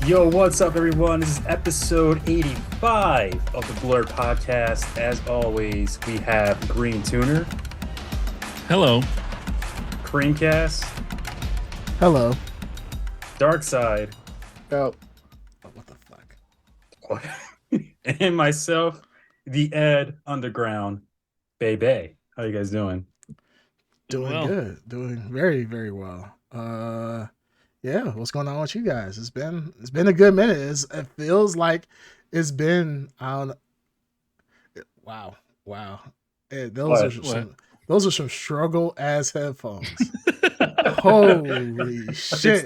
Yo, what's up, everyone? This is episode 85 of the Blurred Podcast. As always, we have Green Tuner, Hello. Creamcast, Hello. Dark Side, Oh, what the fuck? and myself, the Ed Underground Baby. How you guys doing? Doing well. good. Doing very, very well. Yeah, what's going on with you guys? It's been a good minute. It feels like it's been wow. Those are some struggle ass headphones. Holy shit.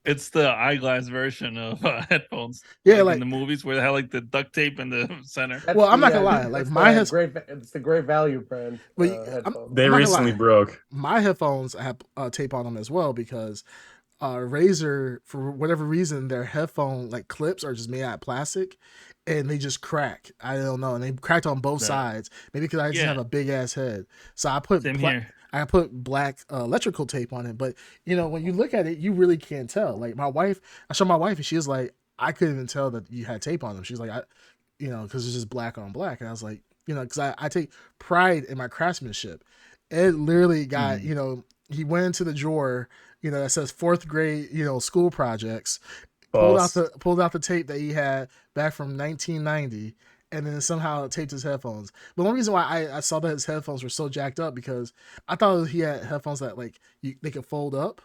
It's the eyeglass version of headphones. Yeah, like in the movies where they have like the duct tape in the center. Well, I'm not gonna lie. Like it's the great value brand. Headphones. They recently broke. My headphones have tape on them as well because Razer, for whatever reason, their headphone like clips are just made out of plastic, and they just crack. I don't know, and they cracked on both sides. Maybe because I just have a big ass head, so I put I put black electrical tape on it. But you know, when you look at it, you really can't tell. Like I showed my wife, and she was like, I couldn't even tell that you had tape on them. She's like, because it's just black on black, and I was like, because I take pride in my craftsmanship. It literally got, he went into the drawer, that says fourth grade, school projects, pulled out the tape that he had back from 1990, and then somehow taped his headphones. But one reason why I saw that his headphones were so jacked up because I thought he had headphones that they could fold up,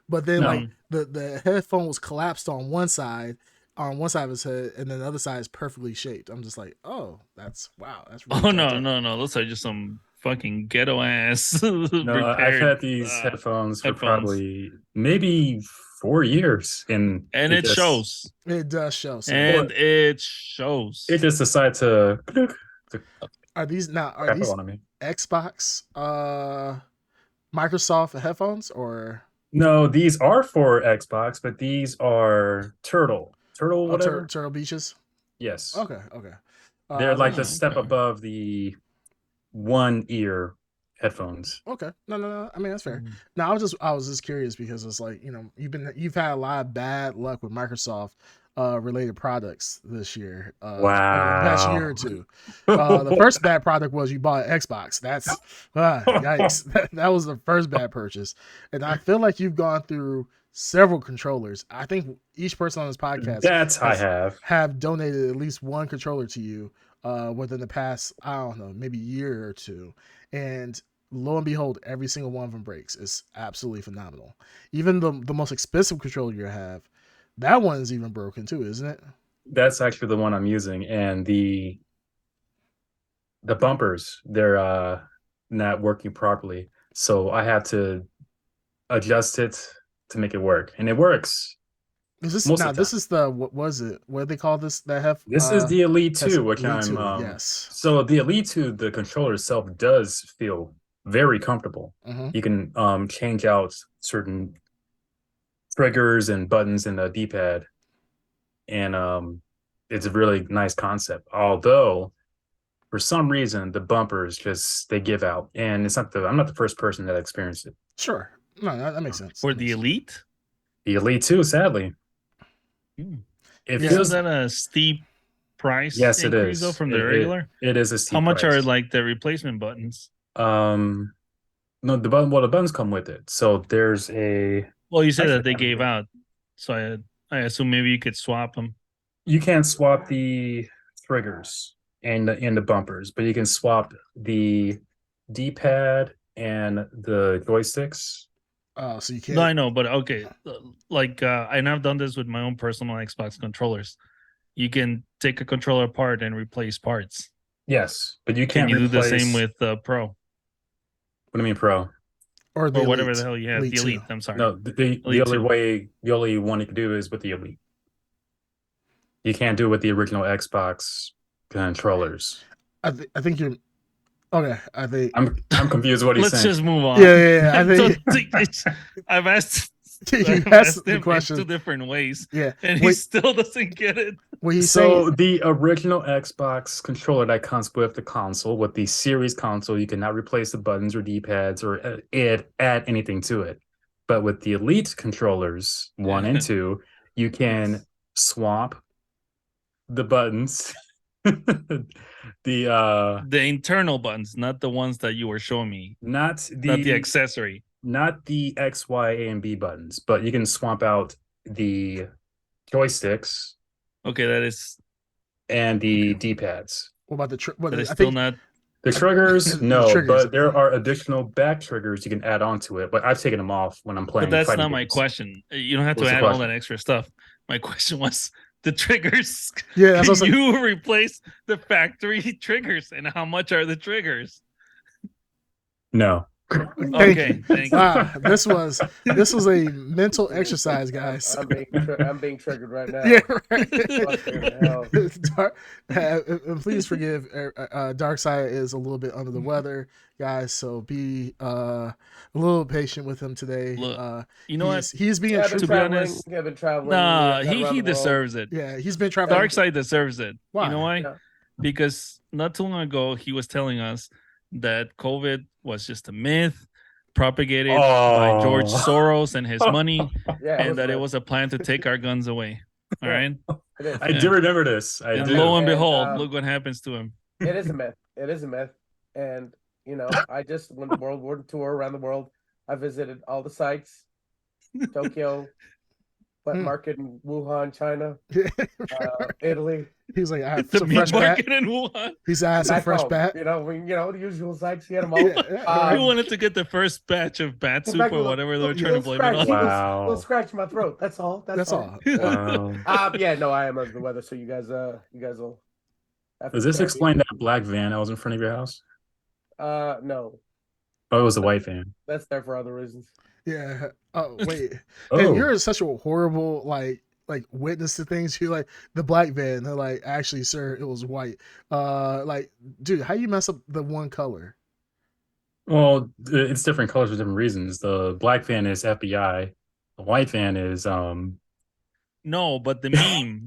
but then the headphone was collapsed on one side of his head, and then the other side is perfectly shaped. I'm just like, oh, that's really no, those are just some fucking ghetto ass. No, I've had these headphones for probably maybe 4 years, and it shows. It does show, and it shows. It just decided to. Are these Xbox, Microsoft headphones or? No, these are for Xbox, but these are Turtle whatever. Turtle Beaches. Yes. Okay. They're like the step above the one ear headphones. Okay. No. I mean, that's fair. No, I was just curious because it's like, you've had a lot of bad luck with Microsoft related products this year. Wow. The past year or two. The first bad product was you bought an Xbox. That's yikes. That was the first bad purchase. And I feel like you've gone through several controllers. I think each person on this podcast have donated at least one controller to you within the past, I don't know, maybe year or two. And lo and behold, every single one of them breaks. It's absolutely phenomenal. Even the most expensive controller you have, that one is even broken too, isn't it? That's actually the one I'm using, and the bumpers, they're not working properly, so I have to adjust it to make it work, and it works. This is the what was it? What do they call this? This is the Elite 2, which I'm yes. So the Elite 2, the controller itself does feel very comfortable. Mm-hmm. You can change out certain triggers and buttons in the D-pad, and it's a really nice concept. Although for some reason the bumpers they give out, and I'm not the first person that experienced it. Sure, no, that makes sense. For the Elite, 2, sadly, isn't that a steep price? Yes, increase, it is. Though, from the regular, it is a steep. How much price. are like the replacement buttons? No, the buttons come with it. So there's a. Well, you said that they gave out, so I assume maybe you could swap them. You can't swap the triggers and the bumpers, but you can swap the D-pad and the joysticks. So you can't. No, I know, but okay. And I've done this with my own personal Xbox controllers. You can take a controller apart and replace parts. Yes, but you can't. Can you do the same with Pro? What do you mean Pro? Or whatever the hell you have. The Elite. I'm sorry. No, the only one you can do is with the Elite. You can't do it with the original Xbox controllers. I think you're. Okay, I think I'm confused. What he's saying. Let's just move on. Yeah. I think I've asked. I've asked the question 2 different ways. Yeah, and he still doesn't get it. The original Xbox controller that comes with the console, with the series console, you cannot replace the buttons or D-pads or add anything to it. But with the Elite controllers 1 and 2, you can swap the buttons. The internal buttons, not the ones that you were showing me, not not the the accessory. not the X, Y, A, and B buttons, but you can swap out the joysticks Okay, that is and the D-pads. What about the that is I still think not. The triggers, the no, triggers. but there are additional back triggers you can add onto it. But I've taken them off when I'm But playing that's fighting not my games. question. You don't have What's to the add all question? that extra stuff. My question was the triggers. Yeah, that's Can what you replace the factory triggers, and how much are the triggers? No. Okay, thank you. Wow, this was a mental exercise, guys. I'm being triggered right now. Yeah, right. Fucking hell. And please forgive. Darkseid is a little bit under the weather, guys. So be a little patient with him today. Look, you know what? He's being Yeah, true. To be honest, I've been traveling. nah, around he the world. deserves it. Yeah, he's been traveling. Darkseid deserves it. Why? You know why? Yeah. Because not too long ago he was telling us that COVID was just a myth propagated by George Soros and his money, Yeah, and that it was a plan to take our guns away. All right. I do remember this. And do. lo and And, behold, look what happens to him. It is a myth. It is a myth. And I just went the World War tour around the world. I visited all the sites, Tokyo, wet market in Wuhan, China, Italy. He's like, I have The some meat fresh bat. market in Wuhan. He's had some Back fresh home, bat. the usual sites. He had them all. We wanted to get the first batch of bat soup or whatever they were trying to blame it on. Wow. Little scratch in my throat. That's all. That's all. Wow. Yeah, no, I am under the weather, so you guys will. Does this explain that black van that was in front of your house? No, Oh, it was the white van. that's there for other reasons. Yeah. Oh wait. Oh, And you're such a horrible like witness to things. You like the black van. They're like, actually, sir, it was white. Like, dude, how you mess up the one color? well, it's different colors for different reasons. The black van is FBI. The white van is No, but the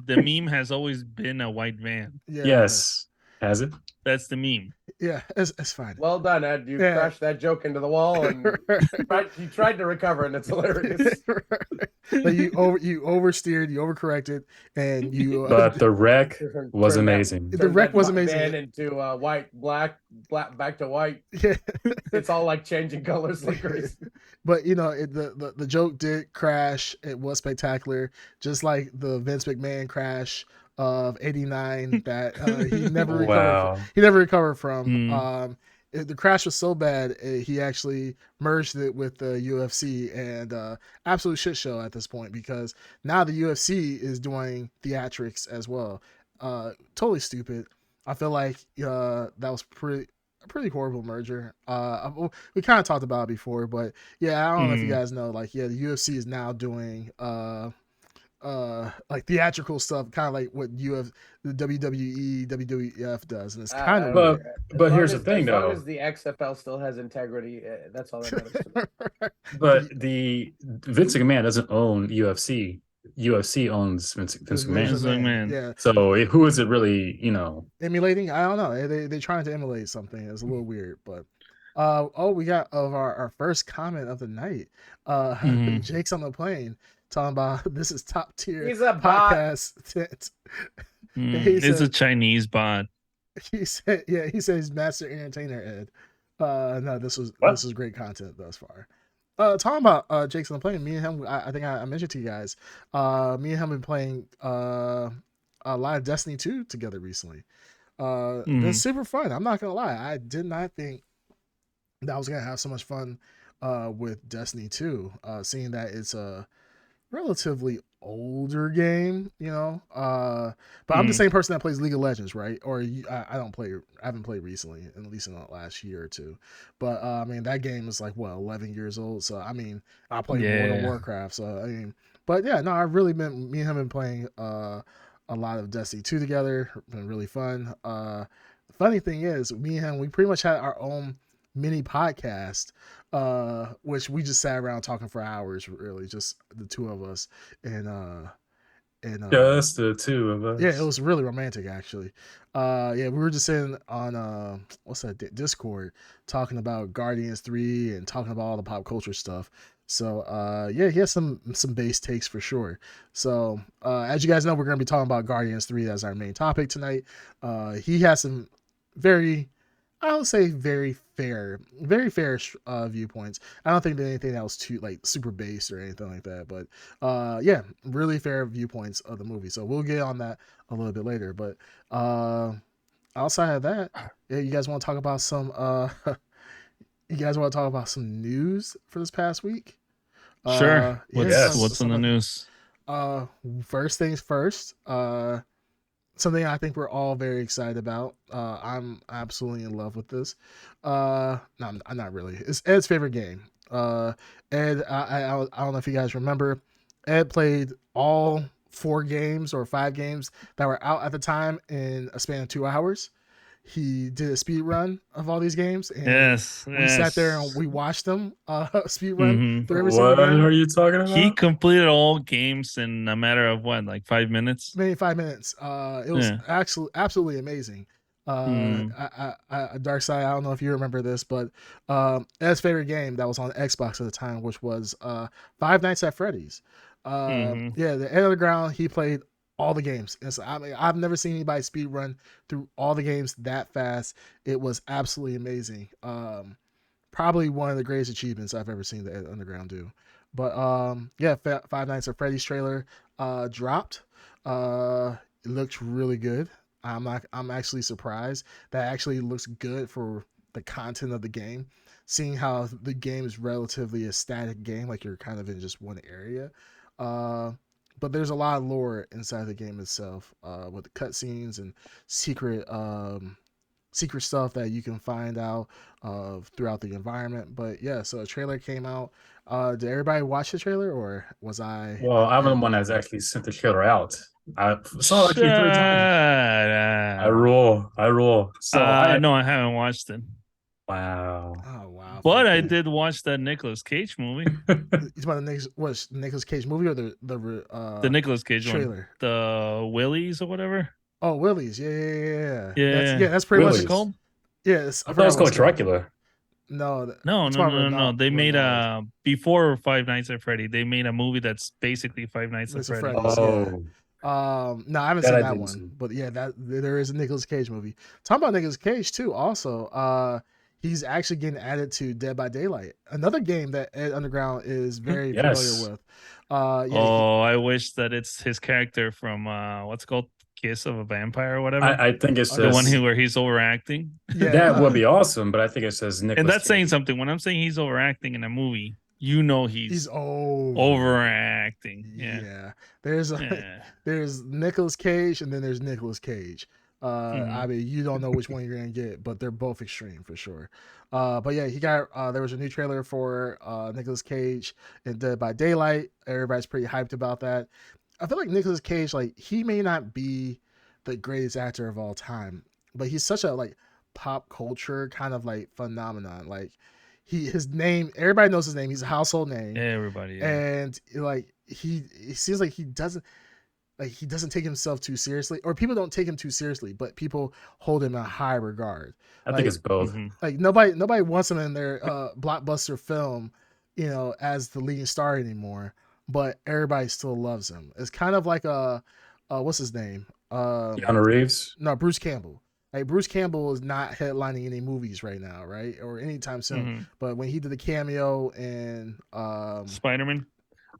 meme has always been a white van. Yeah. yes. Has it? That's the meme. Yeah. It's fine. Well done, Ed. You Yeah. crashed that joke into the wall, and you tried to recover, and it's hilarious. Like you oversteered, you overcorrected, and you. But the wreck was Turned that- amazing. The turned wreck that was black amazing. van into white, black, back to white. Yeah. It's all like changing colors like crazy. But the joke did crash. It was spectacular, just like the Vince McMahon crash of '89 that he never recovered. Wow. He never recovered from. Mm. The crash was so bad, he actually merged it with the UFC, and absolute shit show at this point, because now the UFC is doing theatrics as well. Totally stupid. I feel like that was a pretty horrible merger. We kind of talked about it before, but yeah, I don't know if you guys know. Like, yeah, the UFC is now doing like theatrical stuff, kind of like what the WWE, WWF does, and it's kind of But As here's long the thing, as long though. as the XFL still has integrity, that's all that matters to me. But the Vince McMahon doesn't own UFC. UFC owns Vince McMahon. Vince McMahon. Yeah, So who is it really? emulating. I don't know. They're trying to emulate something. It's a little weird, but we got of our first comment of the night. Jake's on the plane talking about this is top tier. He's a bot. podcast. It's a Chinese bot. He said, yeah, he said he's master entertainer, Ed. No, this was great content thus far. Talking about Jake's on the plane, me and him, I think I mentioned to you guys, me and him been playing live Destiny 2 together recently. It's super fun. I'm not gonna lie, I did not think that I was gonna have so much fun with Destiny 2, seeing that it's a relatively older game, but I'm the same person that plays League of Legends, right? Or I haven't played recently, at least in the last year or two, but I mean, that game is like 11 years old, so I mean, I played World of Warcraft, so I mean, but yeah, no, me and him been playing a lot of Destiny 2 together. Been really fun. The funny thing is, me and him, we pretty much had our own mini podcast, which we just sat around talking for hours, really, just the two of us, and just the two of us. yeah, it was really romantic, actually. Yeah, we were just sitting on what's that, Discord, talking about Guardians 3 and talking about all the pop culture stuff. So yeah, he has some base takes for sure. So as you guys know, we're gonna be talking about Guardians 3 as our main topic tonight. He has some very, I would say very fair viewpoints. I don't think that anything that was too like super base or anything like that, but yeah, really fair viewpoints of the movie. So we'll get on that a little bit later. But outside of that, yeah, you guys want to talk about some you guys want to talk about some news for this past week? Sure. Yeah, What's Yes. what's in the news? uh first things first. Something I think we're all very excited about. I'm absolutely in love with this. No, I'm not really. It's Ed's favorite game. Ed, I don't know if you guys remember. Ed played all 4 games or 5 games that were out at the time in a span of 2 hours. He did a speed run of all these games, and Yes, we sat there and yes. we watched them speed run hmm through every single What game. are you talking He about? completed all games in a matter of what, like 5 minutes? Maybe 5 minutes. It was Yeah. actually absolutely amazing. Mm. Dark Side. I don't know if you remember this, but Ed's favorite game that was on Xbox at the time, which was Five Nights at Freddy's. hmm Yeah, the End of the Ground. He played all the games. And so, I mean, I've never seen anybody speed run through all the games that fast. It was absolutely amazing. Probably one of the greatest achievements I've ever seen the Ed Underground do. But yeah, Five Nights at Freddy's trailer dropped. It looked really good. I'm actually surprised that actually looks good for the content of the game. Seeing how the game is relatively a static game, like you're kind of in just one area. Uh, but there's a lot of lore inside the game itself, with the cutscenes and secret stuff that you can find out throughout the environment. But yeah, so a trailer came out. Did everybody watch the trailer, or was I Well, I'm the the one only that's one? actually sent the trailer out. I saw it Shut actually 3 times. I up. roll. I roll. So I No, I haven't watched it. wow. Oh wow, But fuck I that. did watch that Nicolas Cage movie. It's about the Nicolas Cage movie or The Nicolas Cage one. trailer? The Willies or whatever. Oh, Willie's. Yeah, yeah, yeah, yeah. Yeah. That's pretty What's much it it. Willies. called? Yeah, I I thought it forgot was what it's called called. Dracula. No, No, it's no, about no, no, no. They made Renaud. before Five Nights at Freddy. They made a movie that's basically Five Nights at Mr. Freddy. Freddy's, yeah. Oh, No, I haven't that seen I that didn't one, see. but yeah, that there is a Nicolas Cage movie. Talking about Nicolas Cage too. Also, he's actually getting added to Dead by Daylight, another game that Ed Underground is very familiar Yes. with. Yeah, Oh, I wish that it's his character from what's it called Kiss of a Vampire or whatever. I think it The one says okay, who where he's overacting. yeah, that would be awesome, but I think it says And Nicolas that's saying Cage. something. When I'm saying he's overacting in a movie, you know he's he's over. overacting. Yeah. Yeah, there's a Yeah. there's Nicolas Cage and then there's Nicolas Cage. I hmm mean, you don't know which one you're gonna get, but they're both extreme for sure. But yeah, he got there was a new trailer for Nicolas Cage in Dead by Daylight. Everybody's pretty hyped about that. I feel like Nicolas Cage, like he may not be the greatest actor of all time, but he's such a like pop culture kind of like phenomenon. Like his name, everybody knows his name. He's a household name, Everybody, yeah. and like he seems like he doesn't take himself too seriously, or people don't take him too seriously, but people hold him in high regard. I think it's Like both. hmm nobody wants him in their blockbuster film, as the leading star anymore. But everybody still loves him. It's kind of like what's his name? Keanu Reeves. No, Bruce Campbell. Like Bruce Campbell is not headlining any movies right now, right, or anytime soon. hmm But when he did the cameo in Spider Man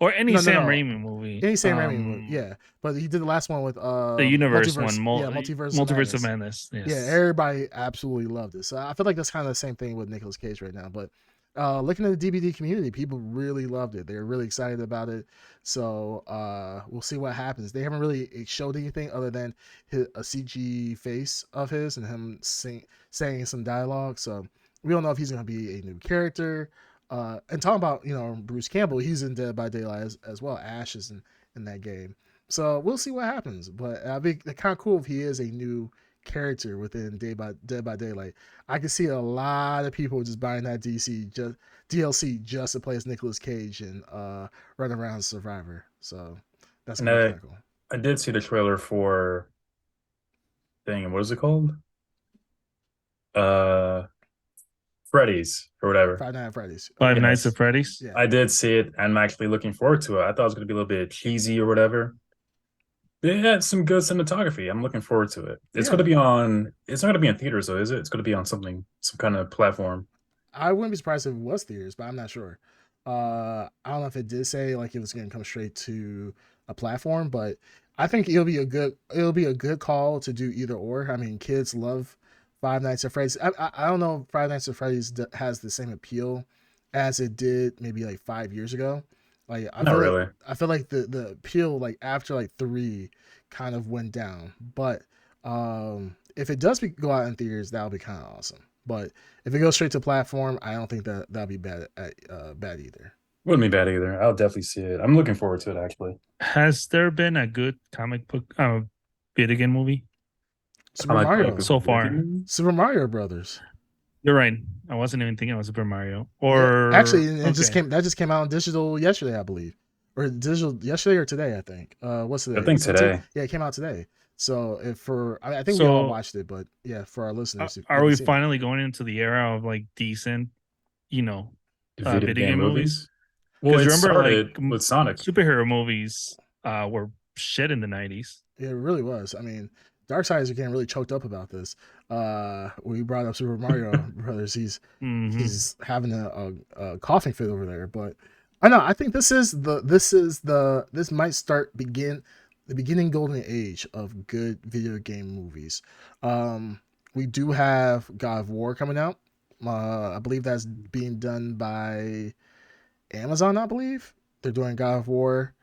or any no, no, Sam no, Raimi movie. any Sam Raimi movie, yeah. But he did the last one with The universe one, multiverse, yeah, multiverse of Multiverse of madness. Madness. Yeah, Yes. everybody absolutely loved it. So I feel like that's kind of the same thing with Nicolas Cage right now. But looking at the DVD community, people really loved it. They're really excited about it. So we'll see what happens. They haven't really showed anything other than a CG face of his and him saying some dialogue. So we don't know if he's going to be a new character. And talking about Bruce Campbell, he's in Dead by Daylight as well. Ash is in that game. So we'll see what happens. But I think it's kind of cool if he is a new character within Dead by Daylight. I can see a lot of people just buying that DLC just to play as Nicolas Cage and run around as Survivor. So that's And gonna be kind of cool. I did see the trailer for thing. What is it called? Uh, Freddy's or whatever. Five Nights at Freddy's. Five Nights Yes. at Freddy's. Yeah. I did see it. I'm actually looking forward to it. I thought it was going to be a little bit cheesy or whatever. It had some good cinematography. I'm looking forward to it. It's Yeah. going to be on. It's not going to be in theaters, though, is it? It's going to be on some kind of platform. I wouldn't be surprised if it was theaters, but I'm not sure. I don't know if it did say like it was going to come straight to a platform, but I think it'll be a good call to do either or. I mean, kids love Five Nights at Freddy's. I don't know if Five Nights at Freddy's has the same appeal as it did maybe like 5 years ago. Like Not really. I feel like the appeal like after like 3 kind of went down. But if it does go out in theaters, that'll be kind of awesome. But if it goes straight to platform, I don't think that'll be bad bad either. Wouldn't be bad either. I'll definitely see it. I'm looking forward to it, actually. Has there been a good comic book video game movie? Super I like Mario, comic So book far. movies. Super Mario Brothers. You're right. I wasn't even thinking about Super Mario. Or Actually, it just okay. came out digital yesterday, I believe, or digital yesterday or today, I think. What's today? I think Is it today. Yeah, it came out today. So I think we So- all watched it, but yeah, for our listeners, if you Are haven't we seen it. finally going into the era of like decent, Video video game movies? Well, 'Cause it remember, started like, with Sonic. superhero movies were shit in the 90s. It really was. I mean, Darksiders are getting really choked up about this. We brought up Super Mario Brothers. Mhm. He's having a coughing fit over there. But I know. I think this might the beginning golden age of good video game movies. We do have God of War coming out. I believe that's being done by Amazon. I believe they're doing God of War.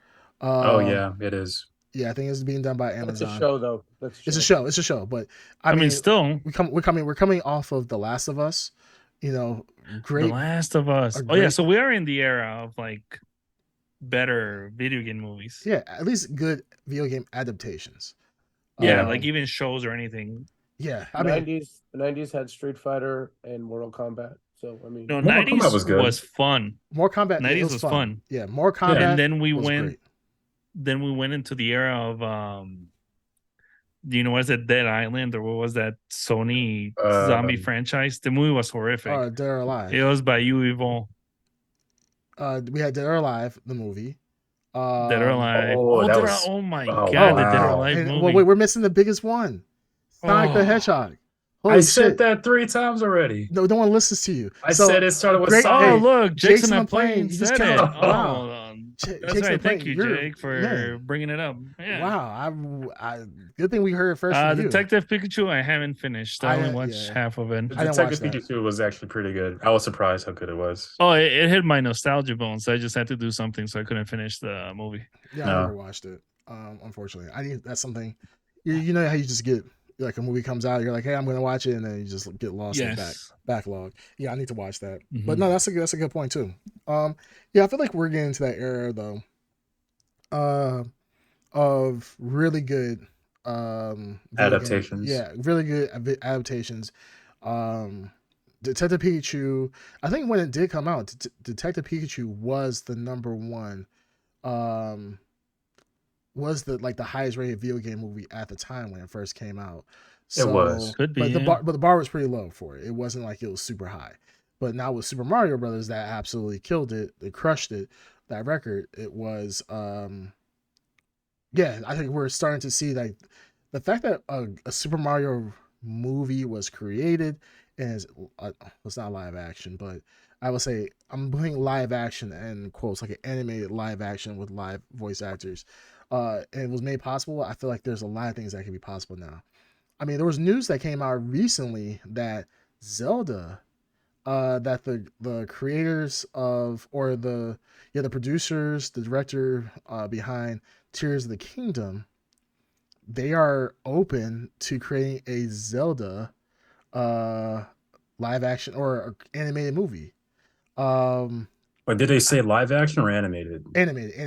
Oh yeah, it is. Yeah, I think it's being done by That's Amazon. a show, though. That's It's a show. It's a show. But I I mean, mean, still, we're coming off of The Last of Us. The Great. Last of Us. a Oh yeah, great- so we are in the era of like better video game movies. Yeah, at least good video game adaptations. Yeah, Um, like even shows or anything. yeah. I mean, The 90s had Street Fighter and Mortal Kombat. So I mean, No, Mortal 90s Kombat was good. was fun. more combat. 90s it was was fun. fun. Yeah, more combat. And then we was went great. then we went into the era of do you know what's it, Dead Island, or what was that Sony zombie franchise? The movie was horrific. Dead or Alive. It was by you Evil. We had Dead or Alive, the movie. Dead or Alive. oh, that Dead or- was- oh my oh, god, the Dead or wow. Alive And, movie. well, wait, we're missing the biggest one. Sonic the Oh. Hedgehog. Holy I shit. said that 3 times already. No one listens to you. I said it started with great- Sonic. Oh hey, look, Jake's Jason on on the plane. plane You just said it. came- Oh, wow. that's Jake's on right. the Thank plane. you, You're- Jake, for yeah. bringing it up. Yeah. Wow, I good thing we heard it first from you. Detective Pikachu, I haven't finished. I only watched yeah. half of it. I didn't Detective watch that. Pikachu was actually pretty good. I was surprised how good it was. Oh, it hit my nostalgia bones. I just had to do something, so I couldn't finish the movie. Yeah, No. I never watched it. Unfortunately, that's something. You know how you just get like a movie comes out, you're like, hey, I'm gonna watch it, and then you just get lost in the Yes. backlog. Yeah, I need to watch that. Mhm. But no, that's a good point too. Yeah, I feel like we're getting to that era though. Of really good video game- Adaptations. yeah, really good adaptations. Detective Pikachu. I think when it did come out, Detective Pikachu was the number one. Was the highest rated video game movie at the time when it first came out. It was. Could be, but yeah. the bar was pretty low for it. It wasn't like it was super high. But now with Super Mario Brothers, that absolutely killed it. They crushed it. That record. It was yeah. I think we're starting to see like the fact that a Super Mario movie was created and it's not live action, but I would say I'm putting live action in quotes, like an animated live action with live voice actors. And it was made possible. I feel like there's a lot of things that can be possible now. I mean, there was news that came out recently that Zelda, that the creators of, or the producers, the director behind Tears of the Kingdom, they are open to creating a Zelda live action or animated movie. But did they say live action or animated? Animated.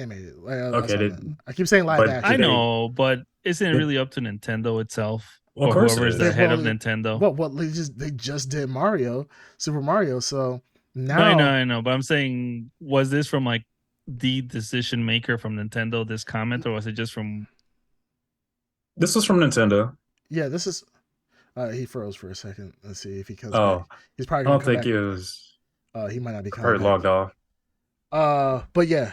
Okay, I keep saying live but action. I they- know, but isn't it Did- really up to Nintendo itself? Well, of or course it whoever's is. the head of Well, Nintendo? Well, they just did Super Mario. So now I know, but I'm saying, was this from like the decision maker from Nintendo, this comment, or was it just from? This was from Nintendo. yeah, this is He froze for a second. Let's see if he comes back. Oh, He's probably I gonna don't come think back. it was He might not be coming probably back. logged off. But yeah,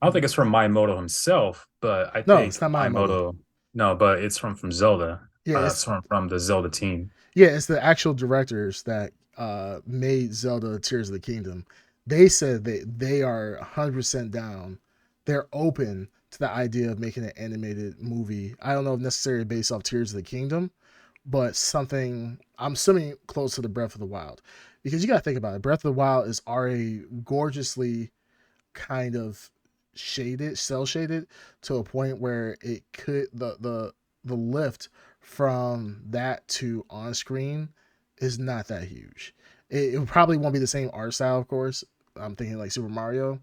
I don't think it's from Miyamoto himself, but I no, it's think not Miyamoto. Miyamoto. No, but it's from Zelda. Yeah, It's from the Zelda team. yeah, it's the actual directors that made Zelda Tears of the Kingdom. They said they are 100% down. They're open to the idea of making an animated movie. I don't know if necessarily based off Tears of the Kingdom, but something I'm assuming close to the Breath of the Wild. Because you got to think about it. Breath of the Wild is already gorgeously kind of shaded, cell shaded to a point where it could the lift from that to on screen is not that huge. It probably won't be the same art style, of course. I'm thinking like Super Mario,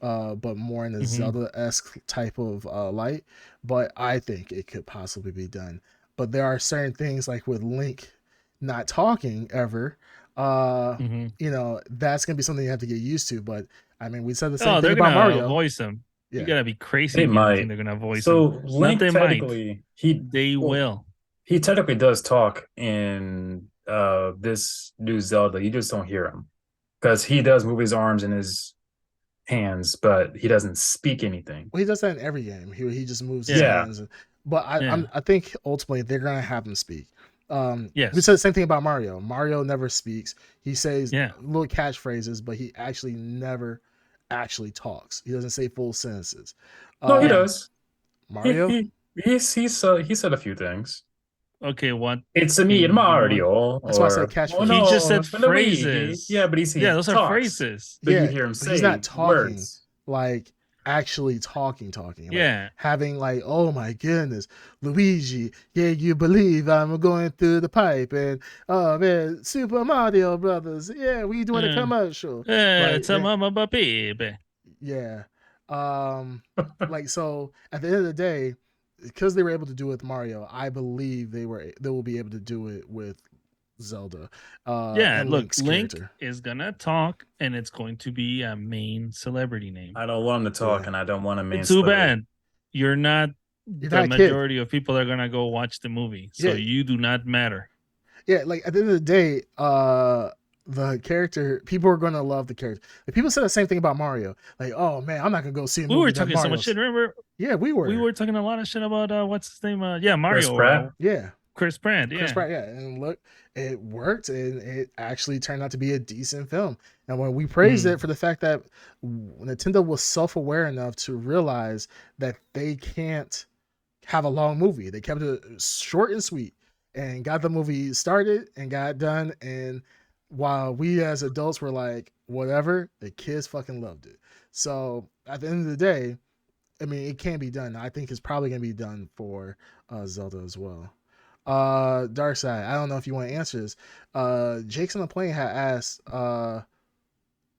but more in the Zelda esque type of light. But I think it could possibly be done. But there are certain things like with Link not talking ever, that's gonna be something you have to get used to. But I mean, we said the same Oh, thing they're about gonna Mario. voice him. You Yeah, gotta be crazy They if you don't think might. they're gonna voice him. So Not Link they might. technically They well, will. he technically does talk in this new Zelda. You just don't hear him because he does move his arms and his hands, but he doesn't speak anything. well, he does that in every game. He just moves his Yeah. hands. But Yeah. I think ultimately they're gonna have him speak. We Yes. said the same thing about Mario. Mario never speaks. He says Yeah. little catchphrases, but he actually never actually talks. He doesn't say full sentences. No, he Yeah. does. He Mario, he he said a few things. Okay, what It's me and can you want? Mario, that's why I said or oh catchphrases. He just no, said it's Luigi. phrases. Yeah, but Yeah, he those are talks, phrases. but you Yeah, hear him but he's not say talking words. like actually talking, like Yeah. having like, oh my goodness, Luigi, yeah, you believe I'm going through the pipe, and oh man, Super Mario Brothers, yeah, we doing a Yeah. commercial, like It's a mama baby. yeah, like so at the end of the day, because they were able to do it with Mario, I believe they will be able to do it with Zelda, Yeah, and look, Link's Link character. is gonna talk, and it's going to be a main celebrity name. I don't want him to talk, Yeah. and I don't want a main Too celebrity. bad. You're not You're the not a kid. majority of people that are gonna go watch the movie, so Yeah. you do not matter. Yeah, like at the end of the day, the character, people are gonna love the character. Like people said the same thing about Mario. Like, oh man, I'm not gonna go see a We movie were that talking so much Mario's. shit. Remember, Yeah, we were. we were talking a lot of shit about what's his name? Yeah, Chris Mario. Pratt. Yeah, Chris Pratt. Chris Yeah, Pratt. Yeah, and look, it worked, and it actually turned out to be a decent film. And when we praised it for the fact that Nintendo was self-aware enough to realize that they can't have a long movie, they kept it short and sweet, and got the movie started and got done. And while we as adults were like, whatever, the kids fucking loved it. So at the end of the day, I mean, it can be done. I think it's probably gonna be done for Zelda as well. Dark Side, I don't know if you want to answer this. Jake's on the plane had asked,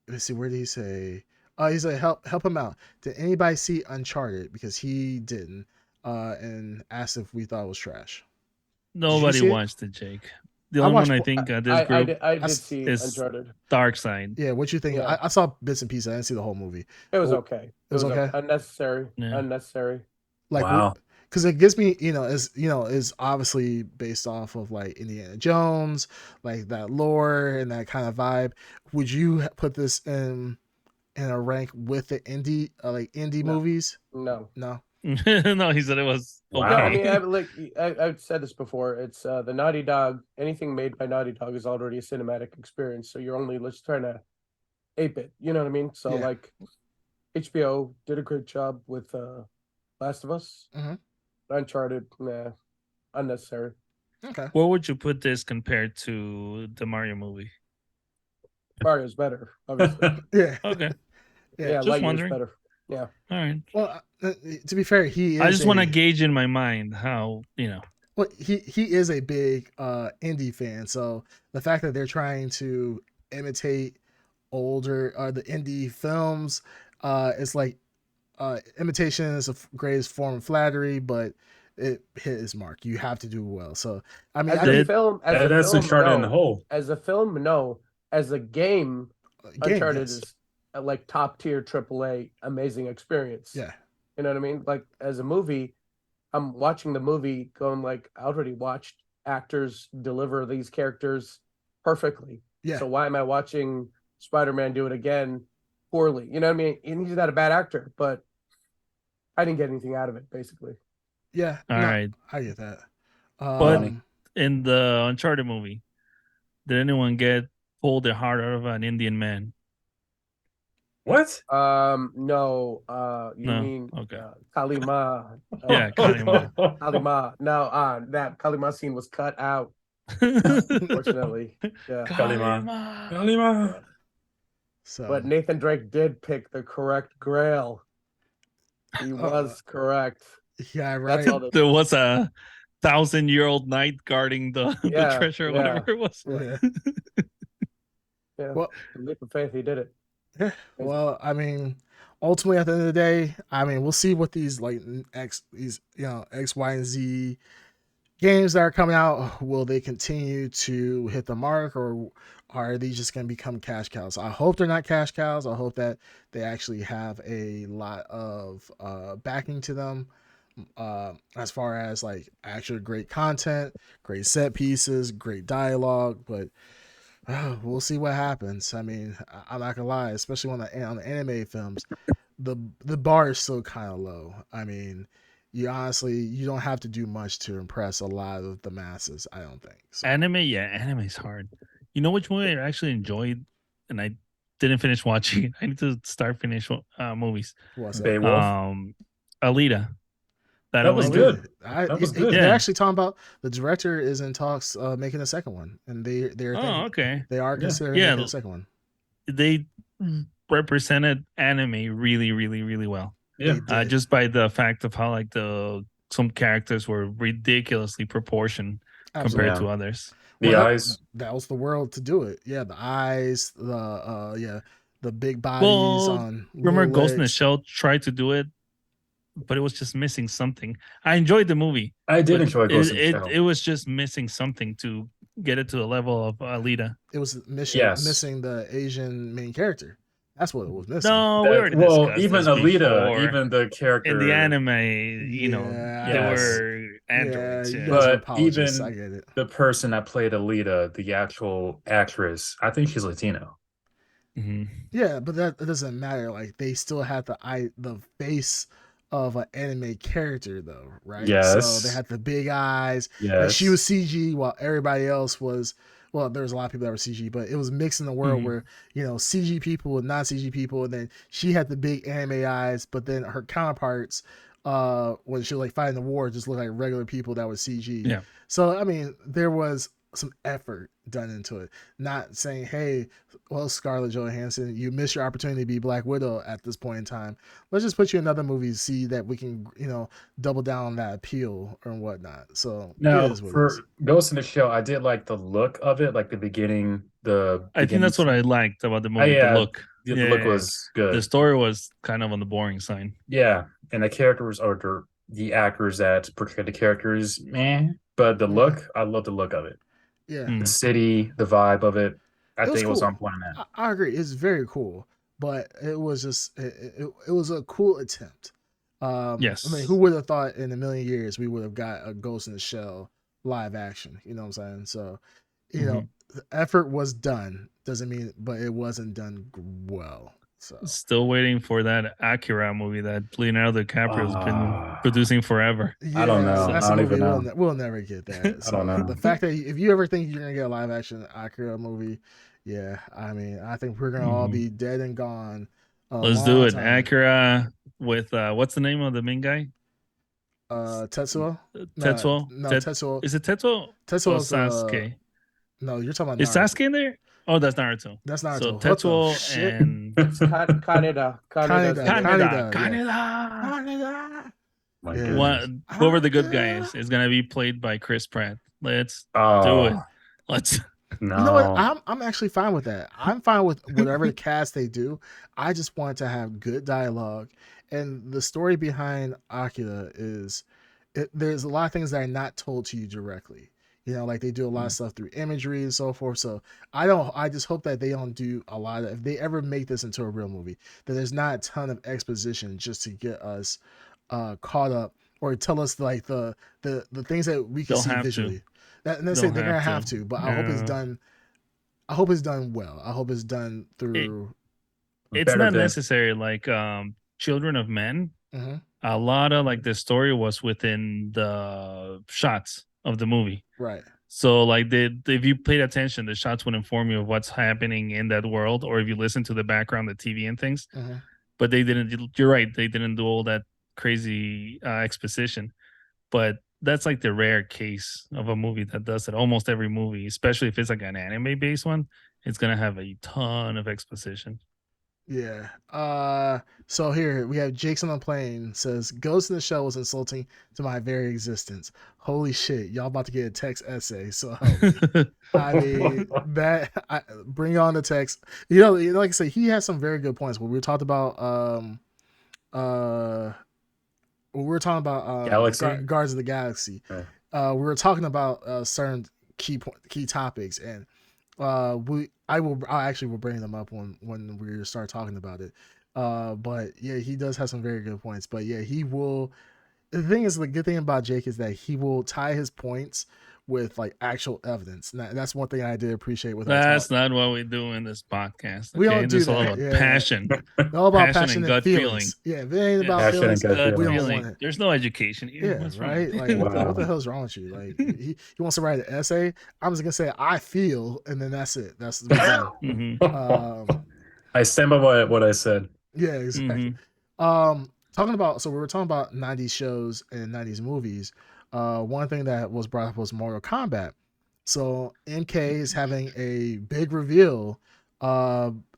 let's see, where did he say? He said help him out. Did anybody see Uncharted? Because he didn't. And asked if we thought it was trash. nobody see it? watched it, Jake. The I only one watched. I think this group I did s- see is Uncharted. Dark Side. Yeah, what you think? Yeah. I saw bits and pieces. I didn't see the whole movie. It was Oh, okay. It was okay. Unnecessary. Yeah. Unnecessary. Like, Wow. because it gives me, is obviously based off of like Indiana Jones, like that lore and that kind of vibe. Would you put this in a rank with the indie No. movies? No. No. No, he said it was Wow. okay. No, I mean, I've said this before. It's the Naughty Dog. Anything made by Naughty Dog is already a cinematic experience. So you're only just trying to ape it. You know what I mean? So Yeah. like, HBO did a great job with Last of Us. Mhm. Uncharted, nah, unnecessary. Okay. Where would you put this compared to the Mario movie? Mario's better, obviously. Yeah. Okay, Yeah. Yeah, just Lightyear's wondering. better. Yeah. All right. Well, to be fair, he is. I just want to gauge in my mind how Well, he is a big indie fan, so the fact that they're trying to imitate older the indie films, it's like imitation is a greatest form of flattery, but it hit its mark. You have to do well. So I mean, As I a think film, That's Uncharted in the no. hole. As a film, no. As a game, game, Uncharted yes. is a, like top tier AAA amazing experience. Yeah. You know what I mean? Like as a movie, I'm watching the movie going like I already watched actors deliver these characters perfectly. Yeah. So why am I watching Spider-Man do it again poorly? You know what I mean? And he's not a bad actor, but I didn't get anything out of it, basically. Yeah. All No, right. I get that. But in the Uncharted movie, did anyone get pulled the heart out of an Indian man? What? No. You No? mean Okay. Kalima? Yeah, Kalima. Kalima. No. That Kalima scene was cut out. Unfortunately, yeah. Kalima. Kalima. So, But Nathan Drake did pick the correct Grail. He was correct. yeah, right. That's all. There was a 1,000-year-old knight guarding the Yeah, treasure, or yeah. whatever it was. Yeah. Yeah. Well, The leap of faith, he did it. yeah. Well, I mean, ultimately, at the end of the day, I mean, we'll see what these like X, Y, and Z games that are coming out. Will they continue to hit the mark, or are they just going to become cash cows? I hope they're not cash cows. I hope that they actually have a lot of backing to them. As far as like actual great content, great set pieces, great dialogue, but we'll see what happens. I mean, I'm not gonna lie, especially on the anime films, the bar is still kind of low. I mean, you don't have to do much to impress a lot of the masses. I don't think. So. Anime's hard. You know which movie I actually enjoyed, and I didn't finish watching it. I need to start finish movies. What's that? Beowulf. Alita. That was good. That was good. They're actually talking about the director is in talks making a second one, and they're thinking, okay. They are considering making a second one. They represented anime really, really, really well. Yeah. Just by the fact of how like some characters were ridiculously proportioned compared to others. The eyes. That was the world to do it. Yeah, the eyes, the big bodies on. Remember Ghost in the legs. Shell tried to do it, but it was just missing something. I enjoyed the movie. I did enjoy Ghost in the Shell. It was just missing something to get it to the level of Alita. It was missing the Asian main character. That's what it was missing. No, we already discussed even this Alita, before. even the character in the anime, they were androids. Yeah, Yeah. But I even get it. the person that played Alita, the actual actress, I think she's Latino. Mm-hmm. Yeah, but that doesn't matter. Like they still had the face of an anime character though, right? Yes. So they had the big eyes. Yes. Like she was CG while everybody else was. Well, there was a lot of people that were CG, but it was mixed in the world where CG people and non CG people, and then she had the big anime eyes, but then her counterparts, when she was like fighting the war, just looked like regular people that were CG. Yeah. So I mean, there was some effort done into it. Not saying, hey, well, Scarlett Johansson, you missed your opportunity to be Black Widow at this point in time. Let's just put you in another movie to see that we can, double down on that appeal or whatnot. So now for Ghost in the Shell, I did like the look of it, like the beginning. I think that's what I liked about the movie. The look. The look was good. The story was kind of on the boring side. Yeah, and the characters or the actors that portray the characters, but the look, I love the look of it. Yeah, the city, the vibe of it. I think it was cool. on point. I agree. It's very cool, but it was just it was a cool attempt. Yes. I mean, who would have thought in a million years we would have got a Ghost in the Shell live action? You know what I'm saying? So, the effort was done. Doesn't mean, but it wasn't done well. So still waiting for that Akira movie that Leonardo DiCaprio has been producing forever. Yeah, I don't know. That's I don't a movie even know. we'll never get that. So I don't know. The fact that if you ever think you're gonna get a live action Akira movie, yeah, I mean, I think we're gonna all be dead and gone. Let's do it. Akira with what's the name of the main guy? Tetsuo. Tetsuo. No, Tetsuo. Is it Tetsuo? Tetsuo's Sasuke. No, you're talking about. Is Sasuke in there? Oh, that's Naruto. That's Naruto. So Tetsuo and Kaneda. Whoever the good guy is gonna be played by Chris Pratt. Let's do it. Let's. No. You know what? I'm actually fine with that. I'm fine with whatever cast they do. I just want to have good dialogue, and the story behind Akira is there's a lot of things that are not told to you directly. Like they do a lot of stuff through imagery and so forth. So I just hope that they don't do a lot of, if they ever make this into a real movie, that there's not a ton of exposition just to get us caught up or tell us like the things that we can see visually. And they say Don't they're gonna have have to. to, but I hope it's Yeah. done. I hope it's done well. I hope it's done It, through. it's Better not than necessary. Like Children of Men, Mhm. a lot of like the story was within the shots of the movie. Right. So like if you paid attention, the shots would inform you of what's happening in that world, or if you listen to the background, the TV and things. Mhm. But they didn't. You're right. They didn't do all that crazy exposition. But that's like the rare case of a movie that does it. Almost every movie, especially if it's like an anime based one, it's gonna have a ton of exposition. Yeah. So here we have Jake's on the plane says Ghost in the Shell was insulting to my very existence. Holy shit, y'all about to get a text essay. So I mean bring on the text. Like I say, he has some very good points. When we talked about uh when we were talking about Galaxy. Guards of the Galaxy, we were talking about certain key topics, and I actually will bring them up when we start talking about it. But yeah, he does have some very good points. But yeah, he will. The thing is, the good thing about Jake is that he will tie his points with like actual evidence. And that's one thing I did appreciate with our That's talk. not what we do in this podcast. We Okay, don't do this is all that. about Yeah. passion, All about passion passion and and gut feelings. feeling. Yeah, if it ain't Yeah. about Passion feelings, and gut we don't feelings. want it. There's no education here. Yeah, What's right. wrong? Like, what Wow. the hell's wrong with you? Like, he wants to write an essay. I'm just gonna say I feel, and then that's it. That's we're done. I stand by what I said. Yeah, exactly. Talking about, so we were talking about 90s shows and 90s movies. One thing that was brought up was Mortal Kombat. So MK is having a big reveal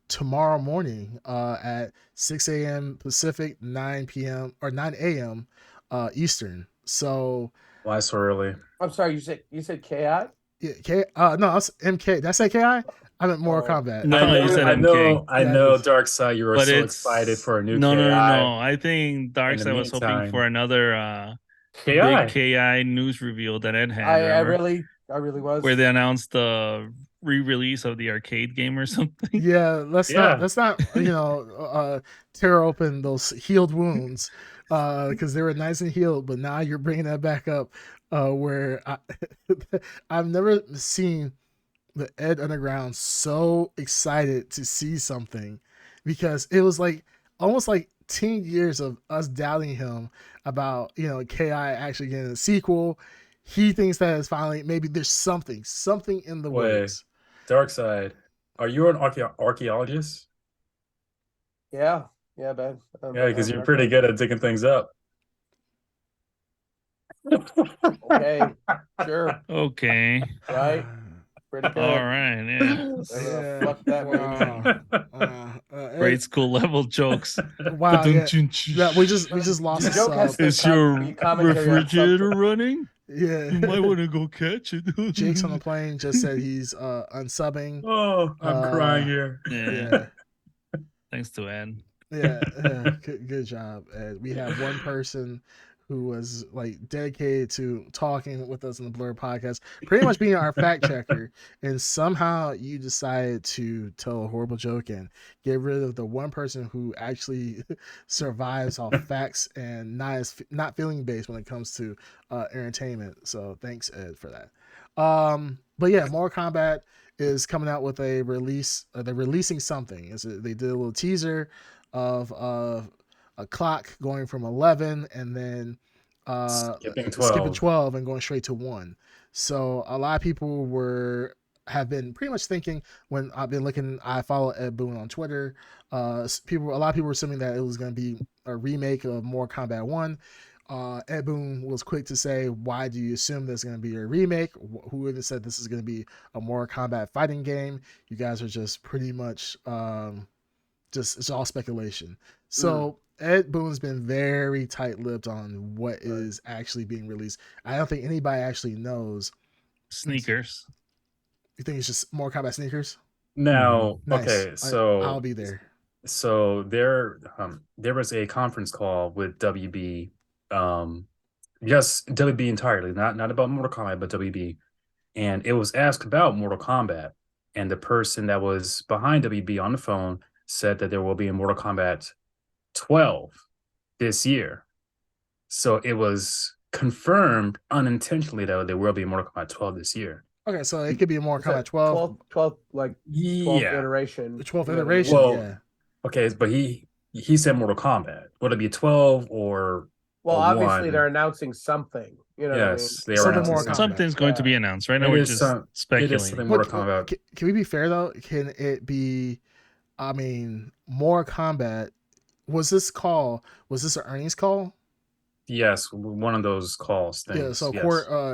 tomorrow morning at 6 a.m. Pacific, 9 p.m. or 9 a.m. Eastern. So Why so early? I'm sorry, you said KI? yeah, no, that's MK. Did I say KI? I meant Mortal Kombat. No, you said MK. I Yeah, know, Dark Side. You were But so it's excited for a new no, no, no, KI. no. I think In the Darkseid was hoping meantime, for another big KI. KI news reveal that Ed had. I Remember? I really was. Where they announced the re-release of the arcade game or something. Yeah, Yeah. let's not tear open those healed wounds because they were nice and healed, but now you're bringing that back up where I've never seen the Ed Underground so excited to see something because it was like almost like 10 years of us doubting him about Ki actually getting a sequel. He thinks that is finally maybe there's something in the Wait, works. Dark Side. Are you an archaeologist? Yeah, man. Yeah, because you're pretty good at digging things up. Okay, sure, Okay. right? Pretty good. All right. Yeah. Yeah. Fuck that, Wow. Grade school level jokes. Wow, yeah, we just lost The a joke has sub. to Is your be commentary on refrigerator something. running? Yeah, You might want to go catch it. Jake's on the plane just said he's unsubbing. Oh, I'm crying here. Yeah. Thanks to Ed. Yeah. Good job, Ed. We have one person who was like dedicated to talking with us in the Blur podcast, pretty much being our fact checker, and somehow you decided to tell a horrible joke and get rid of the one person who actually survives off facts and not feeling based when it comes to entertainment. So thanks, Ed, for that. But yeah, Mortal Kombat is coming out with a release. They're releasing something. They did a little teaser of a clock going from 11 and then skipping 12 and going straight to 1. So a lot of people have been pretty much thinking when I've been looking. I follow Ed Boon on Twitter. A lot of people were assuming that it was going to be a remake of Mortal Kombat 1. Ed Boon was quick to say, "Why do you assume there's going to be a remake? Who would have said this is going to be a Mortal Kombat fighting game? You guys are just pretty much just it's all speculation." So Ed Boon's been very tight-lipped on what is actually being released. I don't think anybody actually knows. Sneakers. You think it's just Mortal Kombat sneakers? Now, Nice. okay, so I'll be there. So there was a conference call with WB. Yes, WB entirely, not about Mortal Kombat, but WB. And it was asked about Mortal Kombat, and the person that was behind WB on the phone said that there will be a Mortal Kombat 12 this year. So it was confirmed unintentionally though there will be Mortal Kombat 12 this year. Okay, so it could be more It's a Kombat 12, 12, like 12th Yeah. iteration. 12th You know what I mean? iteration. Well, Yeah. okay, but he said Mortal Kombat. Would it be 12 or Well, a obviously 1? they're announcing something. You know what I mean? Yes, they are Something announcing more something. Something's going to be announced. Right now, It we're is just some. It is speculating. something But Mortal Kombat. can we be fair though? Can it be? I mean, more combat. Was this an earnings call? Yes, one of those calls Yeah, things. so Yes.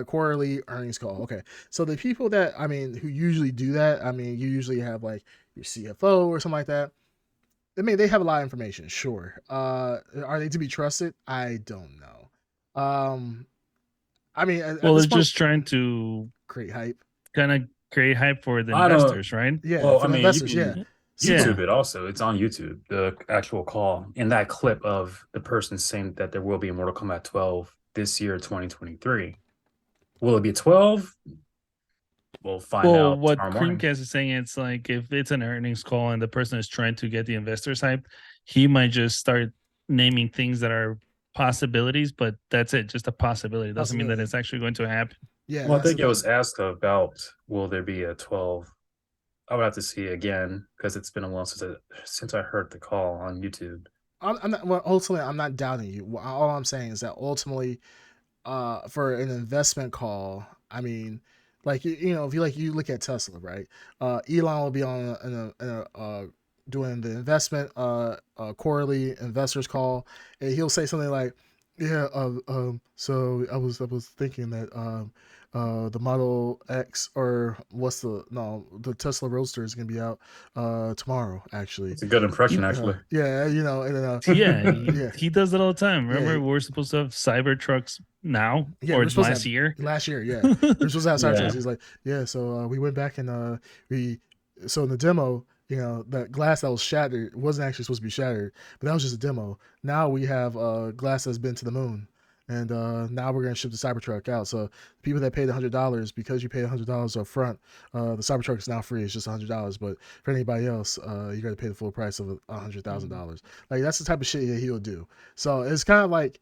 quarterly earnings call. Okay, so the people that I mean who usually do that, I mean, you usually have like your CFO or something like that. I mean, they have a lot of information, sure. Are they to be trusted? I don't know. I mean, at Well, this they're point, just trying to create hype. kind of create hype for the I don't. investors, right? Yeah, Well, for I the mean, you investors, yeah. can Yeah. YouTube it also. It's on YouTube, the actual call. In that clip of the person saying that there will be a Mortal Kombat 12 this year, 2023. Will it be 12? We'll find Well, out what tomorrow morning. Creamcast is saying, it's like if it's an earnings call and the person is trying to get the investors hyped, he might just start naming things that are possibilities, but that's it, just a possibility. Doesn't mean that it's actually going to happen. Yeah, Well, I that's think the it was thing. asked about will there be a 12. I would have to see again because it's been a while since I heard the call on YouTube. I'm not. Well, ultimately, I'm not doubting you. All I'm saying is that ultimately, for an investment call, I mean, like you know, if you like, you look at Tesla, right? Elon will be on doing the investment quarterly investors call, and he'll say something like, "Yeah, so I was thinking that the Model X or the Tesla Roadster is gonna be out tomorrow actually." It's a good impression, actually. Yeah, you know, and Yeah, yeah, he does it all the time. Remember, Yeah. we're supposed to have cyber trucks now, yeah, or we're supposed to last have year. last year. Yeah, we're supposed to have Cybertrucks. Yeah. He's like, yeah, so we went back and we so in the demo, you know, that glass that was shattered wasn't actually supposed to be shattered, but that was just a demo. Now we have glass that's been to the moon. And now we're gonna ship the Cybertruck out. So people that paid $100, because you paid $100 up front, the Cybertruck is now free. It's just $100. But for anybody else, you got to pay the full price of $100,000. Like that's the type of shit that he'll do. So it's kind of like,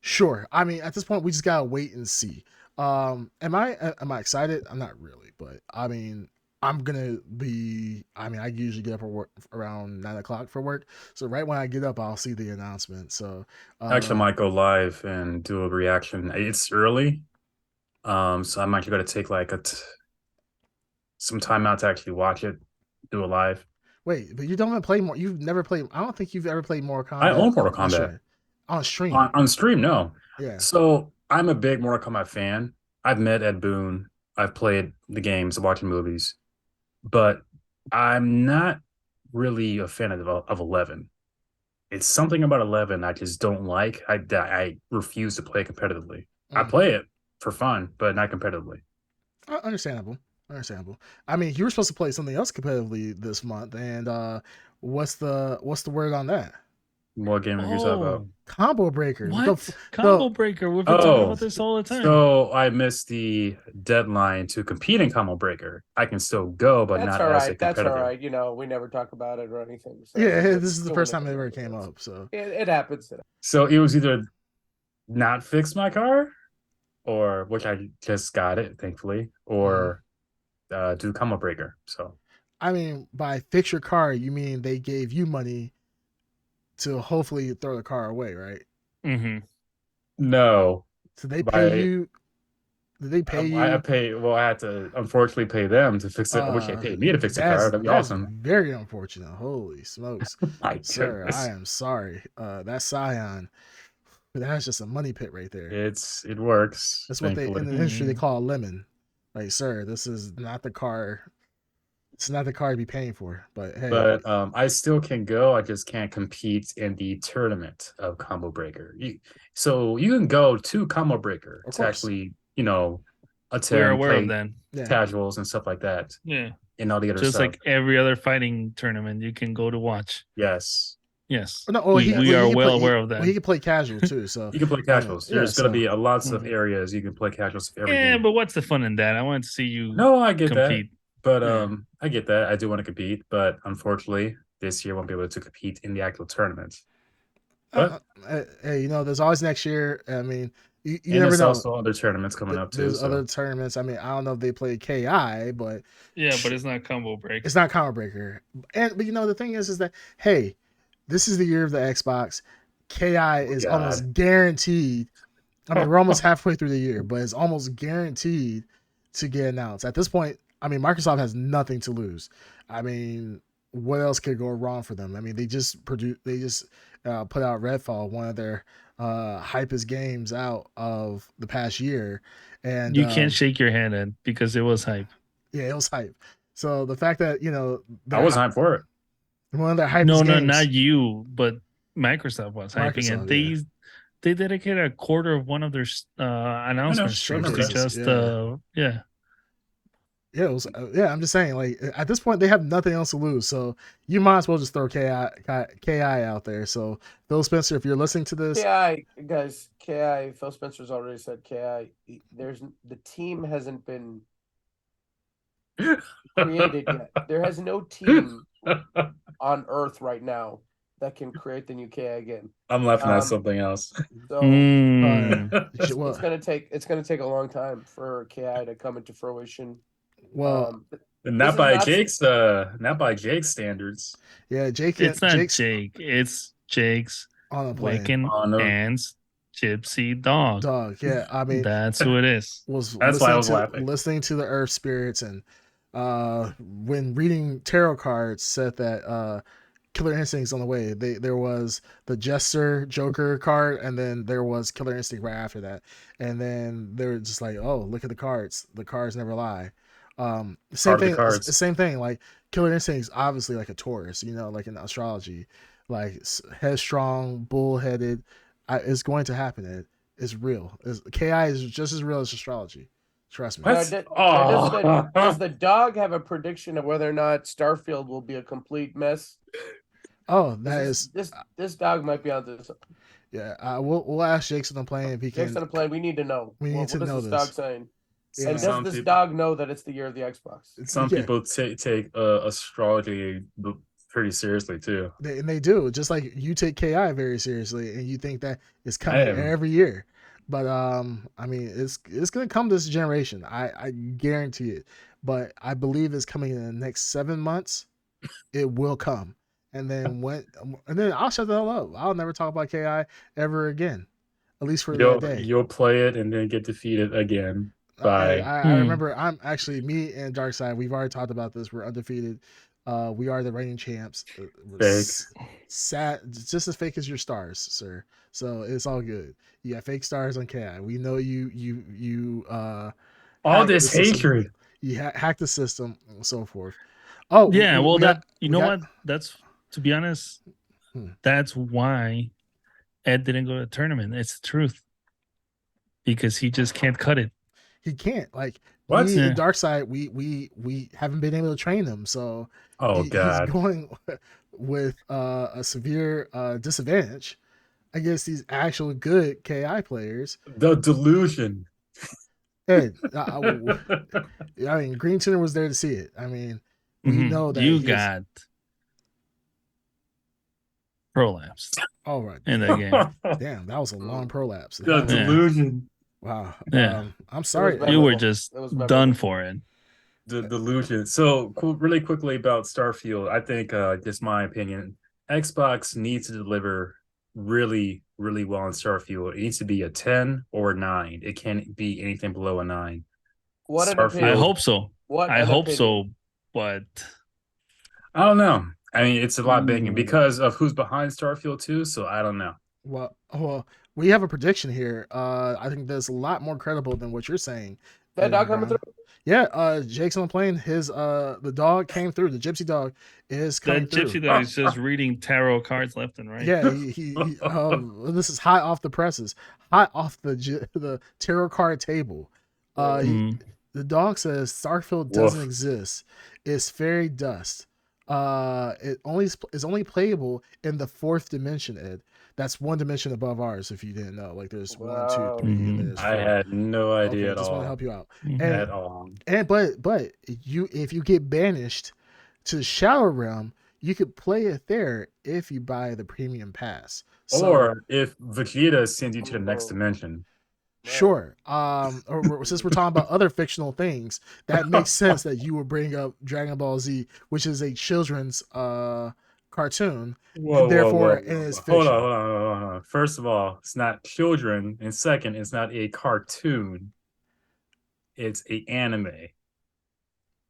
sure. I mean, at this point, we just gotta wait and see. Am I excited? I'm not really, but I mean, I'm gonna be. I mean, I usually get up for work around 9 o'clock for work, so right when I get up, I'll see the announcement. So, Actually, I might go live and do a reaction. It's early, so I'm actually going to take like some time out to actually watch it, do it live. wait, but you don't even play more. You've never played. I don't think you've ever played Mortal I Kombat own Mortal on Kombat stream. On stream, on stream. No, yeah. so I'm a big Mortal Kombat fan. I've met Ed Boon. I've played the games, watching movies, but I'm not really a fan of 11. It's something about 11 I just don't like. I refuse to play competitively. I Mm. play it for fun, but not competitively. Understandable. Understandable. I mean, you were supposed to play something else competitively this month, and what's the word on that? What game are you talking about? Oh, Combo breaker. what combo breaker? We've been talking Oh, about this all the time. so I missed the deadline to compete in Combo Breaker. I can still go, but That's not all as a right. That's all competitor. right. You know, we never talk about it or anything. So Yeah, it's this is the doing first it time it for ever me. came up. So It happens. So it was either not fix my car, or which I just got it, thankfully, or do Combo Breaker. So I mean, by fix your car, you mean they gave you money to hopefully throw the car away, right? Mm-hmm. no, So they pay by you. Did they pay I you? pay. Well, I had to unfortunately pay them to fix it. I wish they paid me to fix the car. That'd be That's awesome. very unfortunate. Holy smokes, My sir! I goodness, am sorry. That Scion, that's just a money pit right there. it works. That's what they in Thankfully, the industry they call a lemon. Like, sir, this is not the car. It's not the car to be paying for. But hey, but I still can go. I just can't compete in the tournament of Combo Breaker. So you can go to Combo Breaker of to course, actually, We're attend, aware of play that. yeah. casuals and stuff like that, Yeah. and all the other Just stuff. like every other fighting tournament you can go to watch. Yes, Yes. No, well, we are he can well play. aware of that. Well, he can play casual too. So you can play I mean, casuals. yeah. There's going to So be lots of Mhm. areas you can play casuals of every Yeah, game. but what's the fun in that? I want to see you No, I get that. compete. But Yeah. I get that. I do want to compete, but unfortunately, this year I won't be able to compete in the actual tournament. But hey, there's always next year. I mean, You And never there's know. also other tournaments coming up too. There's other So tournaments. I mean, I don't know if they play KI, but Yeah, but it's not combo break. it's not Combo Breaker. But the thing is that hey, this is the year of the Xbox. KI is God. almost guaranteed. I mean, we're almost halfway through the year, but it's almost guaranteed to get announced. At this point, I mean, Microsoft has nothing to lose. I mean, what else could go wrong for them? I mean, they just put out Redfall, one of their hypest games out of the past year, and You can't shake your hand at because it was hype. yeah, it was hype. So the fact that I was hyped for it. one of their hypest No, games, not you, but Microsoft was hyping it. Microsoft, yeah. They dedicated a quarter of one of their announcement streams to Showcases, just yeah. Yeah, it was, I'm just saying, like at this point, they have nothing else to lose, so you might as well just throw Ki out there. So Phil Spencer, if you're listening to this, KI guys, KI. Phil Spencer's already said KI. The team hasn't been created yet. There has no team on Earth right now that can create the new KI game. I'm laughing at something else. So well, it's gonna take a long time for KI to come into fruition. well, not by Jake's standards. yeah, It's not Jake's Jake. It's Jake's on a plane. Wiccan Ants Gypsy Dog. Yeah, I mean that's who it is. That's why I was laughing. Listening to the Earth spirits and when reading tarot cards said that Killer Instinct's on the way. There was the Jester Joker card, and then there was Killer Instinct right after that. And then they were just like, "Oh, look at the cards. The cards never lie." Same thing. Like Killer Instinct is obviously like a Taurus, like in astrology, like headstrong, bullheaded. It's going to happen. It's real. KI is just as real as astrology. Trust me. What? Does the dog have a prediction of whether or not Starfield will be a complete mess? Oh, this dog might be onto something. Yeah, we'll ask Jake's on the plane if he can. Jake's on the plane. We need to know. We need to know what is this dog saying? Yeah. And does this dog know that it's the year of the Xbox? Some people take astrology pretty seriously too. They do, just like you take KI very seriously, and you think that it's coming every year. But I mean, it's gonna come this generation. I guarantee it. But I believe it's coming in the next 7 months. It will come, and then I'll shut the hell up. I'll never talk about KI ever again, at least for that day. You'll play it and then get defeated again. I remember. I'm actually me and Darkside. We've already talked about this. We're undefeated. We are the reigning champs. Sad, just as fake as your stars, sir. So it's all good. You got fake stars on KI. We know you. All this hatred. You hack the system and so forth. Oh yeah. What? That's, to be honest, that's why Ed didn't go to the tournament. It's the truth, because he just can't cut it. He can't. Like what? Me and Darkside, we haven't been able to train him, so God, he's going with a severe disadvantage against these actual good KI players. The delusion. Ed, I mean, Green Tuner was there to see it. I mean, we know that you got prolapse. All right, in that game. Damn, that was a long prolapse. The delusion. Wow. Yeah. I'm sorry. You were just done for it. The delusion. So, really quickly about Starfield, I think, just my opinion, Xbox needs to deliver really, really well on Starfield. It needs to be a 10 or a 9. It can't be anything below a 9. I hope so. I hope so, but I don't know. I mean, it's a lot bigger because of who's behind Starfield too. So I don't know. Well, we have a prediction here. I think that's a lot more credible than what you're saying. That dog coming through? Yeah, Jake's on the plane. His the dog came through. The gypsy dog is coming through. Gypsy dog is just reading tarot cards left and right. Yeah, he this is hot off the presses, hot off the tarot card table. The dog says Starfield doesn't exist. It's fairy dust. It is only playable in the 4th dimension, Ed. That's 1 dimension above ours. If you didn't know, like there's 1, 2, 3. And there's 4. I had no idea at all. Just want to help you out. At all. But if you get banished to the Shadow Realm, you could play it there if you buy the premium pass. Or if Vegeta sends you to the next dimension. Sure. Since we're talking about other fictional things, that makes sense that you would bring up Dragon Ball Z, which is a children's cartoon, Whoa, and whoa, therefore whoa, it whoa, is whoa. Hold on, fiction. hold on, hold on, hold on. First of all, it's not children, and second, it's not a cartoon. It's a anime.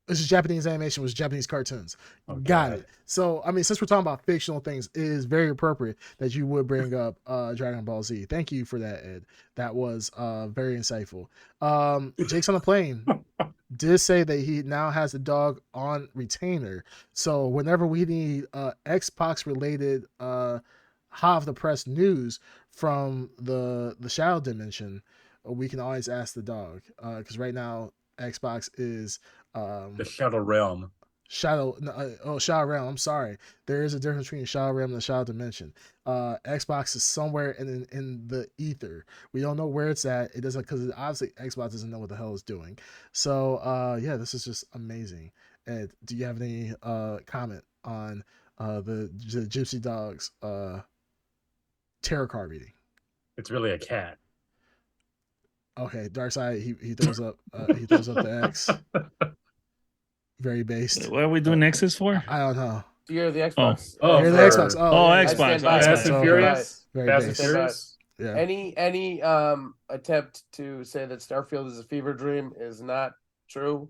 This is Japanese animation, was Japanese cartoons. Oh Got God. it. So, I mean, since we're talking about fictional things, it is very appropriate that you would bring up Dragon Ball Z. Thank you for that, Ed. That was very insightful. Jake's on the plane did say that he now has a dog on retainer. So whenever we need Xbox related hot off the press news from the shadow dimension, we can always ask the dog. Because right now Xbox is The Shadow Realm. Shadow Realm. I'm sorry. There is a difference between Shadow Realm and the Shadow Dimension. Xbox is somewhere in the ether. We don't know where it's at. It doesn't, because obviously Xbox doesn't know what the hell it's doing. So yeah, this is just amazing. Ed, do you have any comment on the Gypsy Dogs tarot card reading? It's really a cat. Okay, Dark Side. He throws up the X. Very based. What are we doing Nexus for? I don't know. You're the Oh. Xbox. Oh, You're the for Xbox. Oh, Oh, yeah, Xbox. yeah. I stand by Oh, it. Fast and Oh, stand by it. Furious. Very Fast and based. Stand by it. Furious. Yeah. Any attempt to say that Starfield is a fever dream is not true.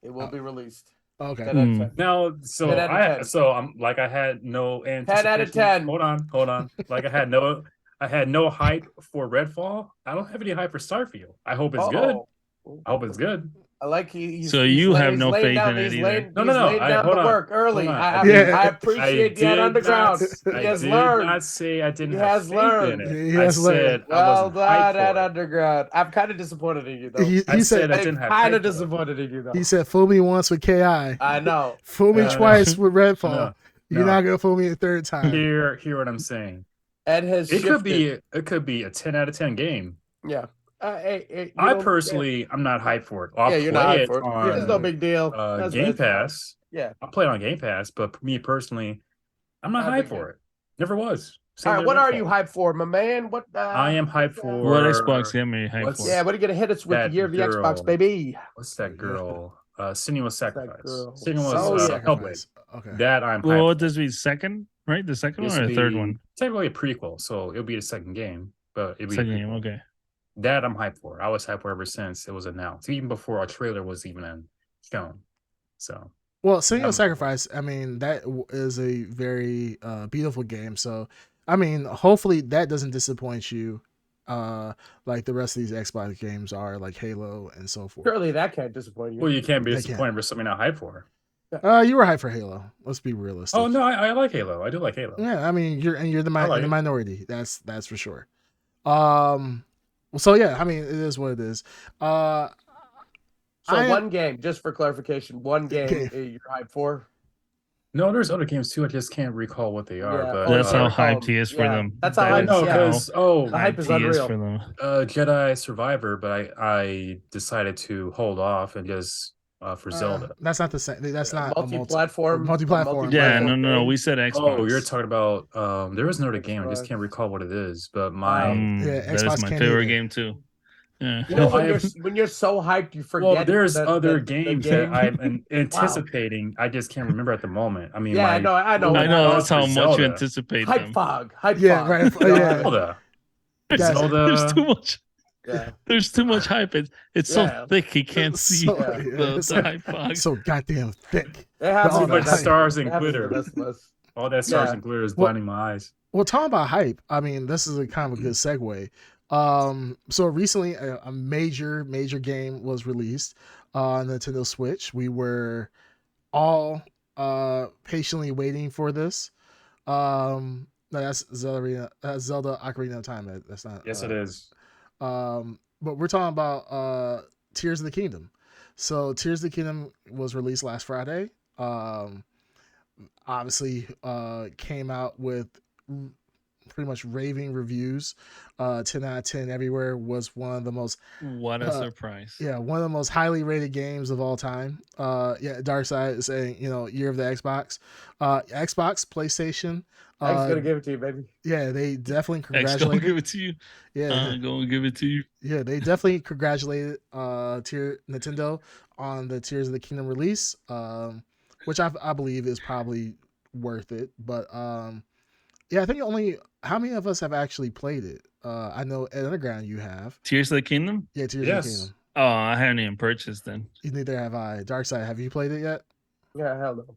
It will Oh. be released. Okay. 10 out of 10. Now, so 10 out of 10. I'm like I had no 10 out of anticipation. 10. Hold on. Like I had no hype for Redfall. I don't have any hype for Starfield. I hope it's good. Uh-oh. I hope it's good. I like he's So you have he's no laying faith down, in it he's either. laying, No, he's no, no. laying down the work Hold early. on. I Yeah. appreciate the underground. He has did learned. not say I didn't He have has faith learned. in it. He I has learned. said I Well wasn't hyped done at for it. underground. I'm kind of disappointed in you though. He I said said I I'm didn't have kind of hype for it. disappointed in you though. he said fool me once with Ki. I know. Fool me No, no, twice with Redfall. no, You're no. not gonna fool me a third time. Hear what I'm saying. Ed has shifted. It could be a 10 out of 10 game. Yeah. Hey, I personally, I'm not hyped for it. I'll yeah, you're not play hyped it for it. on It's no big deal. Game That's fine. Pass. Yeah. I'll play it on Game Pass, but me personally, I'm not Not a hyped big for deal. it. Never was. All Same right, with what are Redfall. you hyped for, my man? What I am hyped for What Xbox game are you hyped what's for? Yeah, what are you gonna hit us with the that year of the Xbox, girl? baby? What's that girl? Senua's That Sacrifice. girl. Senua's Oh, yeah. Hellblade. Okay. That I'm Well, hyped what for. does be second, right? The second This one or will the third be one? technically a prequel, so it'll be the second game, but it'll be Second a game, prequel. okay. That I'm hyped for. I was hyped for ever since it was announced, even before a trailer was even shown. So, Well, Senua's I'm- Sacrifice, I mean, that is a very beautiful game. So, I mean, hopefully that doesn't disappoint you, like the rest of these Xbox games are, like Halo and so forth. Surely that can't disappoint you. well, you can't be They disappointed with something not hyped for. You were hyped for Halo. Let's be realistic. Oh no, I like Halo. I do like Halo. Yeah, I mean, you're the I like the it. minority. That's for sure. So yeah, I mean, it is what it is. So I- one game, just for clarification, one game Okay. you're hyped for. No, there's other games too. I just can't recall what they are. Yeah. but That's how I hyped recall he is for yeah, them. that's how That I hyped- is know yeah. because The hype hyped is he is unreal. for them. Jedi Survivor, but I decided to hold off and just for Zelda. That's not the same. That's not multi-platform. multi-platform. Yeah, multi-platform no. game. We said Xbox. Oh, you're talking about there is another game. I just Xbox. can't recall what it is. But Wow. my Yeah, that is Xbox my can't favorite either. game too. Yeah. You know, Well, when you're so hyped, you forget. well, there's that other the games game. that I'm anticipating. I just can't remember at the moment. I mean, Yeah, I know. I know that's how for much Zelda. you anticipate Hype them. fog. Hype Yeah, fog. right. You know, Yeah. Zelda. Yes. Zelda. There's too much. Yeah. There's too much hype. It's Yeah. so thick he can't see So, the hype fog. so goddamn thick. It has All to be that the best. stars It and has to be the glitter. best of us. All that stars Yeah. and glitter is Well- blinding my eyes. Well, talking about hype, I mean, this is a kind of a good segue. So recently, a major game was released on Nintendo Switch. We were all patiently waiting for this. No, that's Zelda Ocarina of Time. That's not. Yes, it is. But we're talking about Tears of the Kingdom. So Tears of the Kingdom was released last Friday. Obviously, came out with pretty much raving reviews. 10 out of 10 everywhere. Was one of the most What a surprise. yeah, one of the most highly rated games of all time. Yeah, Darkside is saying, year of the Xbox. Xbox, PlayStation. X's gonna give it to you, baby. Yeah, they definitely X gonna give congratulated. it to you. Yeah, Gonna give it to you. yeah, they definitely congratulated Nintendo on the Tears of the Kingdom release, which I believe is probably worth it. But yeah, I think only how many of us have actually played it? I know at Underground you have. Tears of the Kingdom? Yeah, Tears of the Yes. Kingdom. Oh, I haven't even purchased them. Neither have I. Darkside, have you played it yet? Yeah, hell no.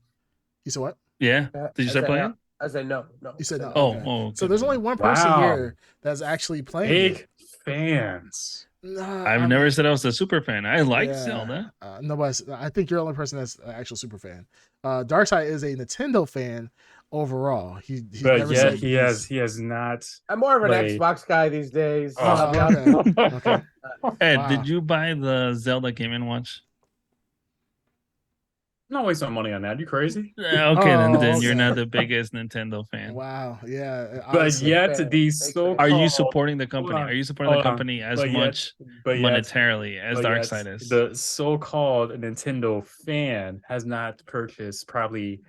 You said what? Yeah. Did you start playing? I said no. You said no. Oh, Okay. okay. So there's only one person Wow. here that's actually playing it. Big fans. I've never said I was a super fan. I like Zelda. Nobody. I think you're the only person that's an actual super fan. Darkside is a Nintendo fan overall. He But never yet said he has not. I'm more of an played. Xbox guy these days. Oh, I'll be honest. Okay. Ed, Wow. did you buy the Zelda Game and Watch? I'm not wasting money on that. You crazy? Okay, then Oh, you're okay. not the biggest Nintendo fan. Wow. Yeah. But honestly. yet fan. these Big so Are you called- supporting the company? Hold on, Are you supporting the hold on. company as But yet- much but yet- monetarily as but yet Darkside is? The so-called Nintendo fan has not purchased probably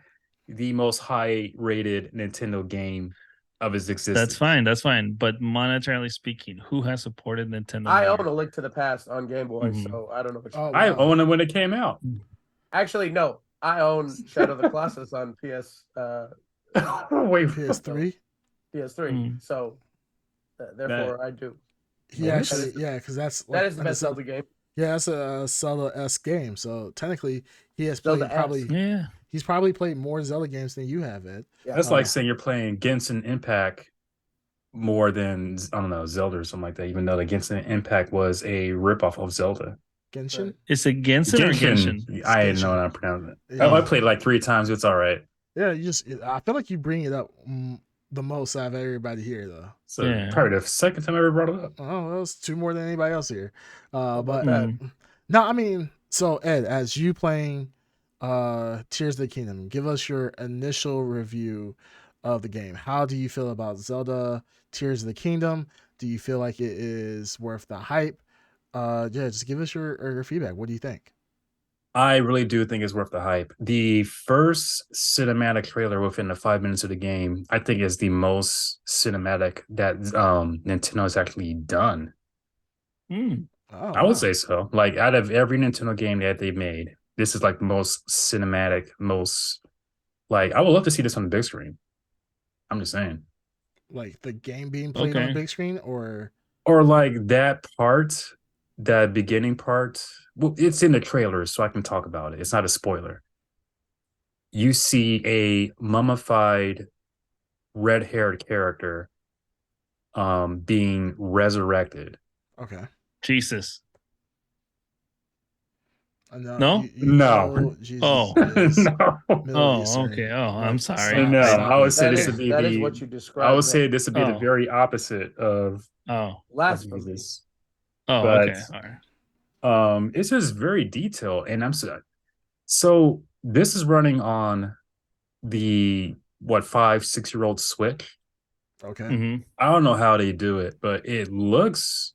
the most high-rated Nintendo game of its existence. That's fine. That's fine. But monetarily speaking, who has supported Nintendo? I more? own A Link to the Past on Game Boy, Mhm. so I don't know. What Oh, I wow. owned it when it came out. Actually, no. I own Shadow of the Colossus on Wait, PS3. PS3. Mm. So therefore, I do. He Well, actually, yeah, because that's That is the under best Zelda. Zelda game. Yeah, that's a Zelda-esque game. So technically, he has played Zelda-esque. probably. Yeah. He's probably played more Zelda games than you have, Ed. Yeah. that's like saying you're playing Genshin Impact more than I don't know Zelda or something like that. Even though the Genshin Impact was a ripoff of Zelda. Genshin. Right. Is it Genshin or Genshin? I didn't Genshin. know how to pronounce it. Yeah. I played it like 3 times. It's all right. Yeah, I feel like you bring it up the most out of everybody here, though. So Yeah. probably the second time I ever brought it up. Oh, well, it's 2 more than anybody else here. about But that? no, I mean, so Ed, as you playing Tears of the Kingdom, give us your initial review of the game. How do you feel about Zelda Tears of the Kingdom? Do you feel like it is worth the hype? Yeah, just give us your feedback. What do you think? I really do think it's worth the hype. The first cinematic trailer within the 5 minutes of the game, I think, is the most cinematic that Nintendo has actually done. Mm. Oh, I would say so. Like out of every Nintendo game that they've made, this is like the most cinematic, most like I would love to see this on the big screen. I'm just saying. like the game being played on Okay. the big screen, or Like that part, that beginning part. Well, it's in the trailer, so I can talk about it. It's not a spoiler. You see a mummified red-haired character being resurrected. okay. Jesus. No, No? No. Jesus Oh. is No. Middle Oh, Eastern. okay. Oh, Like, I'm sorry. No, stop I would it. say That this is would be that is the what you I described. would say this would be the Oh. very opposite of last of movie. Jesus. Oh, But- okay. All right. It's just very detailed, and so this is running on the 5-6-year-old Switch. Okay. hmm I don't know how they do it, but it looks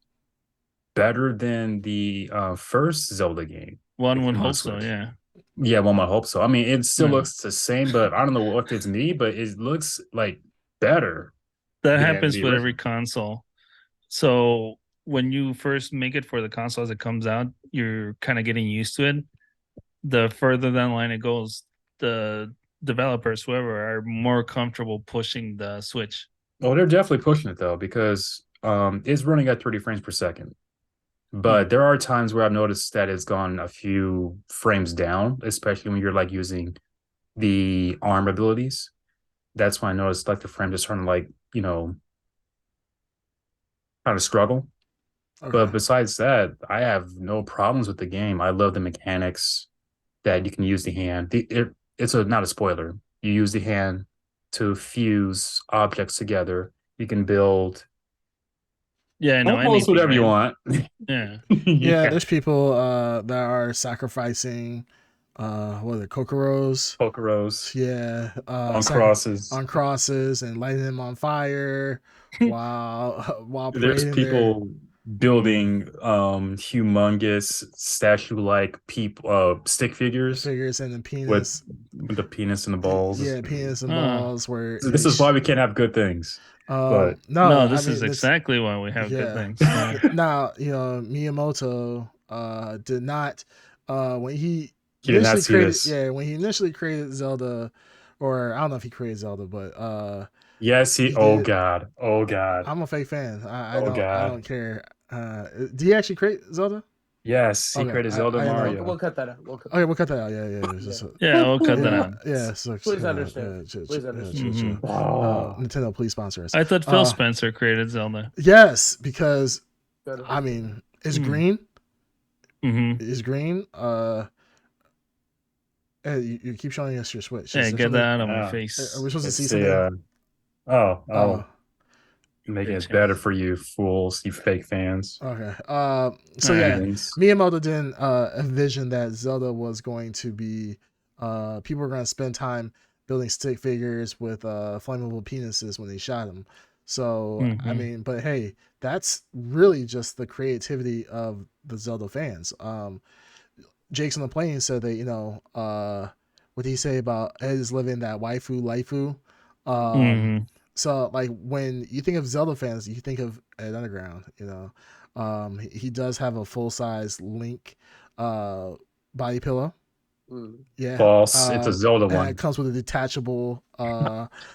better than the first Zelda game. One would On hope so. Switch. Yeah. Yeah, one might hope so. I mean, it still Yeah. looks the same, but I don't know if it's me, but it looks like better. That than happens the with original. every console. So when you first make it for the console as it comes out, you're kind of getting used to it. The further down the line it goes, the developers, whoever, are more comfortable pushing the Switch. Oh, they're definitely pushing it though, because it's running at 30 frames per second. But there are times where I've noticed that it's gone a few frames down, especially when you're like using the arm abilities. That's when I noticed like the frame just starting to like, kind of struggle. Okay. But besides that, I have no problems with the game. I love the mechanics that you can use the hand. It's not a spoiler. You use the hand to fuse objects together. You can build Yeah, I know. almost anything, whatever you right? want. Yeah. yeah, there's people that are sacrificing what are the Kokoros? Pokeros Yeah, on crosses. on crosses and lighting them on fire while while There's parading their people building humongous statue like stick figures figures and the with penis. the penis and the balls. Yeah, penis and Ah. balls where So this is why we can't have good things. But no, No, I this is mean it's exactly why we have good yeah. things. Yeah. Now, Miyamoto did not when he he did not initially see created this. when he initially created Zelda, or I don't know if he created Zelda, but Yes, he. he Oh did. God. Oh God. I'm a fake fan. Oh I God. don't care. Did he actually create Zelda? Yes, he Okay, created Zelda I didn't know. We'll Mario. cut that out. We'll cut Okay, that we'll cut that out. Yeah, yeah. out. Yeah, we'll cut that Yeah, out. yeah. So, Please understand. Please chill. understand. Oh, Nintendo, please sponsor us. I thought Phil Spencer created Zelda. Yes, because Good. I mean, it's Hmm. green. Mm-hmm. It's green. Hey, you keep showing us your Switch. Yeah, get that out of my yeah. face. Are we supposed to see It's something? a. Oh, Making Bitch it better ass. for you fools, you fake fans. okay. So All yeah, right. Heathens. Miyamoto didn't envision that Zelda was going to be. People were going to spend time building stick figures with flammable penises when they shot them. So I Mm-hmm. mean, but hey, that's really just the creativity of the Zelda fans. Jake's on the plane said that what did he say about Ed is living that waifu? Mm-hmm. So like when you think of Zelda fans, you think of Ed Underground. He does have a full size Link uh, body pillow. Mm. Yeah, False. It's a Zelda and it one. comes with a detachable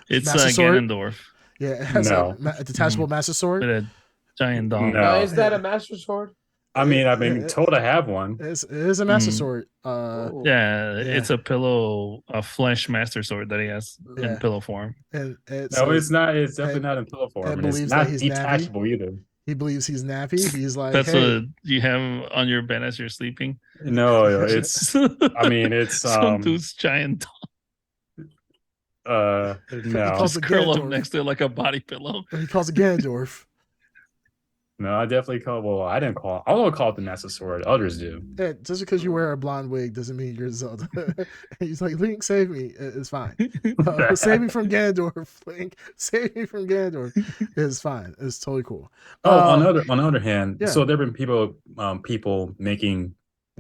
It's Master Sword. Ganondorf Yeah, it has No. a detachable Master Sword. with a giant dong. No. Is that a Master Sword? I've been It, told I have one. it is a Master Mm. Sword. Oh. Yeah, Yeah, it's a flesh master sword that he has in yeah, pillow form. and it No, says it's not. It's definitely Ed, not in pillow form, Ed and it's believes that not he's nappy. detachable either. He believes he's nappy. He's like, That's hey, what you have on your bed as you're sleeping. No, it's. I mean, it's Some dude's giant he calls no, it just curl up Ganondorf. next to it like a body pillow. He calls it Ganondorf. no. I definitely call. Well, I didn't call. I don't call it the Master Sword. Others do. Yeah, just because you wear a blonde wig doesn't mean you're Zelda. He's like, Link, save me. It's fine. Save me from Ganondorf. Link, save me from Ganondorf. It's fine. It's totally cool. Oh, on the other hand, Yeah. so there've been people making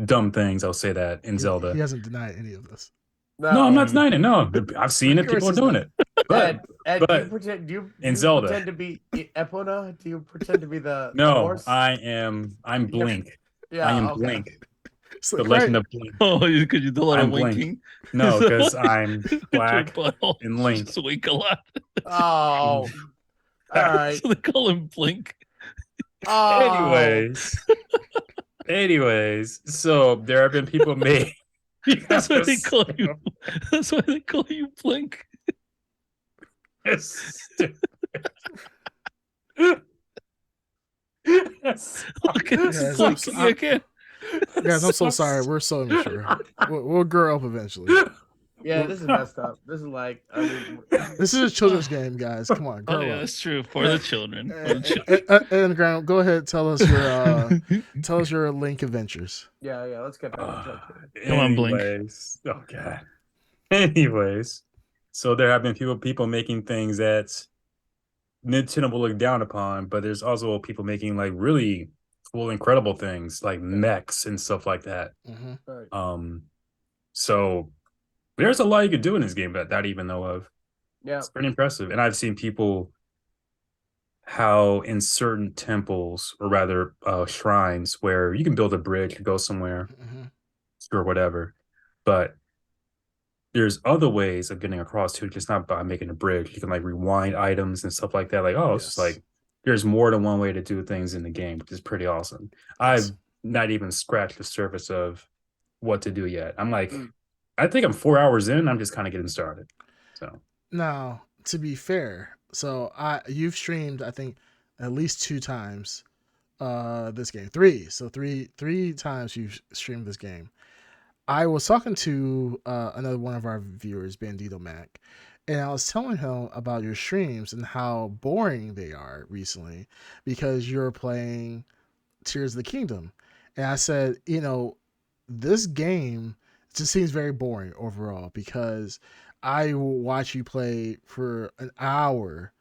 dumb things. I'll say that in he Zelda. hasn't denied any of this. No, I'm not denying it. No, I've seen it. Of course People are he's doing not. it. But Ed, do you but pretend? Do you in Zelda, pretend to be Epona? Do you pretend to be the no, horse? I'm Blink. I am Yeah. Okay. Blink. It's The like, right. Legend of Blink. Oh, because you do a lot of I'm Blink. winking. No, So, because I'm with black your butthole, and you Link. just wink a lot. Oh. All right. So they call him Blink. Oh. Anyways, so there have been people made. That's why they call you. That's why they call you Blink. Look at Yeah, this it's blinking I'm- again. Guys, I'm so sorry. We're so immature. We'll grow up eventually. Yeah, this is messed up. This is like, I mean, This is a children's game, guys. Come on, Oh grow yeah, up. that's true. For the children. For the children. And Graham, go ahead. Tell us your Link adventures. yeah. Let's get back on track. Come on, Blink. Anyways, oh god. Anyways, so there have been people making things that Nintendo will look down upon, but there's also people making like really cool, incredible things like mechs and stuff like that. Mm-hmm. Right. So there's a lot you could do in this game that I didn't even know of. Yeah. It's pretty impressive. And I've seen people how in certain temples, or rather shrines, where you can build a bridge to go somewhere Mm-hmm. or whatever, but there's other ways of getting across too, just not by making a bridge. You can like rewind items and stuff like that. Like, oh, it's just like there's more than one way to do things in the game, which is pretty awesome. I've not even scratched the surface of what to do yet. I'm like, I think I'm 4 hours in. I'm just kind of getting started. So now, to be fair, so you've streamed, I think, at least 2 times this game. 3. So three times you've streamed this game. I was talking to another one of our viewers, Bandito Mac, and I was telling him about your streams and how boring they are recently because you're playing Tears of the Kingdom. And I said, this game just seems very boring overall because I will watch you play for an hour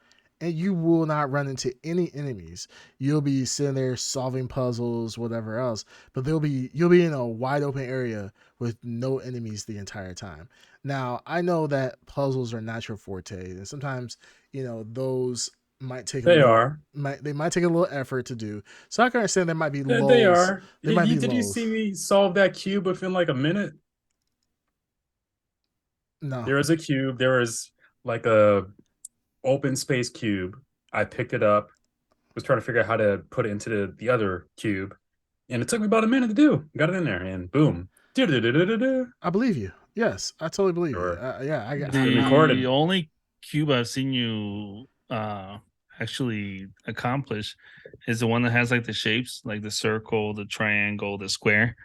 and you will not run into any enemies. You'll be sitting there solving puzzles, whatever else, but you'll be in a wide open area with no enemies the entire time. Now, I know that puzzles are not your forte, and sometimes, those might take a They little are. they might take a little effort to do. So I can understand there might be They lulls. are. There might be Did you lulls. see me solve that cube within like a minute? No. There was a cube. There was like a open space cube. I picked it up, was trying to figure out how to put it into the other cube, and it took me about a minute to do. Got it in there, and boom. I believe you. Yes, I totally believe you. Sure. Yeah, It's been The recorded. only cube I've seen you actually accomplish is the one that has like the shapes, like the circle, the triangle, the square,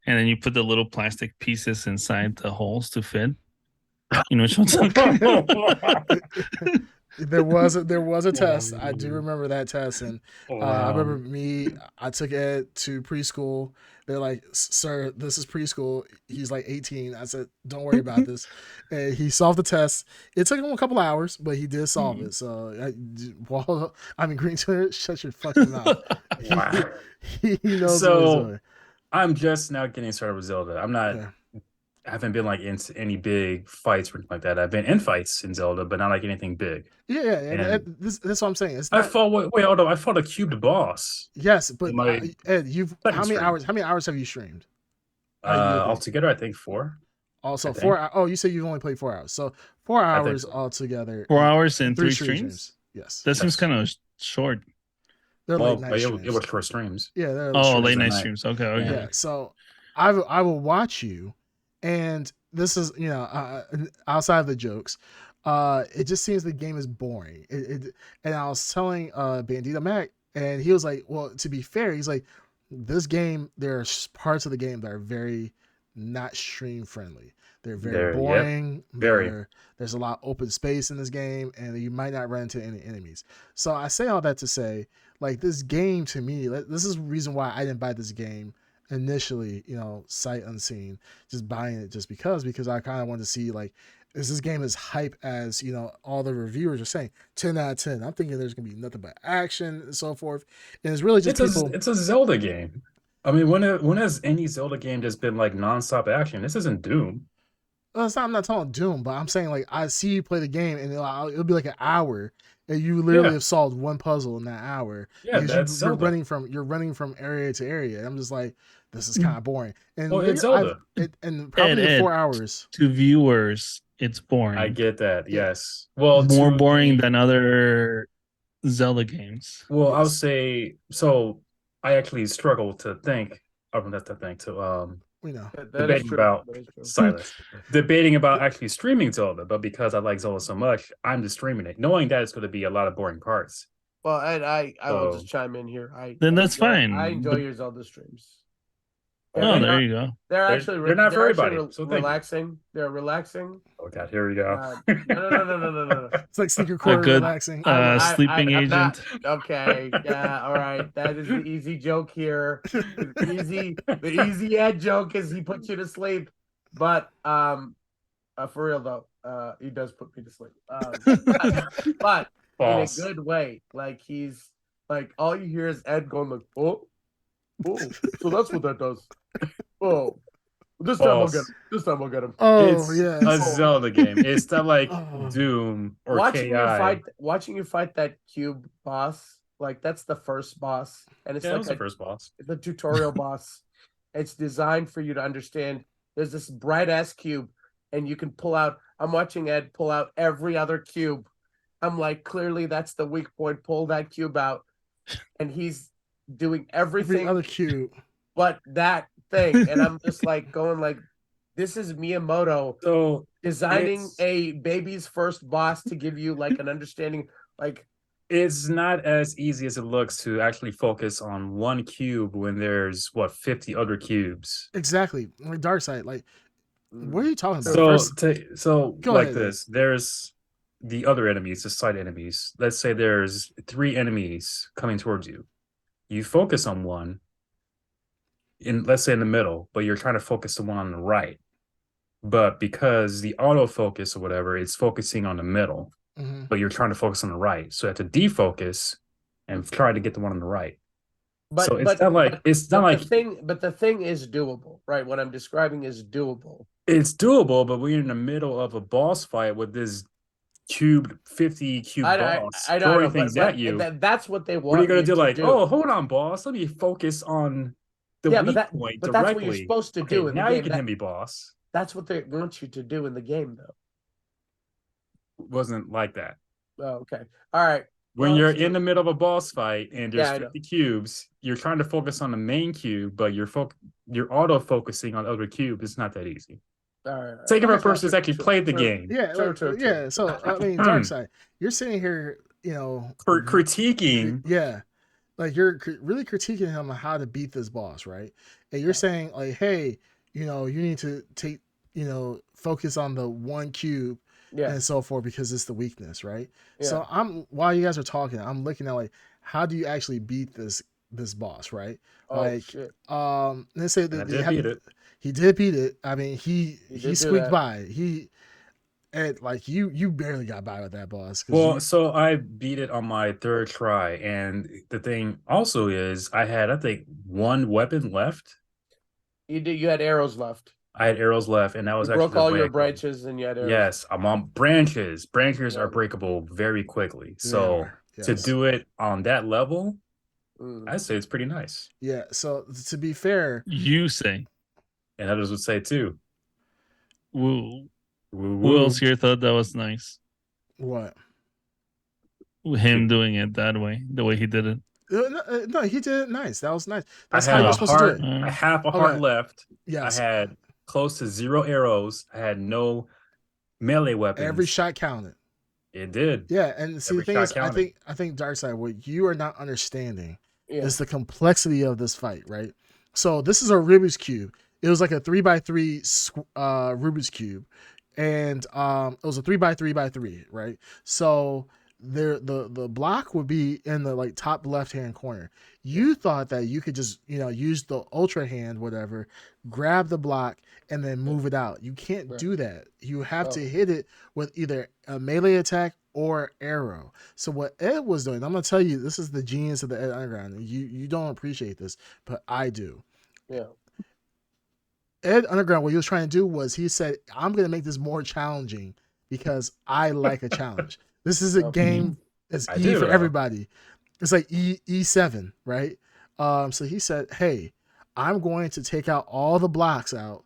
and then you put the little plastic pieces inside the holes to fit. You know what I'm talking about? There was a test. I do remember that test, and I remember Wow. me. I took Ed to preschool. They're like, "Sir, this is preschool." He's like 18. I said, "Don't worry about this." And he solved the test. It took him a couple hours, but he did solve it. So, I mean, Green Twitter, shut your fucking mouth. He Wow. he knows what he's So doing. I'm just now getting started with Zelda. Yeah. I haven't been like into any big fights or anything like that. I've been in fights in Zelda, but not like anything big. Yeah, And that's what I'm saying. It's I not. fought wait, hold on. I fought a cubed boss Yes, in but my Ed, you've second stream. how many hours have you streamed? You would think. Altogether I think 4, I Also, think. Oh, you said you've only played 4 hours, so 4 hours So. altogether. 4 hours And and three three straight streams. streams. Yes, That seems Yes. kind of short. they're late Well, night it streams. was short streams. Yeah, they're Oh, short late night streams. night. streams. Okay, okay. Yeah, Yeah. so I will watch you, and this is outside of the jokes. It just seems the game is boring. And I was telling Bandito Mac, and he was like, "Well, to be fair, he's like, this game there are parts of the game that are very not stream friendly. They're very Yep. boring. Very. There's a lot of open space in this game, and you might not run into any enemies. So I say all that to say, like this game to me, this is the reason why I didn't buy this game initially. Sight unseen, just buying it just because I kind of wanted to see like is this game as hype as all the reviewers are saying 10 out of 10. I'm thinking there's gonna be nothing but action and so forth, and it's really just people. It's a Zelda game. I mean, when has any Zelda game just been like nonstop action? This isn't Doom. I'm not talking Doom, but I'm saying like I see you play the game and it'll be like an hour, and you literally Yeah. have solved one puzzle in that hour Yeah, because that's you're Zelda. running from area to area. And I'm just like, this is kind of boring. And Well, maybe it's Zelda. and probably in Ed, 4 hours. to viewers, it's boring. I get that. Yeah. Yes. Well, More to boring the than other Zelda games. well, I'll Yes, say so. I actually struggle to think. Not to think to we know. That is debating true. about That is true. Silas, debating about actually streaming Zelda, but because I like Zelda so much, I'm just streaming it, knowing that it's going to be a lot of boring parts. Well, and I will just So chime in here. Then that's fine. I enjoy your Zelda streams. well, Oh, thank there you. you go. They're They're, actually they're not for they're actually everybody. So thank you. relaxing. They're relaxing. Oh God, here we go. No. It's like sneaker A core good relaxing. sleeping I'm agent. not okay. Yeah, all right. That is the easy joke here. The easy ad joke is he puts you to sleep. But for real though, he does put me to sleep. But in a False. good way. Like he's like all you hear is Ed going like, oh, so that's what that does. Oh, this time I'll get False. him. This time I'll get him. Oh It's yes. a Zelda game. It's not like Oh. Doom or watching KI. you fight that cube boss, like that's the first boss, and it's Yeah, that like was the first boss. the tutorial boss. It's designed for you to understand. There's this bright ass cube, and you can pull out. I'm watching Ed pull out every other cube. I'm like, clearly that's the weak point. Pull that cube out, and he's doing Every everything other cube. but that thing, and I'm just like going like, this is Miyamoto So designing it's a baby's first boss to give you like an understanding, like it's not as easy as it looks to actually focus on one cube when there's what 50 other cubes. Exactly. Like Dark Side. Like, what are you talking about? So First, so go like ahead. this, there's the other enemies, the side enemies. Let's say there's 3 enemies coming towards you. You focus on one in let's say in the middle, but you're trying to focus the one on the right. but because the autofocus or whatever, it's focusing on the middle, Mhm. but you're trying to focus on the right. So you have to defocus and try to get the one on the right. So But the thing is doable, right? What I'm describing is doable. it's doable, but we're in the middle of a boss fight with this 50 cube boss I throwing know, things at you. that's what they What are you want gonna you do? to Like, do. oh, hold on, boss. Let me focus on the Yeah, weak point but that's what you're directly. supposed to Okay, do in the now you game. can hit me, boss. That's what they want you to do in the game, though. It wasn't like that. Oh, okay. All right. When you're in the middle of a boss fight and there's Yeah, I know. 50 cubes, you're trying to focus on the main cube, but you're auto focusing on other cubes. It's not that easy. All right. Take it from a Okay. person who's actually played the game. Yeah, True, like, true, yeah. true. So I mean, Dark Side, you're sitting here, you know, Critiquing. yeah, like you're really critiquing him on how to beat this boss, right? And you're saying like, hey, you know, you need to take, you know, focus on the one cube Yeah. and so forth because it's the weakness, right? Yeah. So while you guys are talking, I'm looking at like, how do you actually beat this boss, right? Oh, Like, shit. let's say And I that did beat it. he did beat it. I mean, he did do squeaked that. by. And like you barely got by with that boss. Well, so I beat it on my third try, and the thing also is I had, I think, one weapon left. You had arrows left. I had arrows left, and that was You actually broke the all way your I go. branches and you had arrows. Yes, I'm on branches. Branches Yeah. are breakable very quickly. They So are, to yes. do it on that level, Mm. I'd say it's pretty nice. Yeah. So to be fair, You say. And others would say too. Woo. Woo Who woo. else here thought that was nice? what? Him doing it that way, the way he did it. No, he did it nice. That was nice. I That's how had you're a supposed to do heart, it. a half a Okay. heart left. Yes. I had close to 0 arrows. I had no melee weapons. Every shot counted. It did. Yeah, and see Every the thing shot is, counted. I think Darkseid, what you are not understanding Yeah. is the complexity of this fight, right? So this is a Rubik's cube. It was like a 3x3 Rubik's cube, and it was a 3x3x3, right? So the block would be in the like top left hand corner. You thought that you could just use the ultra hand, whatever, grab the block and then move it out. You can't do that. You have to hit it with either a melee attack or arrow. So what Ed was doing, I'm gonna tell you, this is the genius of the Ed Underground. You don't appreciate this, but I do. Yeah. Ed Underground, what he was trying to do was he said, I'm going to make this more challenging because I like a challenge. This is a game that's E for everybody. It's like E7, right? So he said, hey, I'm going to take out all the blocks out,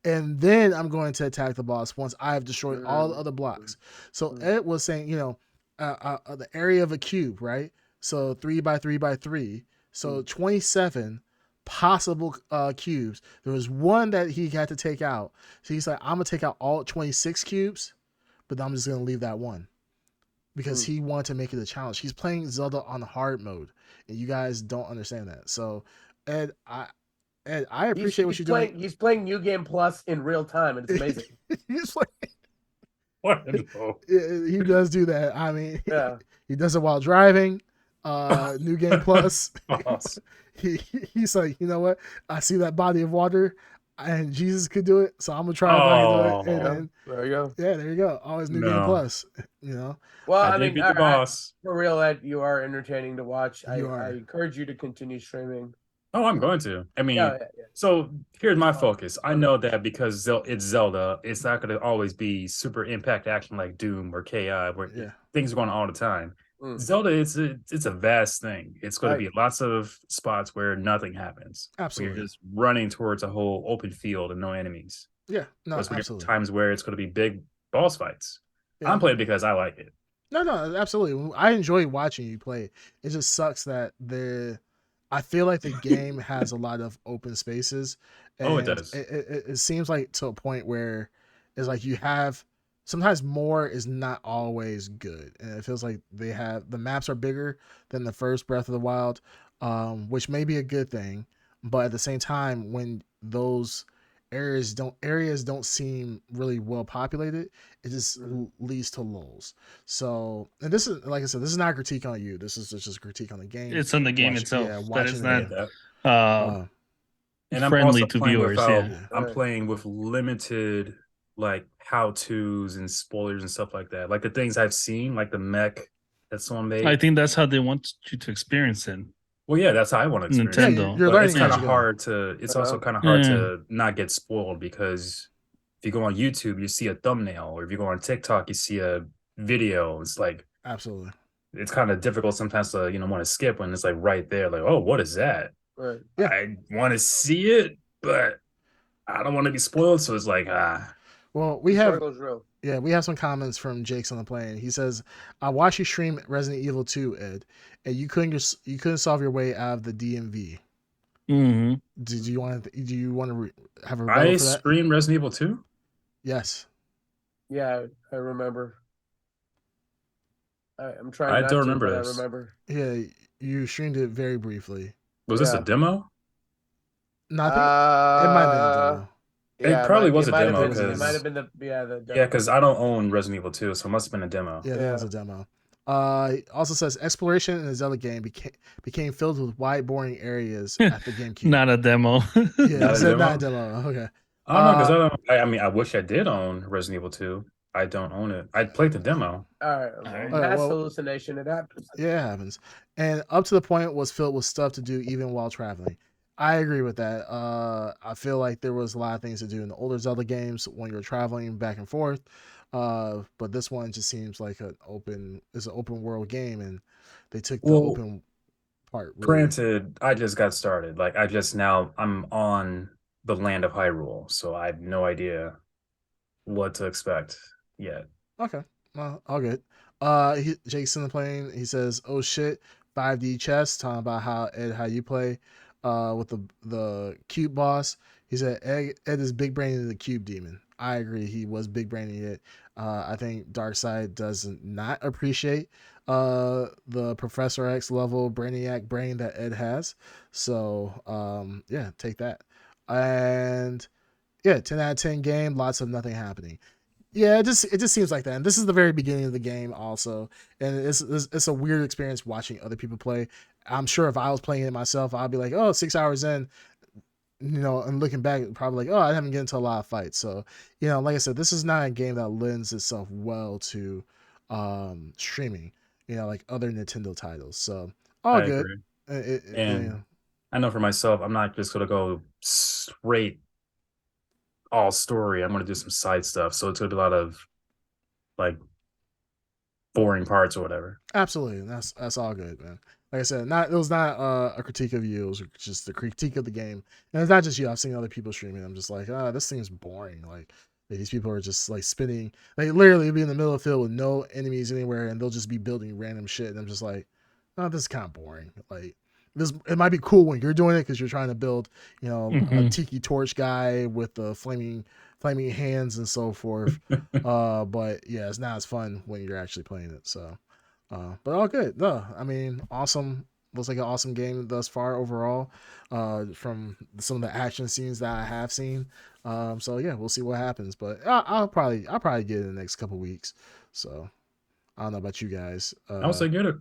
and then I'm going to attack the boss once I've destroyed all the other blocks. So Ed was saying, the area of a cube, right? So 3x3x3. So 27 possible cubes. There was one that he had to take out. So he's like, I'm going to take out all 26 cubes, but I'm just going to leave that one. Because he wanted to make it a challenge. He's playing Zelda on hard mode, and you guys don't understand that. So, Ed, I appreciate what you're doing. He's playing New Game Plus in real time, and it's amazing. He's playing. Wonderful. He does do that. I mean, Yeah. he does it while driving. New Game Plus. He's like, you know what? I see that body of water, and Jesus could do it, so I'm gonna try if I can do it. And then, there you go. Yeah, there you go. Always New Game Plus. Well, I mean, beat the boss. For real, Ed, you are entertaining to watch. I are. encourage you to continue streaming. Oh, I'm going to. I mean, so here's my focus. I know that because it's Zelda, it's not going to always be super impact action like Doom or KI, where things are going on all the time. Zelda, it's a vast thing. It's going to be lots of spots where nothing happens. Absolutely. You're just running towards a whole open field and no enemies. Yeah, no, There's absolutely. times where it's going to be big boss fights. Yeah. I'm playing because I like it. No, absolutely. I enjoy watching you play. It just sucks that I feel like the game has a lot of open spaces. And it does. It seems like to a point where it's like you have sometimes more is not always good, and it feels like the maps are bigger than the first Breath of the Wild, which may be a good thing, but at the same time, when those areas don't seem really well populated, it just leads to lulls. So, and this is, like I said, this is not a critique on you. This is just a critique on the game. It's on the game itself. Yeah, that is not and I'm friendly also to playing viewers. I'm playing with limited like how tos and spoilers and stuff like that. Like the things I've seen, like the mech that someone made. I think that's how they want you to experience it. Well, yeah, that's how I want to experience Yeah, it. Nintendo. you're But learning it's as kind you of go. hard to. It's also kind of hard to not get spoiled because if you go on YouTube, you see a thumbnail, or if you go on TikTok, you see a video. It's like Absolutely. it's kind of difficult sometimes to want to skip when it's like right there. Like, oh, what is that? Right. Yeah. I want to see it, but I don't want to be spoiled. So it's like Well, we The have struggle's real. we have some comments from Jake's on the plane. He says, "I watched you stream Resident Evil 2, Ed, and you couldn't solve your way out of the DMV. Mm-hmm. Do you want to have a rebuttal I for that? streamed Resident Evil 2. Yes. Yeah, I remember. I'm trying I not don't to, remember but this. I remember. Yeah, you streamed it very briefly. Was this a Yeah. demo? No, I think it might have been a demo. It probably was a might have demo been, it might 'cause- have been the demo. Yeah, because I don't own Resident Evil 2, so it must have been a demo. Yeah, I think it was a demo. It also says exploration in the Zelda game became filled with wide, boring areas at the GameCube. Not a demo. Yeah, Not a it said not a demo? demo. Okay. I don't know because I don't. I mean, I wish I did own Resident Evil 2. I don't own it. I played the demo. All right. Alright. Alright, Mass well- hallucination. It happens. Yeah, it happens. And up to the point was filled with stuff to do even while traveling. I agree with that. I feel like there was a lot of things to do in the older Zelda games when you're traveling back and forth. But this one just seems like an open world game, and they took the Well, open part. Really. Granted, I just got started. Like I'm on the land of Hyrule, so I have no idea what to expect yet. Okay. Well, all good. Jason the plane, he says, "Oh shit, 5D chess," talking about how you play with the cube boss. He said Ed is big braining the cube demon. I agree, he was big braining it. I think Darkseid does not appreciate the Professor X level brainiac brain that Ed has. So yeah, take that. And yeah, 10 out of 10 game, lots of nothing happening. Yeah, it just seems like that. And this is the very beginning of the game, also, and it's a weird experience watching other people play. I'm sure if I was playing it myself, I'd be like, oh, 6 hours in, and looking back, probably like, oh, I haven't get into a lot of fights. So, like I said, this is not a game that lends itself well to streaming, like other Nintendo titles. So, all I good. agree. And I know for myself, I'm not just gonna go straight all story. I'm gonna do some side stuff, so it's gonna be a lot of like boring parts or whatever. Absolutely, that's all good, man. Like I said, it was not a critique of you. It was just a critique of the game, and it's not just you. I've seen other people streaming. I'm just like, this seems boring. Like these people are just like spinning. Like literally, be in the middle of the field with no enemies anywhere, and they'll just be building random shit. And I'm just like, oh, this is kind of boring. Like this, it might be cool when you're doing it because you're trying to build, a tiki torch guy with the flaming hands and so forth. But yeah, it's not as fun when you're actually playing it. So, but all good. No, I mean, awesome. Looks like an awesome game thus far overall. From some of the action scenes that I have seen. So yeah, we'll see what happens. But I'll probably get it in the next couple weeks. So I don't know about you guys. I'll say get it.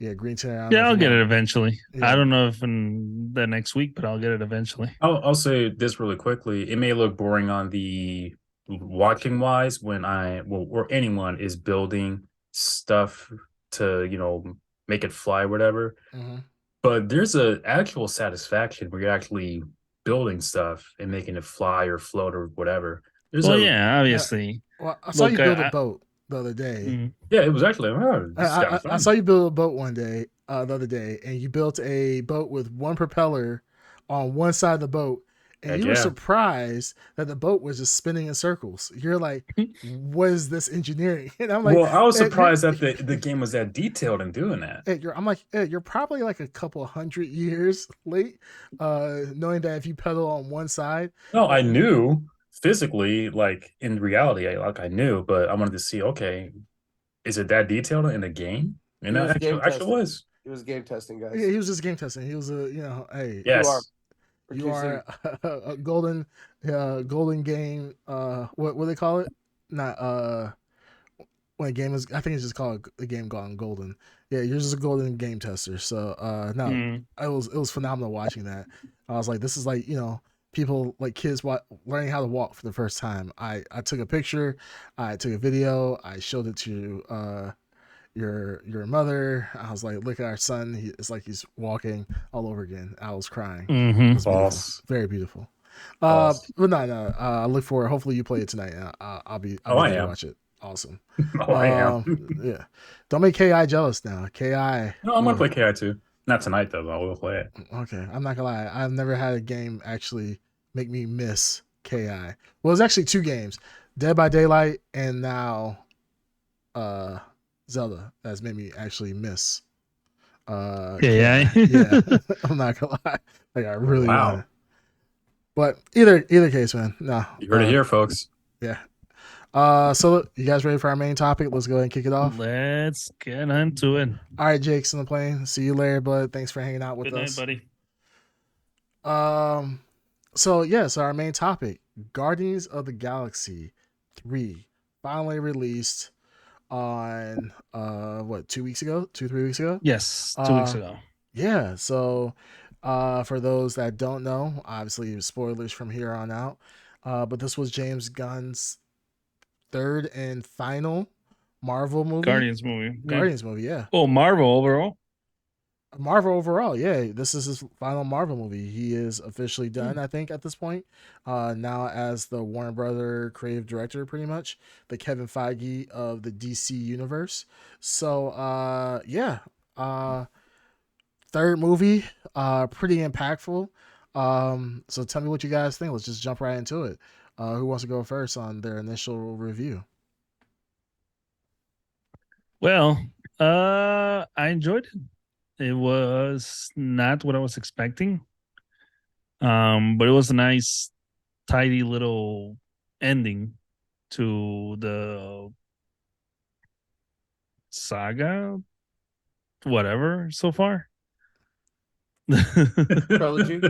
Yeah, Green Tear. Yeah, I'll get it eventually. Yeah. I don't know if in the next week, but I'll get it eventually. I'll say this really quickly. It may look boring on the watching wise when or anyone is building stuff to make it fly, whatever. Mm-hmm. But there's a actual satisfaction where you're actually building stuff and making it fly or float or whatever. Yeah, obviously. Well, I saw you build a boat the other day. Yeah, it was actually. I saw you build a boat one day, the other day, and you built a boat with one propeller on one side of the boat, and you were surprised that the boat was just spinning in circles. You're like, "What is this engineering?" And I'm like, "Well, I was surprised that the game was that detailed in doing that." I'm like, you're probably like a couple 100 years late, knowing that if you pedal on one side. No, I knew physically, like in reality, I knew, but I wanted to see. Okay, is it that detailed in the game? And it actually was. It was game testing, guys. Yeah, he was just game testing. He was hey, yes. You are a golden game. What do they call it? Not when a game is. I think it's just called a game gone golden. Yeah, you're just a golden game tester. So no, it was phenomenal watching that. I was like, this is like people like kids learning how to walk for the first time. I took a picture, I took a video, I showed it to your mother. I was like, look at our son. It's like he's walking all over again. I was crying. It was beautiful, False. very beautiful. False. But no. I look forward. Hopefully, you play it tonight. I'll be Oh, I there to am. watch it. Awesome. Oh, I am. Yeah. Don't make Ki jealous now. Ki. No, I'm gonna play KI too. Not tonight though. I will play it. Okay, I'm not gonna lie. I've never had a game actually make me miss Ki. Well, it's actually two games: Dead by Daylight and now Zelda. That's made me actually miss Yeah. Yeah. I'm not gonna lie. Like I really Wow. want it. But either case, man. No. You heard it here, folks. Yeah. So you guys ready for our main topic? Let's go ahead and kick it off. Let's get into it. All right, Jake's on the plane. See you later, bud. Thanks for hanging out with Good night, us. buddy. So our main topic, Guardians of the Galaxy 3, finally released on 2 weeks ago, 3 weeks ago. Yes, 2 weeks ago. Yeah. So for those that don't know, obviously spoilers from here on out. But this was James Gunn's third and final Marvel movie. Guardians movie. Yeah. Oh, Marvel overall. Marvel overall, yeah. This is his final Marvel movie. He is officially done, I think, at this point. Now as the Warner Brother creative director, pretty much the Kevin Feige of the DC universe. So, yeah. Third movie, pretty impactful. So tell me what you guys think. Let's just jump right into it. Who wants to go first on their initial review? Well, I enjoyed it. It was not what I was expecting. But it was a nice, tidy little ending to the saga, whatever, so far. Trilogy.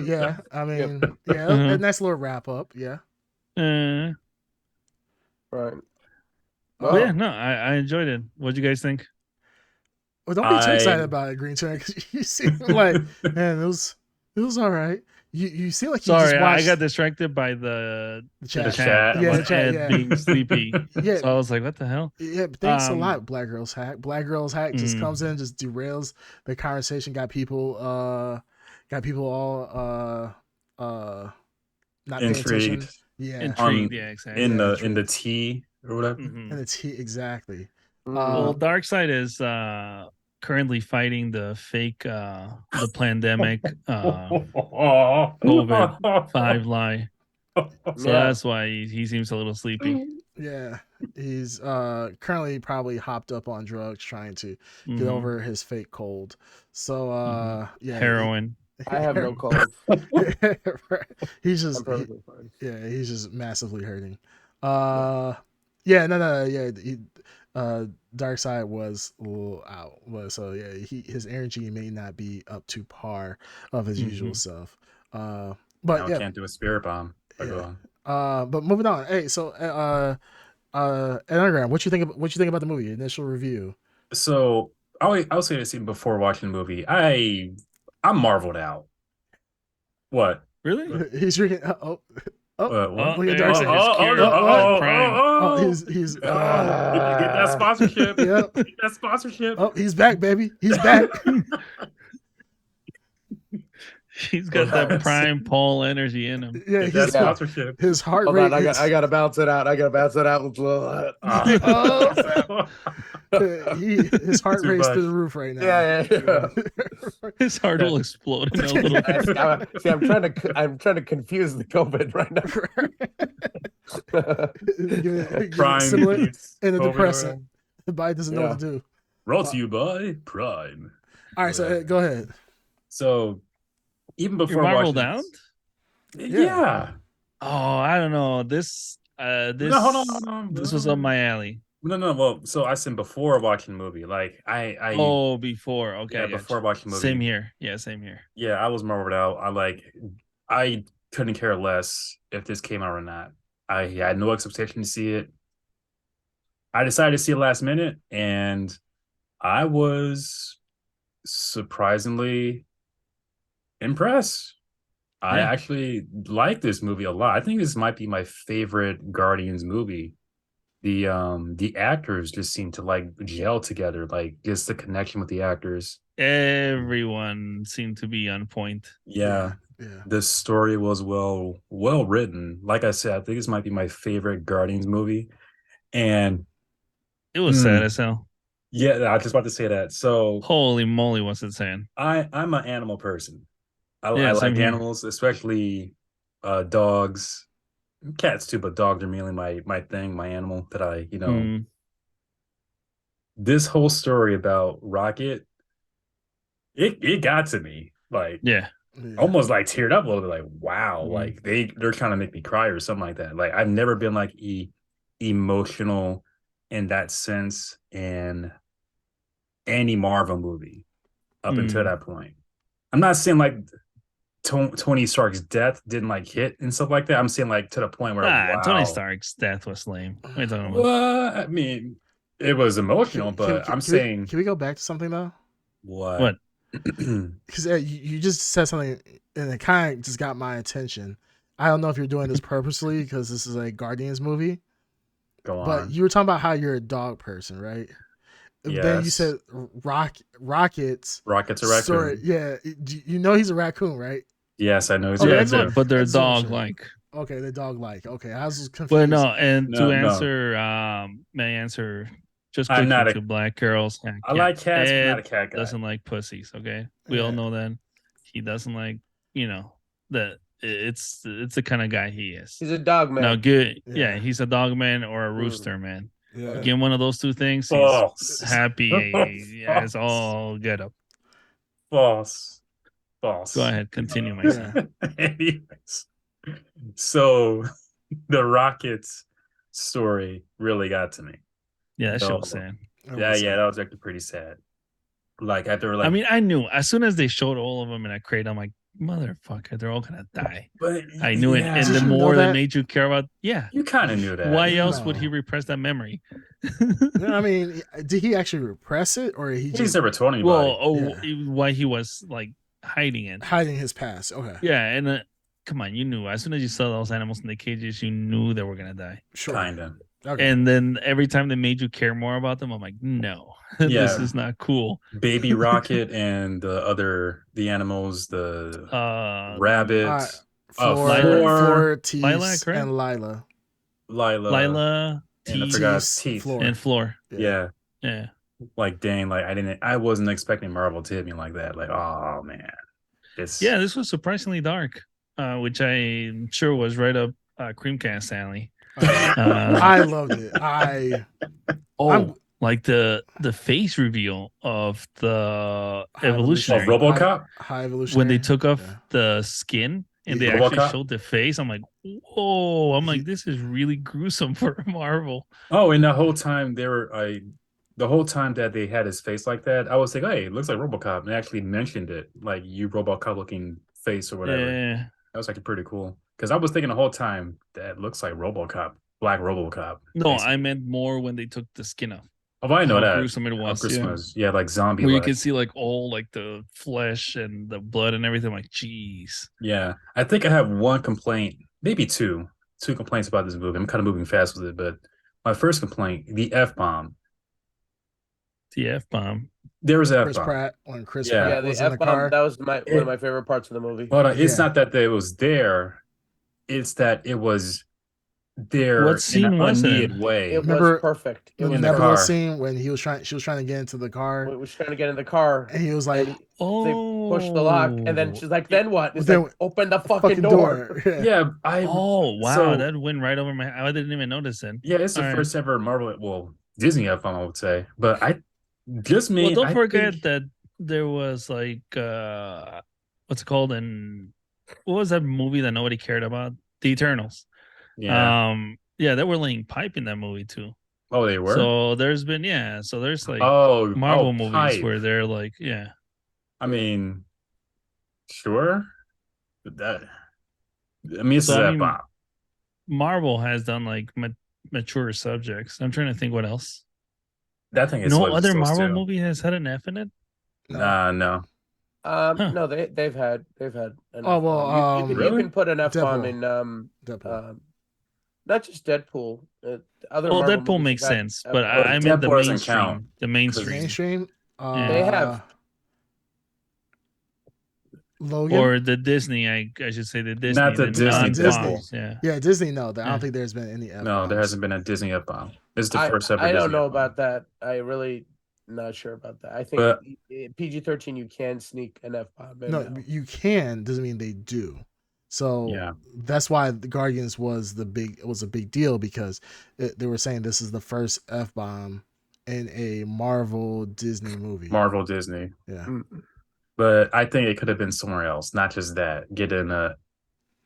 Yeah. I mean, yeah, Uh-huh. a nice little wrap up. Yeah. Uh, Right. but yeah, no, I enjoyed it. What do you guys think? Well, don't be too excited about it, Green Turn, because you seem like, man, it was all right. You seem like you Sorry, just watched I got distracted by the chat. chat. Yeah, about the chat, Ed yeah. being sleepy. Yeah. So I was like, what the hell? Yeah, but thanks a Um, lot, Black Girls Hack. Black Girls Hack just comes in, just derails the conversation, got people all not paying attention. Intrigued. Yeah. Intrigued, yeah, exactly. In the intrigued. tea or whatever. Mhm. And it's exactly. Well, Darkseid is currently fighting the fake the pandemic COVID-5 lie. So that's why he seems a little sleepy. Yeah, he's currently probably hopped up on drugs trying to get Mhm. over his fake cold. So yeah, Heroin. I have no cold. he's just I'm perfectly fine. yeah, he's just massively hurting. Yeah, no, yeah. Darkseid was a little out, but so yeah, his energy may not be up to par of his usual self. But Now yeah, I can't do a spirit bomb. Yeah. But moving on. Hey, so Anagram, what you think about the movie? Initial review. So I'll say this even before watching the movie. I'm marveled out. What? Really? He's drinking. What? Look at there Darkseid. it is. Curious Prime. He's Get that sponsorship. Yep. Get that sponsorship. Oh, he's back, baby. He's back. He's got that prime Paul energy in him. Yeah, Get that he's sponsorship. his heart Hold rate. on, I gotta bounce it out. With a little. His heart Too rate's much. through the roof right now. Yeah. His heart will explode in a little bit. See, I'm trying to confuse the COVID right now. Give it Prime stimulant beats and a COVID depressant. oil. The body doesn't know what to do. Brought to you by Prime. All right, so go ahead. So even You're before marveled watching out? Yeah. Oh, I don't know. This No, hold on. This was up my alley. No. Well, so I said before watching the movie, like I Before. Okay. yeah, I got before you. watching the movie. Same here. Yeah, same here. Yeah, I was marveled out. I couldn't care less if this came out or not. I had no expectation to see it. I decided to see it last minute, and I was surprisingly impressed. I Yeah. actually like this movie a lot. I think this might be my favorite Guardians movie. The actors just seem to like gel together, like just the connection with the actors. Everyone seemed to be on point. Yeah. Yeah. The story was well written. Like I said, I think this might be my favorite Guardians movie. And It was sad mm, as hell. yeah, I was just about to say that. So Holy moly, what's it saying? I'm an animal person. I Yeah, same like here. animals, especially dogs, cats too, but dogs are mainly my thing, my animal that Mm, this whole story about Rocket, it got to me. Like yeah. Yeah. almost like teared up a little bit, like wow, Mm, like they're trying to make me cry or something like that. Like I've never been like emotional in that sense in any Marvel movie up until mm. that point. I'm not saying like Tony Stark's death didn't like hit and stuff like that. I'm saying like to the point where Tony wow. Stark's death was lame. What are you talking about? Well, I mean, it was emotional, but I'm saying Can we go back to something though? what? What? Because you just said something and it kind of just got my attention. I don't know if you're doing this purposely because this is a Guardians movie, Go but on. you were talking about how you're a dog person, right? Then you Yes. said Rocket's Rocket's a story. raccoon. Yeah, you know he's a raccoon, right? Yes, I know he's a Okay, Yeah, they're, raccoon. but they're I just want to dog sure. like. Okay, the dog like. Okay, I was just But confused. no, and to No, no. answer, may I answer just I'm quickly not a to black girls and I cat. like cats, but not a Ed cat guy. doesn't like pussies. Okay, we all Yeah, know that. He doesn't like, that it's the kind of guy he is. He's a dog Now, man. good, yeah, yeah, he's a dog man or a Mm, rooster man. yeah, Give him one of those two things, he's False. happy as False. all get up. False. Go False. ahead, continue, my yeah. son. Anyways, so the Rockets story really got to me. Yeah, that shit was So sad. It yeah, was yeah, that was actually pretty sad. Like after I like, mean, I knew as soon as they showed all of them in a crate, I'm like, motherfucker, they're all gonna die. but I knew it. And Did the yeah, you know more they that? made you care about, yeah. you kind of knew that. Why else would he No. repress that memory? I mean, did he actually repress it, or he He's just never told well, anybody. why he was like hiding it. hiding his past? Okay, Yeah, and come on, you knew as soon as you saw those animals in the cages, you knew they were gonna die. sure. Kinda. Okay, And then every time they made you care more about them, I'm like, no, this Yeah. is not cool. Baby Rocket and the animals, the Uh, rabbit, Lila, Floor, Flora, Tease, Lilac, right? and Lila. Lila, Lila, and I T, forgot Tease, Teeth. Floor. and Floor. Yeah. Yeah. Yeah. Like dang, like I wasn't expecting Marvel to hit me like that. Like, oh man. It's Yeah, this was surprisingly dark, which I'm sure was right up Creamcast alley. I loved it. Oh, I'm like the face reveal of the high of evolutionary RoboCop. high evolutionary. when they took off Yeah. the skin and they Yeah. actually RoboCop. showed the face. I'm like, whoa! I'm like, He- this is really gruesome for Marvel. Oh, and the whole time the whole time that they had his face like that, I was like, hey, it looks like RoboCop. And they actually mentioned it, like you RoboCop looking face or whatever. Yeah. That was actually pretty cool. Because I was thinking the whole time that looks like RoboCop, Black RoboCop. No, Basically. I meant more when they took the skin off. Oh, I know How that. gruesome it Of was. Christmas. Yeah, like zombie Where you like. can see like all like the flesh and the blood and everything. I'm like, geez. Yeah. I think I have one complaint, maybe two. Two complaints about this movie. I'm kind of moving fast with it, but my first complaint, the F bomb. The F bomb. There was an F Chris bomb. Pratt when Chris Yeah. Yeah, Pratt the was in the F bomb, car. that was one of my favorite parts of the movie. But it's Yeah. not that it was there. It's that it was there What in an scene was it unneeded in? way. It Remember was perfect. It the was in the Nebula car. scene when she was trying to get into the car, was trying to get in the car, and he was like, and they Oh, pushed the lock, and then she's like, "Then what?" It's Then- like, "Open the fucking door." Yeah. Yeah, Oh wow, so that went right over my. I didn't even notice it. yeah, it's the All right. first ever Marvel, well, Disney F bomb, I would say. But Well, don't I forget think that there was like what's it called? And what was that movie that nobody cared about? The Eternals. yeah. Yeah, they were laying pipe in that movie too. Oh, they were? So there's like Oh, Marvel movies pipe. where they're like, yeah. I mean, sure. But I mean, it's So I a F mean, bomb. Marvel has done like mature subjects. I'm trying to think what else. That thing is No what other it's supposed Marvel to. movie has had an F in it. Nah, no. No, they've had an Oh F well, bomb. You Really? can put an F bomb Deadpool. in Deadpool. um not just Deadpool. Other Well, Marvel Deadpool movies have makes had sense, F but But bombs. I meant the Deadpool doesn't count mainstream. The because mainstream. Mainstream. Yeah. They have. Logan. Or the Disney, I should say the not Disney, the the Disney Disney. non-Fox. Yeah. Yeah, Disney. No, I don't Yeah. think there's been any F no, there bombs. hasn't been a Disney F bomb. This is the I first ever I don't Disney know F bomb. about that. I really not sure about that. I think But PG-13 you can sneak an F bomb in No, now. you can doesn't mean they do. So yeah, that's why the Guardians was a big deal because they were saying this is the first F bomb in a Marvel Disney movie. Marvel Disney. Yeah. Mm. But I think it could have been somewhere else, not just that. Get in a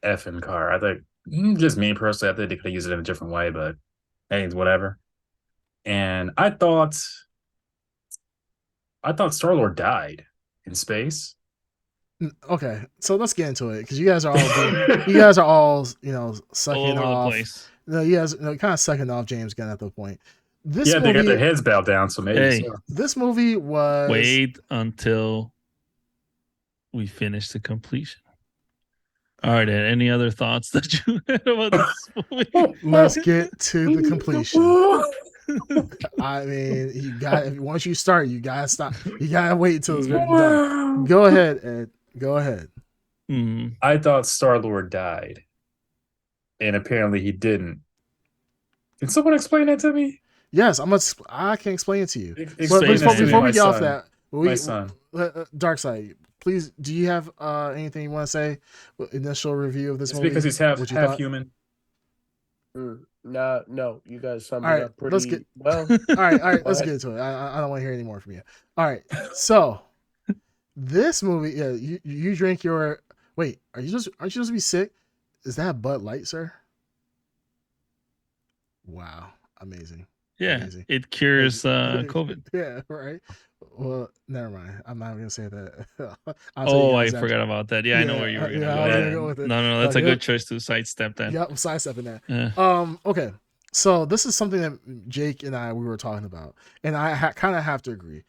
effing car. I think just me personally, I think they could have used it in a different way, but hey, it's whatever. And I thought Star Lord died in space. Okay, so let's get into it because you guys are all you guys are all All sucking over the off. place. No, you guys kind of sucking off James Gunn at the point. This Yeah, they got their movie, heads bowed down, so maybe Hey. so. this movie was Wait until we finish the completion. All right, Ed, any other thoughts that you had about this movie? Let's get to the completion. I mean, you got once you start, you gotta stop. You gotta wait until it's done. Go ahead, Ed. Go ahead. Mm. I thought Star Lord died, and apparently he didn't. Can someone explain that to me? Yes, I can explain it to you. But Explain before, it to before me. we get off son. that, My son. Dark Side, please. Do you have anything you want to say? Initial review of this It's movie. because he's half What you half thought? human. No, you guys summed All it right, up pretty let's get. well. All right, Go let's ahead. get into it. I don't want to hear any more from you. All right, so this movie, yeah, you drink your. Wait, aren't you supposed to be sick? Is that Bud Light, sir? Wow, amazing. Yeah, Amazing. it cures COVID. Yeah, right. Well, never mind. I'm not gonna say that. I'll tell you Oh, I guys after. forgot about that. Yeah, I know where you were gonna yeah, go. I was Yeah. gonna go with it. No, that's a Yep. good choice to sidestep that. Yep, I'm sidestepping that. Yeah. Okay. So this is something that Jake and we were talking about, and I kind of have to agree.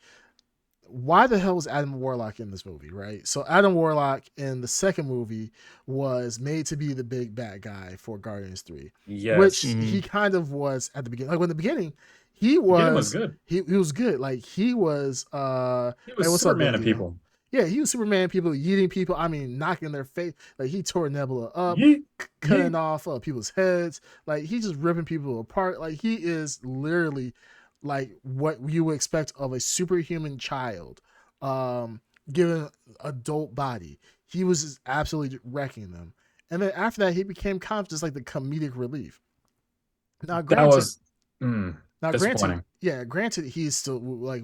Why the hell was Adam Warlock in this movie, right? So Adam Warlock in the second movie was made to be the big bad guy for Guardians 3, Yes, which Mhm. he kind of was at the beginning. Like when the beginning, he Beginning was was good. he was good. Like he was He was hey, what's up, Superman Big of D? people. Yeah, he was Superman. People eating people. I mean, knocking their face. Like he tore Nebula up, Yeet, cutting yeet. off people's heads. Like he just ripping people apart. Like he is literally like what you would expect of a superhuman child, given adult body. He was just absolutely wrecking them. And then after that, he became kind of just like the comedic relief. Now, That granted, was disappointing. granted, he's still like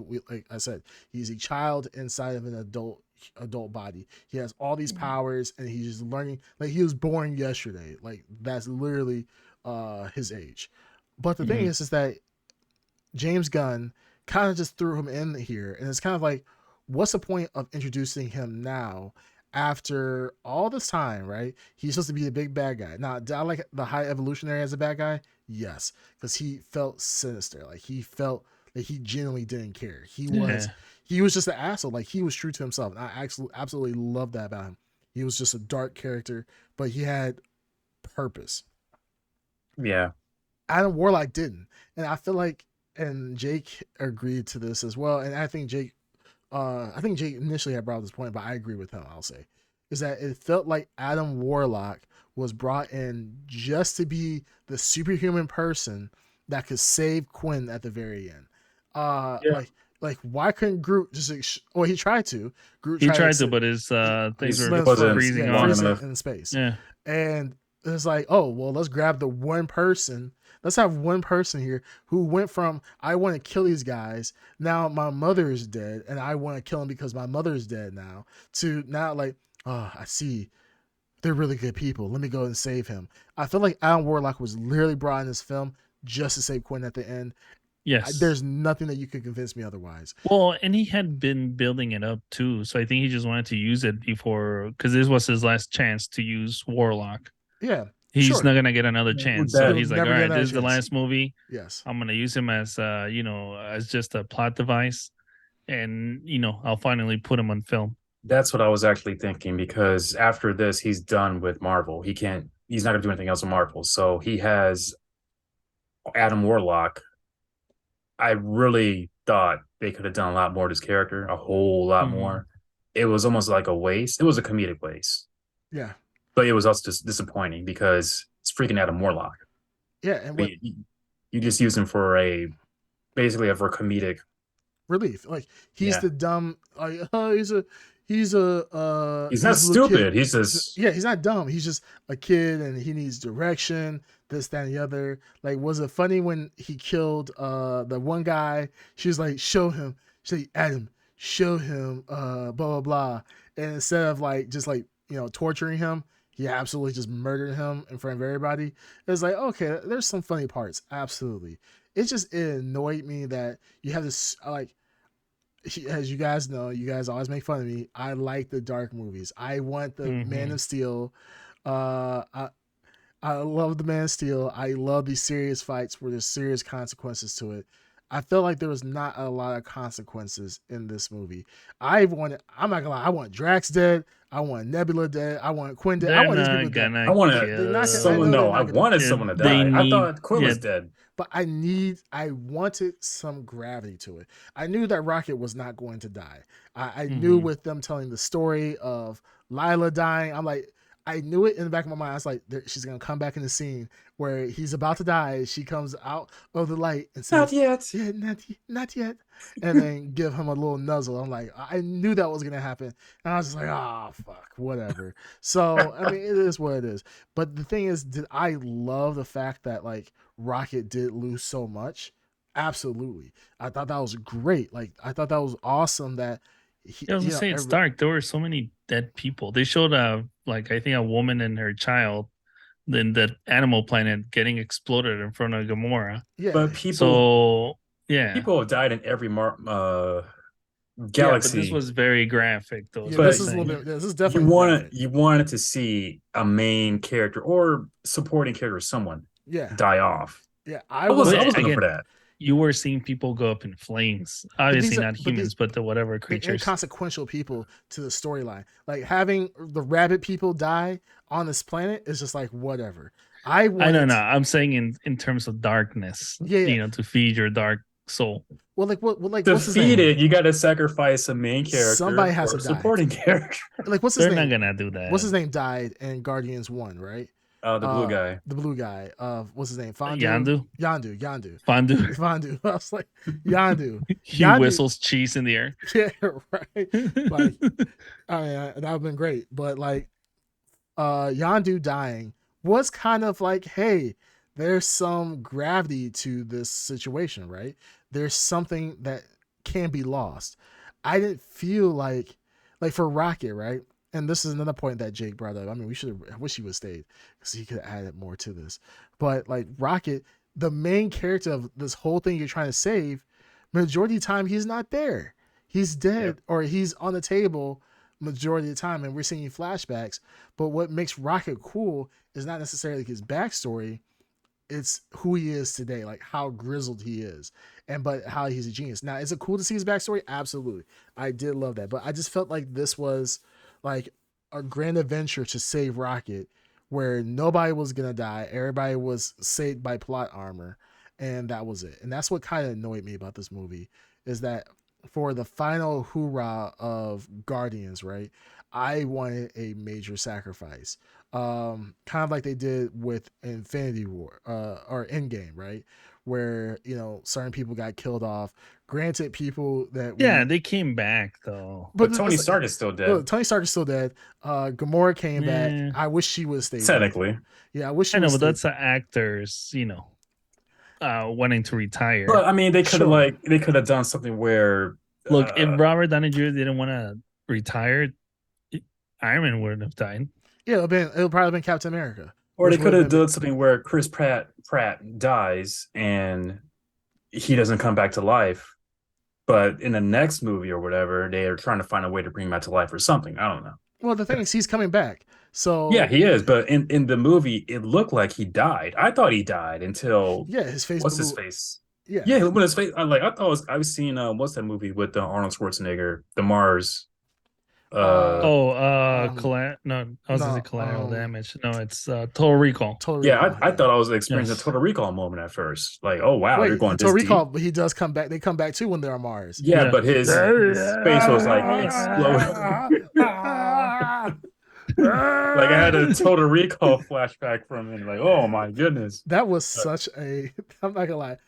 I said, he's a child inside of an adult body. He has all these powers, and he's just learning. Like he was born yesterday. Like that's literally his age. But the thing is that James Gunn kind of just threw him in here, and it's kind of like, what's the point of introducing him now? After all this time, right? He's supposed to be the big bad guy. Now, do I like the High Evolutionary as a bad guy? Yes, because he felt sinister. Like he felt like he genuinely didn't care. He was just an asshole. Like he was true to himself. And I absolutely love that about him. He was just a dark character, but he had purpose. Yeah. Adam Warlock didn't, and I feel like, and Jake agreed to this as well. And I think Jake initially had brought up this point, but I agree with him. I'll say is that it felt like Adam Warlock was brought in just to be the superhuman person that could save Quinn at the very end. Yeah. Like why couldn't Groot just? Well, he tried to. Groot He tried to, to, but his things He were wasn't freezing long off. enough. in space. Yeah. And it's like, oh well, let's grab the one person. Let's have one person here who went from I want to kill these guys, now my mother is dead, and I want to kill him because my mother is dead now, to now like, oh, I see, they're really good people. Let me go and save him. I feel like Alan Warlock was literally brought in this film just to save Quinn at the end. Yes. There's nothing that you could convince me otherwise. Well, and he had been building it up too, so I think he just wanted to use it before, because this was his last chance to use Warlock. Yeah. He's sure. not gonna get another chance. So He'll he's like, all never get right, another this is the chance. last movie. Yes. I'm gonna use him as as just a plot device, and I'll finally put him on film. That's what I was actually thinking because after this, he's done with Marvel. He's not going to do anything else with Marvel. So he has Adam Warlock. I really thought they could have done a lot more to his character, a whole lot Mhm. more. It was almost like a waste. It was a comedic waste, Yeah, but it was also just disappointing because it's freaking Adam Warlock. yeah, and But what you just use him for basically for comedic. relief? Like he's Yeah. the dumb. Like He's not he's a little kid. stupid. He's just, Yeah, he's not dumb. He's just a kid and he needs direction, this, that, and the other. Like, was it funny when he killed the one guy? She was like, show him. She's like, Adam, show him, blah blah blah. And instead of like just like, torturing him, he absolutely just murdered him in front of everybody. It's like, okay, there's some funny parts, absolutely. It annoyed me that you have this like, as you guys know, you guys always make fun of me. I like the dark movies. I want the Man Mhm. of Steel. Uh, I, I love the Man of Steel. I love these serious fights where there's serious consequences to it. I feel like there was not a lot of consequences in this movie. I'm not gonna lie, I want Drax dead. I want Nebula dead. I want Quinn dead. I They're want these people not dead. I gonna want to, They're not gonna, I someone, know they're no, I not gonna, wanted someone to They die. I need, thought Quill yeah. was dead. but I wanted some gravity to it. I knew that Rocket was not going to die. I knew Mhm. with them telling the story of Lila dying, I knew it in the back of my mind. I was like, she's gonna come back in the scene where he's about to die. She comes out of the light and Not says, yet. "Yeah, not yet," and then give him a little nuzzle. I'm like, I knew that was gonna happen, and I was just like, oh fuck, whatever. So I mean, it is what it is. But the thing is, did I love the fact that like Rocket did lose so much? Absolutely. I thought that was great. Like I thought that was awesome that Yeah, I was gonna say it's dark. There were so many dead people. They showed like I think a woman and her child in the Animal Planet getting exploded in front of Gamora. yeah, But So yeah, people have died in every yeah, but this galaxy. was very graphic, though. Is yeah. what I'm But This is a little saying. bit. This is definitely graphic. you wanted to see a main character or supporting character, someone Yeah, die off. yeah. I But was looking for again, that. you were seeing people go up in flames. But Obviously these are not but these humans, but the whatever they're creatures. inconsequential people to the storyline. Like having the rabbit people die on this planet is just like whatever. I I don't wanted, know. I'm saying in terms of darkness, yeah, yeah. to feed your dark soul. Well, like like To what's his feed name? it, you got to sacrifice a main Somebody character has or to a die. supporting character. Like what's his They're not name? gonna do What's that. his name died in Guardians 1, right? The blue guy. The blue guy. What's his name? Fondu. Yandu, Yandu. fondue. Fondu. I was like, Yandu. He Yandu. whistles cheese in the air. Yeah, right. Like, I mean, that would have been great. But like, Yandu dying was kind of like, hey, there's some gravity to this situation, right? There's something that can be lost. I didn't feel like for Rocket, right? And this is another point that Jake brought up. I mean, I wish he would have stayed because he could have added more to this. But like Rocket, the main character of this whole thing you're trying to save, majority of the time he's not there. He's Yep. dead or he's on the table majority of the time, and we're seeing flashbacks. But what makes Rocket cool is not necessarily his backstory, it's who he is today, like how grizzled he is, and but how he's a genius. Now, is it cool to see his backstory? Absolutely, I did love that, but I just felt like this was like a grand adventure to save Rocket, where nobody was gonna die, everybody was saved by plot armor, and that was it. And that's what kind of annoyed me about this movie is that for the final hoorah of Guardians, right? I wanted a major sacrifice, kind of like they did with Infinity War, or Endgame, right? Where certain people got killed off. Granted, people that Yeah, we, they came back though. but But Tony Stark is still dead. Tony Stark is still dead. Gamora came back. Yeah, I wish she would have stayed dead. Technically. Yeah, I wish she I would know, have but stayed. that's the actors, wanting to retire. But I mean, Sure. they could have done something where Look, if Robert Downey Jr. didn't want to retire, Iron Man wouldn't have died. Yeah, it'll probably have been Captain America, or they which would could have have been done something where Chris Pratt dies and he doesn't come back to life. But in the next movie or whatever, they are trying to find a way to bring him back to life or something. I don't know. well. The thing is, he's coming back. Yeah, So he is. But in the movie, it looked like he died. I thought he died until yeah, his face what's his blew. face? Yeah, Yeah, when his face, I thought I was seeing what's that movie with Arnold Schwarzenegger, the Mars. No, I was gonna say no, collateral damage. No, it's Total Recall. Total Yeah, Recall. I thought I was experiencing Yes. a Total Recall moment at first. Like, oh wow, they're Wait, going Total this Recall, deep. but he does come back. They come back too when they're on Mars. Yeah, Yeah. but his face was like exploding. Like I had a Total Recall flashback from it. Like, oh my goodness. That was such a. I'm not gonna lie.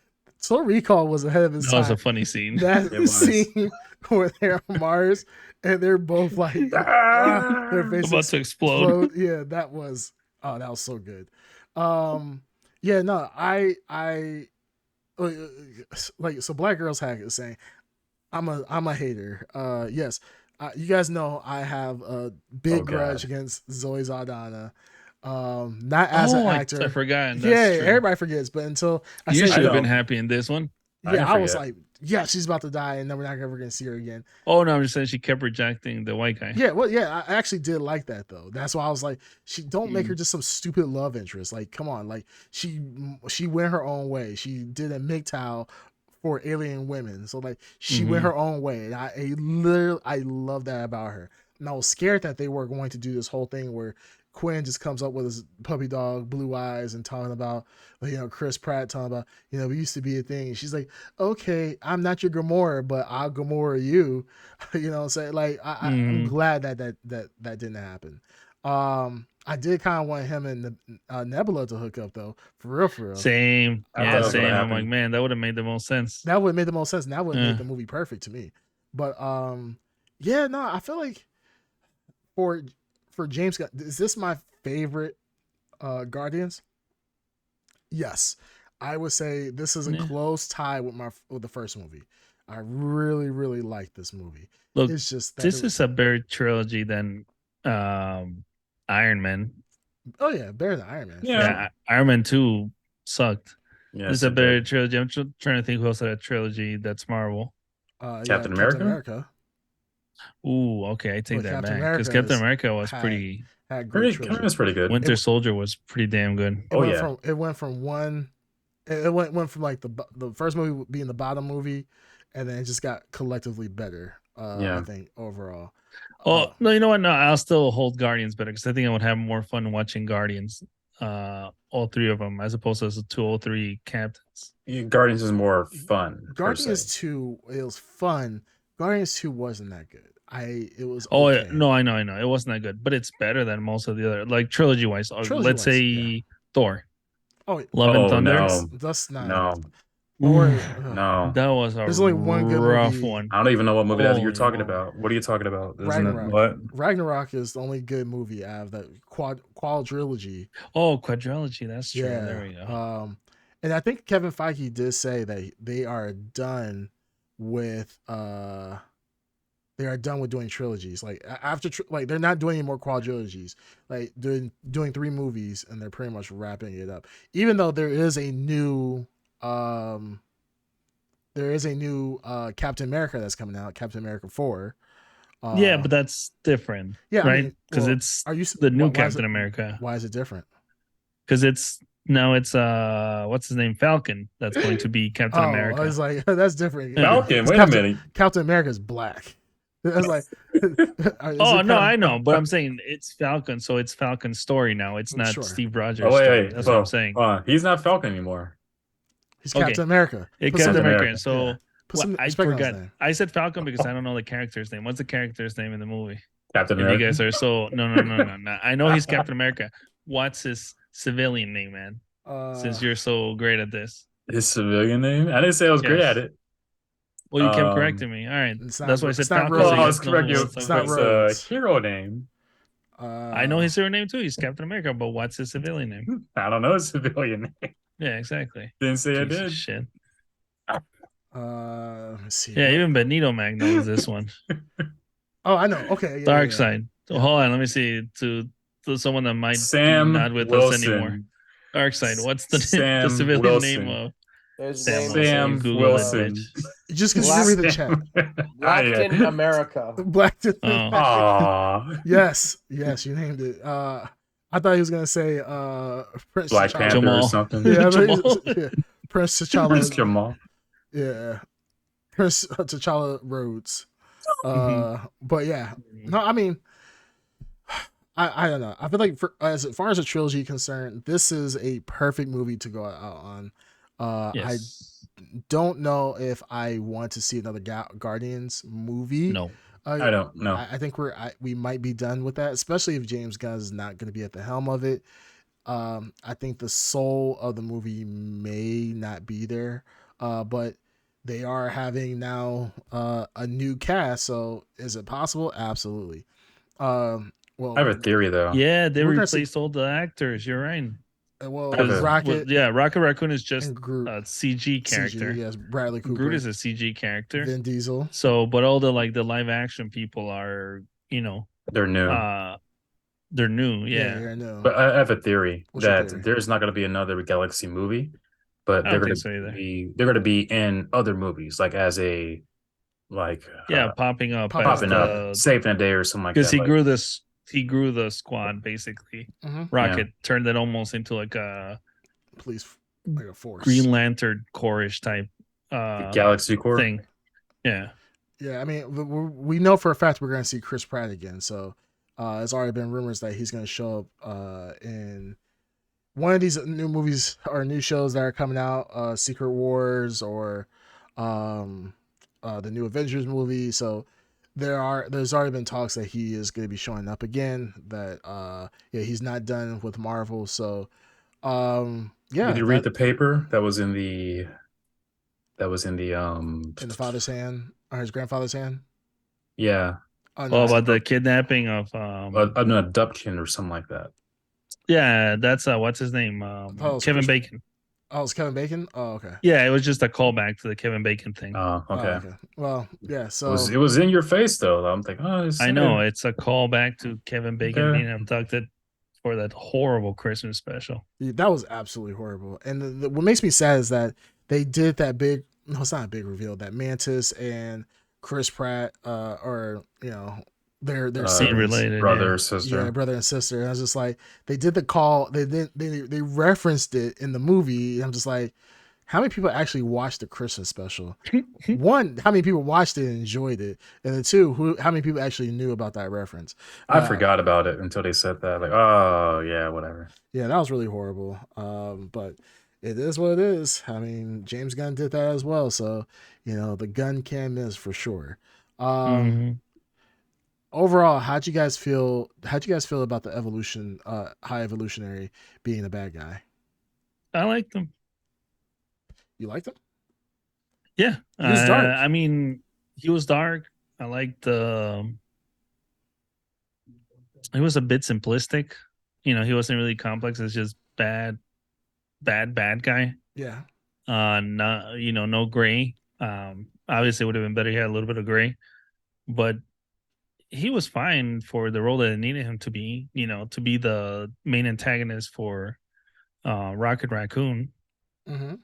Total Recall was ahead of his That was time. a funny scene. That It was. scene where they're on Mars and they're both like their faces About to explode. Yeah, that was so good. Yeah, no, I like so Black Girls Hack is saying I'm a hater. Yes. You guys know I have a big grudge against Zoe Saldana. Not as an actor. I forgot. That's Yeah, true. everybody forgets, but until You should have been know. happy in this one. I was like, yeah, she's about to die, and then we're not ever gonna see her again. Oh no, I'm just saying she kept rejecting the white guy. Yeah, well, yeah, I actually did like that though. That's why I was like, she don't make her just some stupid love interest. Like, come on, like she went her own way. She did a MGTOW for alien women, so like she went her own way, and I love that about her. And I was scared that they were going to do this whole thing where Quinn just comes up with his puppy dog, blue eyes, and talking about, Chris Pratt talking about, we used to be a thing. And she's like, okay, I'm not your Gamora, but I'll Gamora you. You know what I'm saying? Like, I'm glad that didn't happen. I did kind of want him and Nebula to hook up though, for real. Same, yeah, same. I'm happen. like, man, that would have made the most sense. That would have made the most sense. And that would have made the movie perfect to me. But yeah, no, I feel like for James Gunn, is this my favorite Guardians? Yes, I would say this is a close tie with the first movie. I really like this movie. Look, it's just that this is a better trilogy than Iron Man. Oh yeah, better than Iron Man. Yeah, Iron Man 2 sucked. Yeah, this is a better trilogy. I'm trying to think who else had a trilogy that's Marvel. Captain America. Ooh, okay, I take that back because Captain America was pretty good. Winter Soldier was pretty damn good. It went from like the first movie being the bottom movie, and then it just got collectively better. I think overall. Oh no, you know what? No, I'll still hold Guardians better because I think I would have more fun watching Guardians, all three of them, as opposed to the 203 captains. Guardians is more fun. Guardians 2, it was fun. Guardians 2 wasn't that good. It was. Oh okay. no, I know, it wasn't that good, but it's better than most of the other, like trilogy wise. Let's say Thor. Oh, Love and Thunder. No. That's not. No. No, that was There's only one good rough movie. one. I don't even know what movie you're talking about. What are you talking about? Ragnarok. Ragnarok is the only good movie out of that quadrilogy. Oh, quadrilogy. That's true. Yeah. There we go. And I think Kevin Feige did say that they are done with doing trilogies. Like after they're not doing any more quadrilogies. Like they're doing 3 movies and they're pretty much wrapping it up. Even though there is a new Captain America that's coming out, Captain America 4. Yeah, but that's different. Yeah, right? Because it's the new Captain America. Why is it different? Because it's what's his name? Falcon. That's going to be Captain America. I was like, that's different. Falcon, wait a minute. Captain America is black. I was like, I know, but I'm saying it's Falcon, so it's Falcon's story now. It's not Steve Rogers' story. That's what I'm saying. He's not Falcon anymore. He's Captain America. Captain America. So I forgot. I said Falcon because I don't know the character's name. What's the character's name in the movie? Captain America. You guys are so no. I know he's Captain America. What's his civilian name, man? Since you're so great at this. His civilian name? I didn't say I was great at it. Well, you kept correcting me. All right, that's why I said Falcon. Well, I was correcting you. It's a hero name. I know his hero name too. He's Captain America, but what's his civilian name? I don't know his civilian name. Yeah, exactly. Didn't say I did. Shit. Let's see. Yeah, even Benito Mag knows this one. Oh, I know. Okay. Yeah, Dark Side. So hold on, let me see. To someone that might Sam be not with Wilson. us anymore. Dark Side. What's the civilian Wilson. name of Sam Wilson. Just because you read the chat. Blackton America. Blackton. Yes, you named it. I thought he was gonna say Prince Black T'Challa. Panther or something. Yeah, Prince T'Challa. Prince Jamal. Yeah, Prince T'Challa Rhodes. But yeah, no, I mean, I don't know. I feel like as far as a trilogy concerned, this is a perfect movie to go out on. I Yes. don't know if I want to see another Guardians movie. No. Uh, I don't know. I think we might be done with that, especially if James Gunn is not going to be at the helm of it. I think the soul of the movie may not be there, but they are having now a new cast. So is it possible? Absolutely. I Well, have a theory though. Yeah, they we're gonna see. replaced all the actors. You're right. I have Because a Rocket yeah, Rocket Raccoon is just and Groot, a CG CG, character. yes, Bradley Groot Cooper, is a CG character. Vin Diesel. So, but all the like the live action people are, they're new. uh, they're new. Yeah, Yeah, yeah, no. But I have a theory What's your that theory? there's not going to be another Galaxy movie, but I don't think so either. they're going to be in other movies, like as a like Yeah, popping up Popping as up, popping up, yeah. the saving a day or something like because that. Like he grew the squad basically. Mm-hmm. Rocket turned it almost into like a Police, like a force. Green Lantern core-ish type the Galaxy Core. thing. Yeah. Yeah, I mean, we know for a fact we're going to see Chris Pratt again. So it's already been rumors that he's going to show up in one of these new movies or new shows that are coming out, Secret Wars or um, the new Avengers movie. So there's already been talks that he is going to be showing up again. That yeah, he's not done with Marvel. So yeah, Did you read the paper that was in the in the father's hand or his grandfather's hand. yeah, Oh Oh, no, about the kidnapping of an abduction or something like that. yeah, that's what's his name? Kevin Bacon. Oh, it's Kevin Bacon. Oh, okay. Yeah, it was just a callback to the Kevin Bacon thing. Oh, Oh, okay. okay. Well, yeah. It So was in your face though. I'm thinking, oh, I know it's a callback to Kevin Bacon Okay. being abducted for that horrible Christmas special. that was absolutely horrible. And what makes me sad is that they did that big. No, it's not a big reveal. That Mantis and Chris Pratt, or their Ain't siblings. related, brother, yeah. sister. Yeah, brother and sister. And I was just like, they did the call. They referenced it in the movie. And I'm just like, how many people actually watched the Christmas special? One, how many people watched it and enjoyed it, and then two, how many people actually knew about that reference? I forgot about it until they said that. Like, oh yeah, whatever. Yeah, that was really horrible. But it is what it is. I mean, James Gunn did that as well, so the gun can miss for sure. Mhm. Overall, how'd you guys feel? How'd you guys feel about the evolution, High Evolutionary being the bad guy? I liked them. You liked him? Yeah, He was dark. I mean, he was dark. I liked the. He was a bit simplistic. He wasn't really complex. It's just bad guy. Yeah. Not no gray. Obviously, it would have been better. He had a little bit of gray, but he was fine for the role that it needed him to be. To be the main antagonist for Rocket Raccoon. Mm-hmm.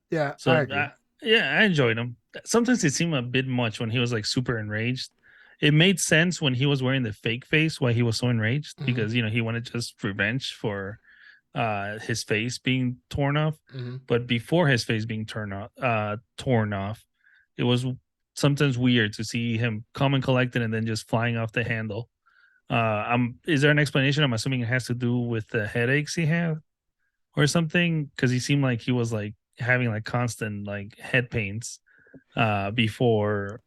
Yeah, So I agree. yeah, I enjoyed him. Sometimes it seemed a bit much when he was like super enraged. It made sense when he was wearing the fake face why he was so enraged, because he wanted just revenge for his face being torn off. But before his face being torn off, it was sometimes weird to see him calm and collected and then just flying off the handle. Is there an explanation? I'm assuming it has to do with the headaches he had or something, because he seemed like he was like having like constant like head pains before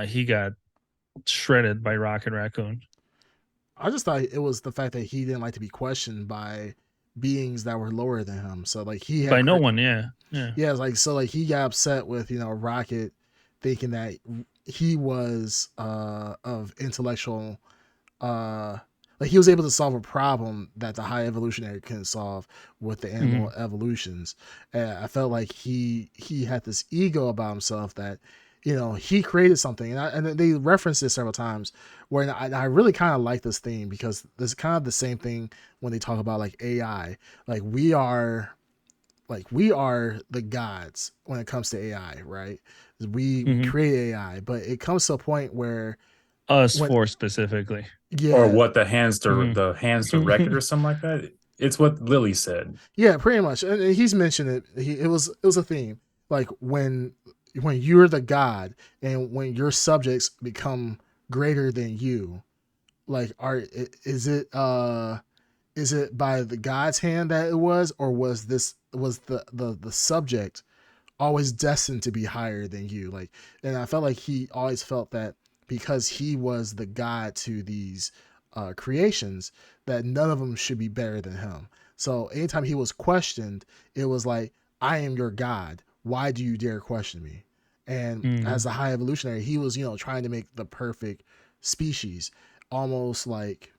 he got shredded by Rocket Raccoon. I just thought it was the fact that he didn't like to be questioned by beings that were lower than him. So like he had By no one, yeah. like he got upset with Rocket, thinking that he was of intellectual, like he was able to solve a problem that the High Evolutionary couldn't solve with the animal evolutions. And I felt like he had this ego about himself that he created something, and they referenced this several times. Where I really kind of like this theme, because it's kind of the same thing when they talk about like AI. Like we are the gods when it comes to AI, right? We create AI, but it comes to a point where us four specifically, or what the hands directed or Mhm. something like that. It's what Lily said. Yeah, pretty much. And he's mentioned it. It was a theme. Like when when you're the god and when your subjects become greater than you, like is it by the god's hand that it was, or was the subject always destined to be higher than you? Like, and I felt like he always felt that because he was the god to these creations, that none of them should be better than him. So anytime he was questioned, it was like, I am your god, why do you dare question me? And as Mm. a high evolutionary, he was, trying to make the perfect species, almost like,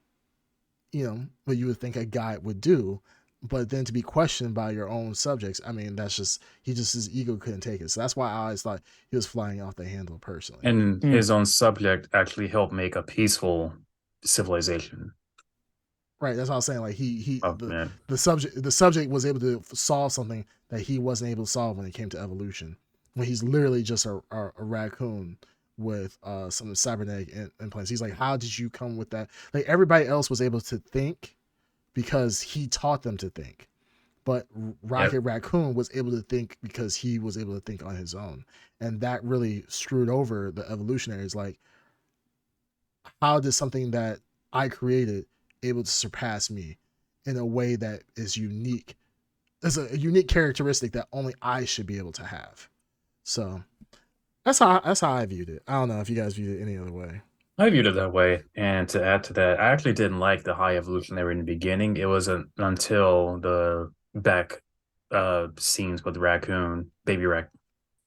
what you would think a guy would do. But then to be questioned by your own subjects, I mean, that's just, his ego couldn't take it. So that's why I always thought he was flying off the handle personally. And Mm. his own subject actually helped make a peaceful civilization. Right. That's what I was saying. Like he Oh man. the subject was able to solve something that he wasn't able to solve when it came to evolution. When he's literally just a raccoon with some cybernetic implants. He's like, how did you come with that? Like everybody else was able to think because he taught them to think. But Yep. Rocket Raccoon was able to think because he was able to think on his own. And that really screwed over the evolutionaries. Like, how did something that I created able to surpass me in a way that is unique? It's a unique characteristic that only I should be able to have. So that's how I viewed it. I don't know if you guys viewed it any other way. I viewed it that way. And to add to that, I actually didn't like the high evolutionary in the beginning. It wasn't until the back scenes with the raccoon,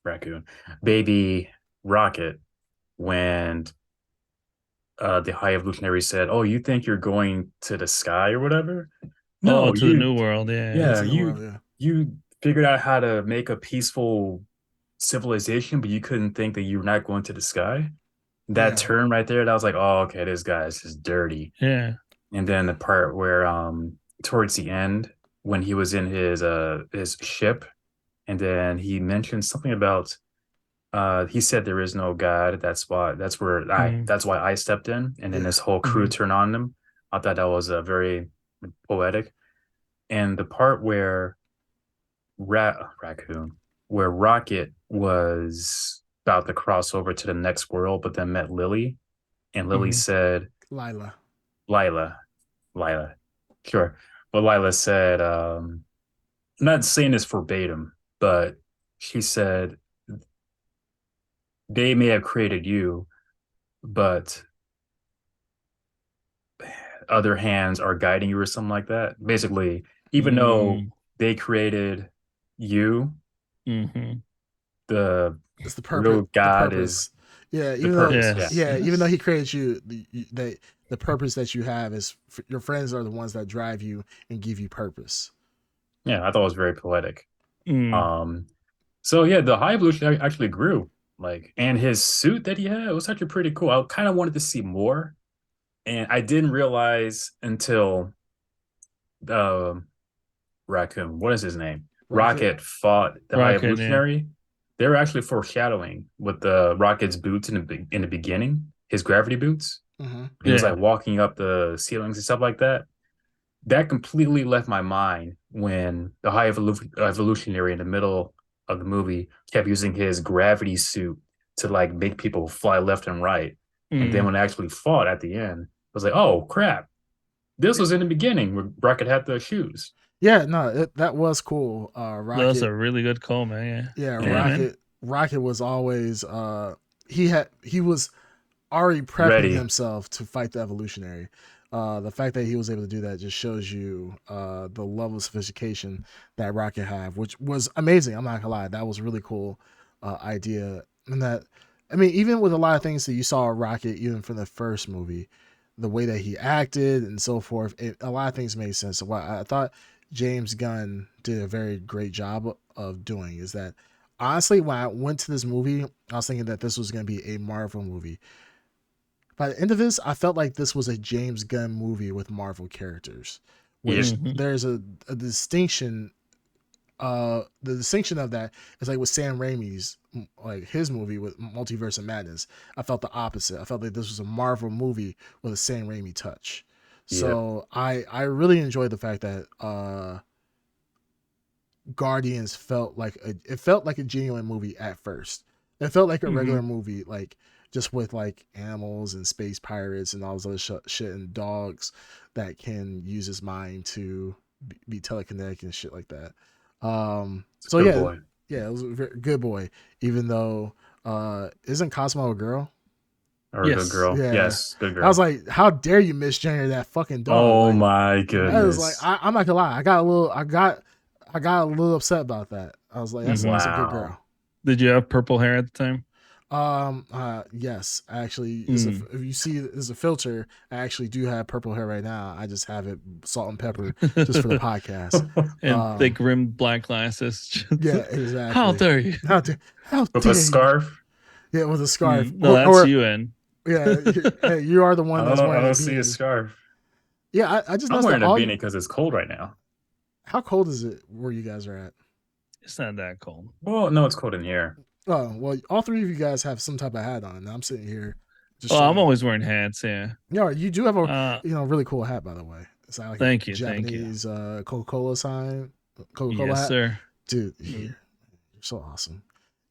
raccoon, baby rocket, when the high evolutionary said, "Oh, you think you're going to the sky or whatever? Oh, No, to the new world. Yeah, Yeah. yeah, to the world. Yeah, you figured out how to make a peaceful civilization, but you couldn't think that you were not going to the sky." That yeah, turn right there, that was like, "Oh, okay, this guy's just dirty." Yeah. And then the part where towards the end, when he was in his ship, and then he mentioned something about he said there is no God. Mm. That's why I stepped in, and then yeah. this whole crew Mm-hmm. turned on him. I thought that was a very poetic. And the part where raccoon, where Rocket was about to cross over to the next world, but then met Lily, and Lily Mm-hmm. said, Lila. Lila, Lila, sure. But Lila said, I'm not saying this verbatim, but she said, they may have created you, but other hands are guiding you or something like that. Basically, even though Mm. they created you, Mm-hmm. It's the the purpose. real The God is purpose. Yeah, the even though, purpose. Yeah. Yes. yeah, even though Yes. he created you, the purpose that you have is your friends are the ones that drive you and give you purpose. Yeah, I thought it was very poetic. Mm. Um, so yeah, the high evolution actually grew. Like, and his suit that he had was actually pretty cool. I kind of wanted to see more, and I didn't realize until um Raccoon, what is his name? Rocket. Rocket fought the High Rocket. Yeah. Evolutionary. They were actually foreshadowing with the Rocket's boots in the beginning, his gravity boots. Mm-hmm. He was Yeah. like walking up the ceilings and stuff like that. That completely left my mind when the Evolutionary in the middle of the movie kept using his gravity suit to like make people fly left and right. And then Mm. when they actually fought at the end, I was like, oh crap, this was in the beginning where Rocket had the shoes. Yeah, no, that was cool. That was Rocket. a really good call, man. Yeah, Yeah. Yeah, Yeah, man. Rocket was always he was already prepping ready. himself to fight the evolutionary. The fact that he was able to do that just shows you the level of sophistication that Rocket had, which was amazing. I'm not gonna lie, that was a really cool idea. And that, I mean, even with a lot of things that you saw Rocket, even from the first movie, the way that he acted and so forth, a lot of things made sense. So what I thought James Gunn did a very great job of doing is that, honestly, when I went to this movie, I was thinking that this was going to be a Marvel movie. By the end of this, I felt like this was a James Gunn movie with Marvel characters, Yeah, which Mm-hmm. there's a distinction. The distinction of that is like with Sam Raimi's, like his movie with Multiverse of Madness. I felt the opposite. I felt like this was a Marvel movie with a Sam Raimi touch. yeah. So I really enjoyed the fact that Guardians felt like a genuine movie at first. It felt like a Mhm. regular movie, like just with like animals and space pirates and all this other shit and dogs that can use his mind to be telekinetic and shit like that. It's a So good yeah, boy. yeah, it was a very good boy. Even though, isn't Cosmo a girl? Or a good Yes. girl. Yeah, Yes, good I was girl. like, how dare you misgender that fucking dog? Oh Like, my I was like, goodness. I'm not gonna lie, I got a little upset about that. I was like, that's a good Wow. girl. Did you have purple hair at the time? Yes, actually, Mm. if you see there's a filter, I actually do have purple hair right now. I just have it salt and pepper just for the podcast. And thick rimmed black glasses. Yeah, How exactly. dare you? How With dare a you? scarf? Yeah, with a scarf, No, that's you, and yeah, hey, you are the one that's I wearing a don't see a beanie. scarf. Yeah, I just I'm noticed that wearing a all beanie you. because it's cold right now. How cold is it where you guys are at? it's not that cold. Well, no, it's cold in here. Oh well, all three of you guys have some type of hat on. And I'm sitting here just Oh, I'm chilling. always wearing hats. Yeah. Yeah, you do have a Uh, really cool hat, by the way. It's like thank a you, thank you. Japanese Coca-Cola sign, Coca-Cola Yes, hat. sir. Dude, Mm. you're so awesome.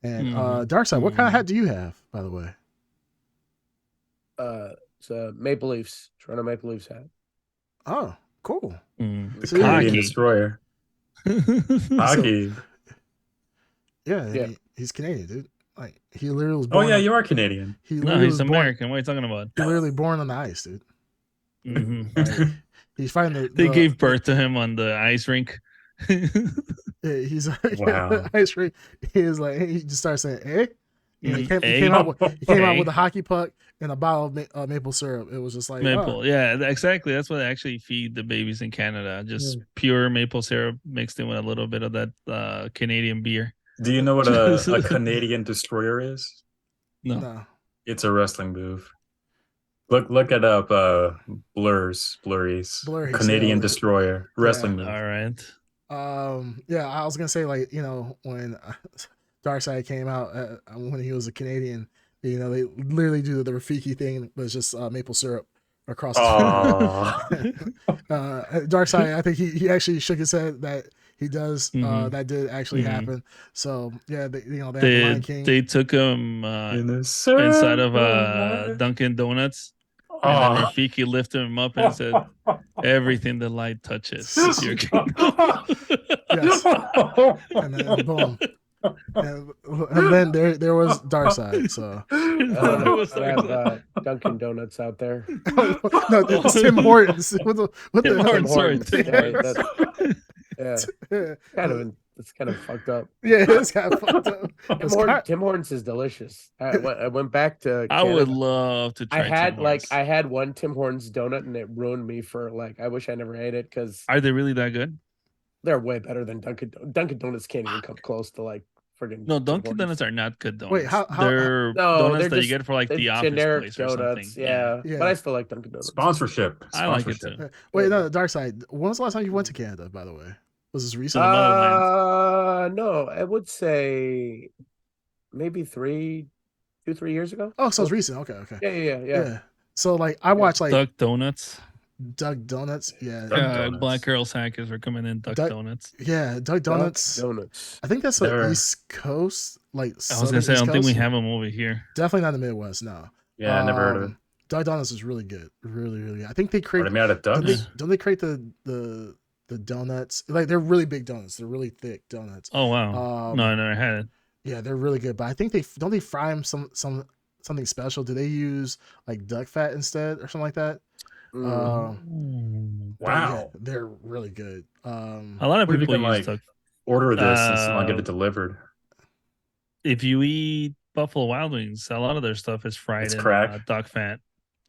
And Mhm. Darkside, what kind of Mhm. hat do you have, by the way? It's a Maple Leafs, Toronto Maple Leafs hat. Oh, cool. Mm. The So, yeah. Canadian Hockey. Destroyer. So Hockey. yeah, and Yeah. he's Canadian, dude. Like he literally was Oh born. yeah, you are Canadian. He No, literally he's was born. American. What are you talking about? He literally born on the ice, dude. Mhm. Like he's fighting They gave birth to him on the ice rink. he's Wow. ice rink. He was like he just started saying, "Eh." You know, he Eh? came out with Eh? a hockey puck and a bottle of maple syrup. It was just like, Maple. Yeah, exactly. That's what they actually feed the babies in Canada. Just pure maple syrup mixed in with a little bit of that Canadian beer. Do you know what a Canadian Destroyer is? No. no. It's a wrestling move. Look it up. Blurries. Blurries, yeah, Canadian like, Destroyer wrestling move. All right. Yeah, I was gonna say like when Darkseid came out when he was a Canadian, they literally do the Rafiki thing, but it's just maple syrup across his Oh. Darkseid, I think he actually shook his head that he does Mhm. that did actually Mhm. happen. So yeah, they have the Lion King. They took him In the inside of circle. Dunkin' Donuts, and then Oh. Rafiki lifted him up and said, "Everything the light touches is your kingdom." Yes, and then boom, and then there was Darkseid. So There was I have Dunkin' Donuts out there. no, it's Tim Hortons. What the Tim hell? Hortons, sorry, Hortons. Tim Yeah, Hortons. Yeah, it's kind of fucked up. yeah, it's kind of fucked up. Tim Hortons is delicious. I went back to I Canada. would love to try. I had one Tim Hortons donut and it ruined me for like I wish I never ate it because Are they really that good? they're way better than Dunkin' Donuts can't even come close to like friggin' No, Tim Dunkin' Hortons. Donuts are not good donuts. Wait, how- they're No, donuts they're that you just- get for like They're the office generic place or donuts. something. Yeah. Yeah. But I still like Dunkin' Donuts. Sponsorship. I like it Sponsorship. too. Wait, no, Darkseid. When was the last time you went to Canada? By the way, was this To recent? the motherland. No, I would say maybe 3 years ago. Oh, so it's recent. Okay. Yeah. So like I watched like Duck Donuts. Doug Donuts. Yeah, Duck Donuts. Black Girls Hackers are coming in. Duck Donuts. yeah, Doug Donuts. Donuts. I think that's the They're- East Coast. Like I was gonna say, I don't think we have them over here. Definitely not the Midwest. No. Yeah, I never heard of it. Doug Donuts is really good. Really, really good. I think they Are create. they made out of ducks? Don't they create the donuts? Like they're really big donuts. They're really thick donuts. Oh wow. No, I never had it. Yeah, they're really good. But I think they fry them something special. Do they use like duck fat instead or something like that? But Wow. yeah, they're really good. A lot of What if you people can use like duck. order this and someone get it delivered? If you eat Buffalo Wild Wings, a lot of their stuff is fried It's in crack. duck fat.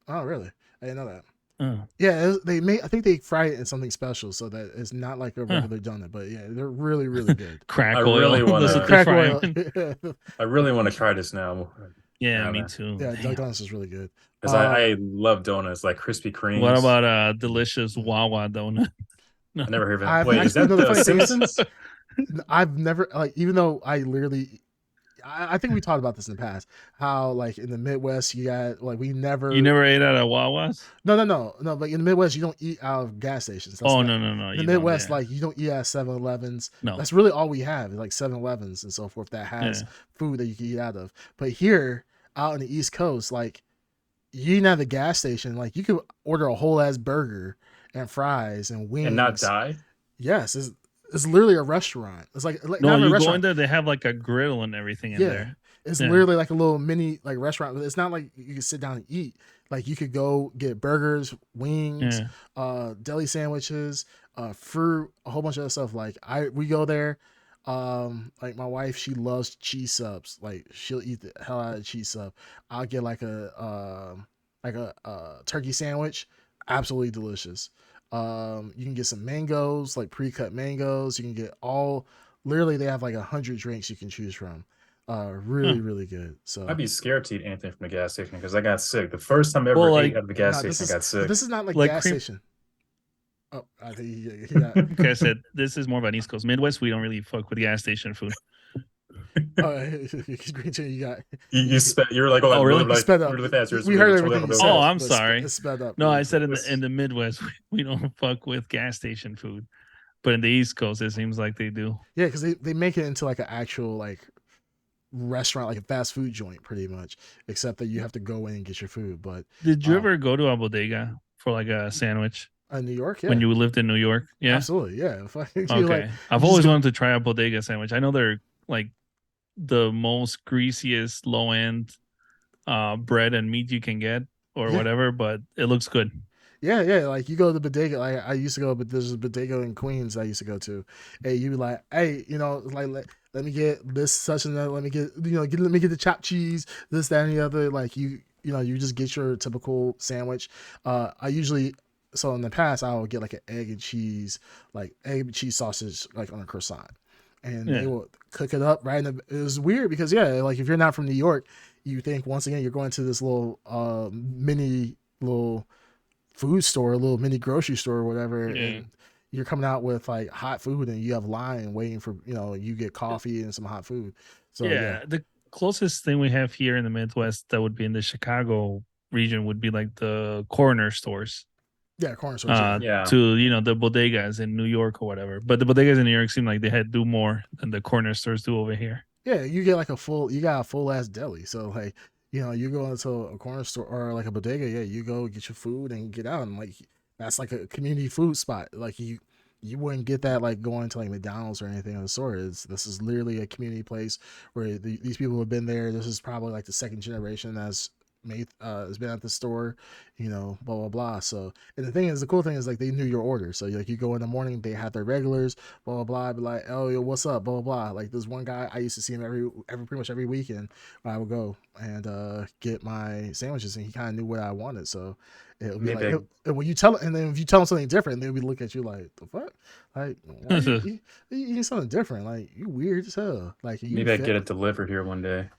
Oh, really? I didn't know that. Oh. Yeah, I think they fry it in something special so that it's not like a regular donut. But yeah, they're really, really good. Crack I oil. really wanna- That's what they Crack fry oil. 'em in. I really want to try this now. Yeah, me man. too. Yeah, Damn. Doug Donuts is really good. Because I love donuts, like Krispy Kreme. What about a delicious Wawa donut? I never heard of it. I've Wait, is actually- that no, the the funny thing is- Simpsons? I've never even though I literally I think we talked about this in the past. How like in the Midwest, you got like we You never. never ate at a Wawa's? No. But in the Midwest, you don't eat out of gas stations. That's Oh not no, in the you don't. Midwest. Yeah, Like you don't eat at 7-Elevens. no, That's really all we have, is like 7-Elevens and so forth that has yeah, food that you can eat out of. But here, out in the East Coast, like you eat at the gas station, like you could order a whole ass burger and fries and and not wings. die. Yes, it's literally a restaurant. It's like no. not even a You go in restaurant. there, they have like a grill and everything in Yeah, there. it's Yeah, literally like a little mini like restaurant. It's not like you can sit down and eat. Like you could go get burgers, wings, yeah. deli sandwiches, fruit, a whole bunch of other stuff. Like we go there. Like my wife, she loves cheese subs. Like she'll eat the hell out of cheese sub. I'll get like a turkey sandwich, absolutely delicious. You can get some mangoes, like pre-cut mangoes. You can get all. Literally, they have like 100 drinks you can choose from. Huh. Really good. I'd So be scared to eat anything from the gas station because I got sick. The first time I Well, ever ate like at the gas no, station, I got but sick. this is not like like gas cream. station. Oh, I think he got. Like I said, this is more of an East Coast. Midwest, we don't really fuck with gas station food. Green Tea, you got. You sped. You were like, oh, Oh, really? You sped up. really fast. You're We heard totally everything on you the Oh, said, I'm but sorry. it sped up No, really I said quick. in the Midwest, we don't fuck with gas station food, but in the East Coast, it seems like they do. Yeah, because they make it into like an actual like restaurant, like a fast food joint, pretty much. Except that you have to go in and get your food. But Did you um, ever go to a bodega for like a sandwich New York, when yeah, you lived in New York? Yeah. absolutely, yeah. If you like, Okay. you I've just always go. wanted to try a bodega sandwich. I know they're like the most greasiest low end bread and meat you can get or Yeah, whatever, but it looks good. yeah. Like you go to the bodega. Like I used to go, but there's a bodega in Queens I used to go to. Hey, you be like, hey, like let me get this such and that. Let me get let me get the chopped cheese, this, that, and the other. Like you just get your typical sandwich. I usually so in the past I would get like an egg and cheese sausage like on a croissant, and they Yeah. will cook it up right. It was weird because yeah, like if you're not from New York, you think once again you're going to this little mini little food store, a little mini grocery store or whatever, Yeah. and you're coming out with like hot food and you have line waiting for you get coffee and some hot food. So yeah, Yeah. The closest thing we have here in the Midwest that would be in the Chicago region would be like the corner stores. yeah, corner stores, yeah, Yeah, To the bodegas in New York or whatever. But the bodegas in New York seem like they had do more than the corner stores do over here. yeah. You got a full ass deli. So like you go into a corner store or like a bodega, yeah, you go get your food and get out, and like that's like a community food spot. Like you wouldn't get that like going to like McDonald's or anything of the sort. This is literally a community place where these people have been there. This is probably like the second generation that's made has been at the store, blah blah blah. So and the cool thing is like they knew your order. So like you go in the morning, they have their regulars, blah blah blah. I'd be like, oh yo, what's up, blah blah blah. Like there's one guy I used to see him every pretty much every weekend. I would go and get my sandwiches, and he kind of knew what I wanted. So it would be like maybe and when you tell and then if you tell them something different, they'll be look at you like the fuck, like why you eating something different? Like you weird as hell. Like you maybe I fit get it delivered here one day.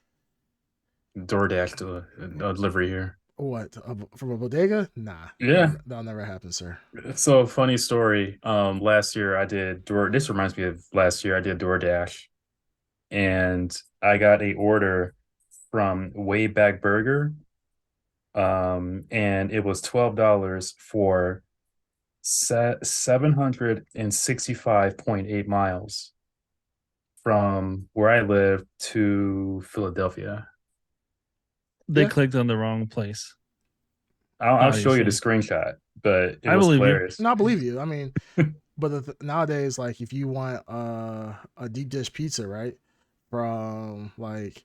DoorDash to a delivery here. what from a bodega? Nah, Yeah. that'll never happen, sir. So funny story. Last year I did Door. This reminds me of last year I did DoorDash, and I got a order from Wayback Burger. And it was $12 for 765.8 miles from where I live to Philadelphia. They Yeah, clicked on the wrong place, I'll show you the obviously. screenshot, but it I was believe you. hilarious. no, I believe you. I mean, but nowadays, like if you want a deep dish pizza, right, from like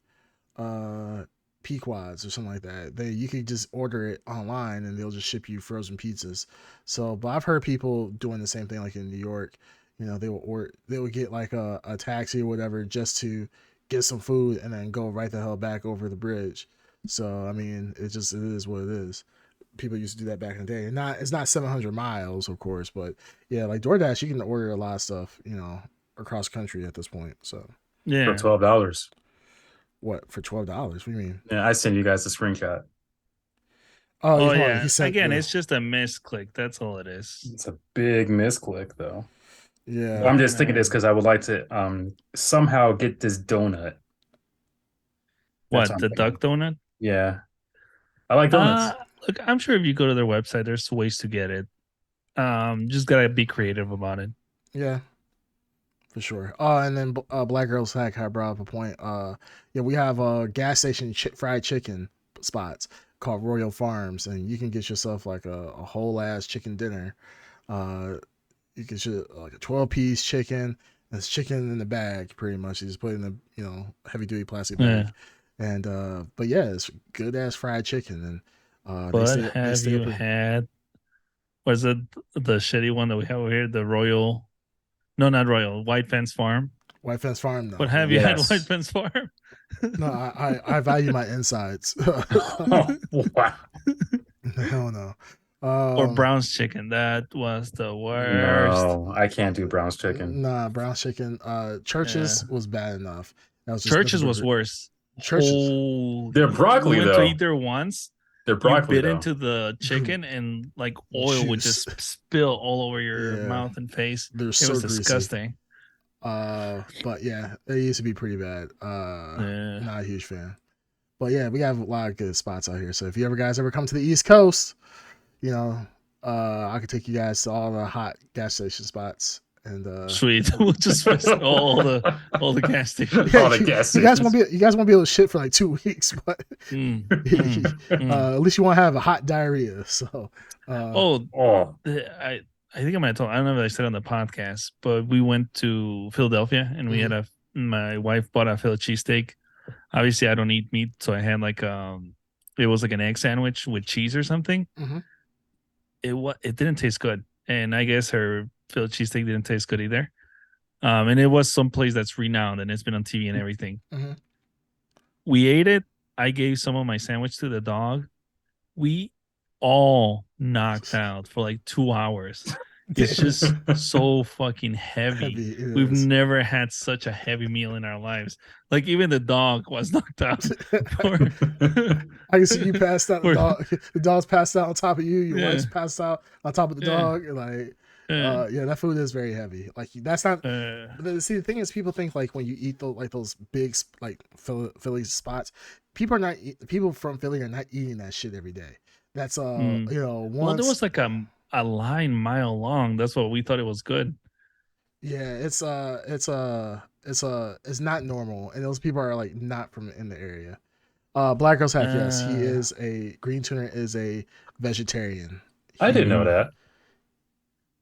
uh Pequod's or something like that, they you could just order it online and they'll just ship you frozen pizzas. So, but I've heard people doing the same thing, like in New York. They will get like a taxi or whatever just to get some food and then go right the hell back over the bridge. So, I mean, it is what it is. People used to do that back in the day. And not it's not 700 miles, of course, but yeah, like DoorDash, you can order a lot of stuff, across country at this point. So For Yeah. $12. what for $12? What do you mean? Yeah, I send you guys the screenshot. Oh, you Oh talking about yeah. he sent Again, the it's just a misclick. That's all it is. It's a big misclick though. yeah. I'm just thinking this Man. because I would like to somehow get this donut That's What, what I'm the thinking. duck donut? Yeah, I like donuts. Look, I'm sure if you go to their website, there's ways to get it. Just gotta be creative about it. Yeah, for sure. And then Black Girls Hack had brought up a point. Yeah, we have gas station fried chicken spots called Royal Farms, and you can get yourself like a whole ass chicken dinner. Uh, you can get like a 12-piece chicken. It's chicken in the bag, pretty much. You just put it in a heavy duty plastic bag, Yeah. and but yeah, it's good ass fried chicken, and But they have stay you up. had, was it the shitty one that we have over here? The Royal, no, not Royal, White Fence Farm. White Fence Farm, But no, have you had White Yes. Fence Farm? no, I value my insides. Oh, wow. Hell no. Or Brown's chicken. That was the worst. No, I can't do Brown's chicken. Nah, brown chicken. Yeah. Churches was bad enough. That was just nothing Churches but was worse. churches. They're Holy, we broccoli went to though. eat there once. They're You broccoli bit though. into the chicken and like oil would Juice. just spill all over your Yeah, mouth and face. they're It so was greasy. disgusting. But yeah, it used to be pretty bad. Yeah. Not a huge fan. But yeah, we have a lot of good spots out here. So if you guys ever come to the East Coast, you know, I could take you guys to all the hot gas station spots. And Sweet. We'll just visit all the gas stations. yeah, All the gas you guys won't stations. be able to shit for like 2 weeks, but Mm. at least you won't have a hot diarrhea. So Oh, Oh, I think I might have told. I don't know if I said on the podcast, but we went to Philadelphia and we Mhm. had my wife bought a Philly cheesesteak. Obviously, I don't eat meat, so I had like it was like an egg sandwich with cheese or something. Mhm. It didn't taste good, and I guess her Philly cheesesteak didn't taste good either. And it was some place that's renowned and it's been on TV and everything. Mhm. We ate it. I gave some of my sandwich to the dog. We all knocked out for like 2 hours. It's just so fucking heavy. It We've is. never had such a heavy meal in our lives. Like even the dog was knocked out. I can see you passed out. The dog's passed out on top of you. Your Yeah. wife's passed out on top of the Yeah. dog. And like, yeah, that food is very heavy. Like that's not. See, the thing is, people think like when you eat those big like Philly spots, people from Philly are not eating that shit every day. That's Mm. you know, Well, there was like a line mile long. That's what we thought it was good. yeah, it's not normal, and those people are like not from in the area. Black Girls Hack, yes, he is a Green Tuner is a vegetarian. I didn't know that.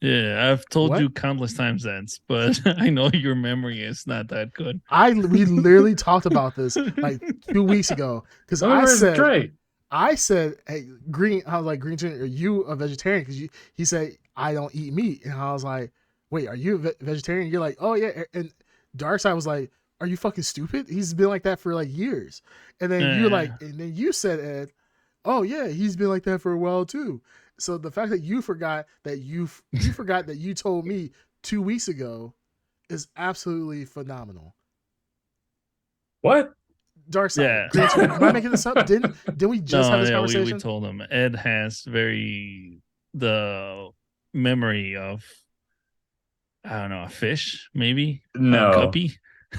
Yeah, I've told What? you countless times that, but I know your memory is not that good. We literally talked about this like 2 weeks ago because I said, hey, I was like, Green Tuner, are you a vegetarian? Because he said I don't eat meat, and I was like, wait, are you a vegetarian? You're like, oh yeah, and Darkside was like, are you fucking stupid? He's been like that for like years, and then you were like, and then you said, Ed, oh yeah, he's been like that for a while too. So the fact that you forgot that you forgot that you told me 2 weeks ago is absolutely phenomenal. What? Darkside, Yeah. am I making this up? Didn't we just have this conversation? We told him Ed has the memory of, I don't know, a fish, maybe? No. A guppy?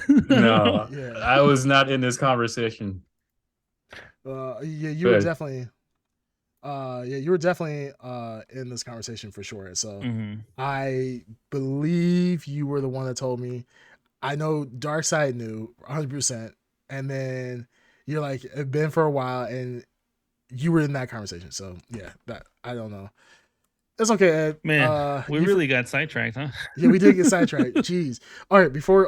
No. Yeah. I was not in this conversation. Yeah, you were definitely in this conversation for sure. So I believe you were the one that told me. I know Darkside knew 100%, and then you're like, it's been for a while, and you were in that conversation. So yeah, that I don't know. It's okay, Ed. Man, we really got sidetracked, huh? Yeah, we did get sidetracked. Jeez. All right, before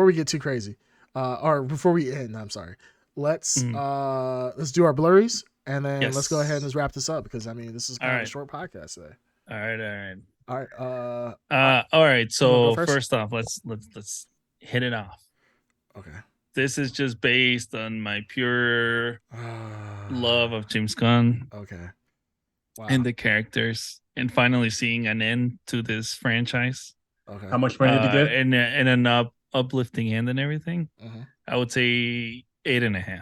we get too crazy, or before we end, I'm sorry. Let's do our blurries, and then let's go ahead and just wrap this up because I mean this is kind of a short podcast today. All right. All right. So first off, let's hit it off. Okay. This is just based on my pure love of James Gunn. Okay. Wow. And the characters, and finally seeing an end to this franchise. Okay. How much money did you get? And an uplifting end and everything. I would say 8.5.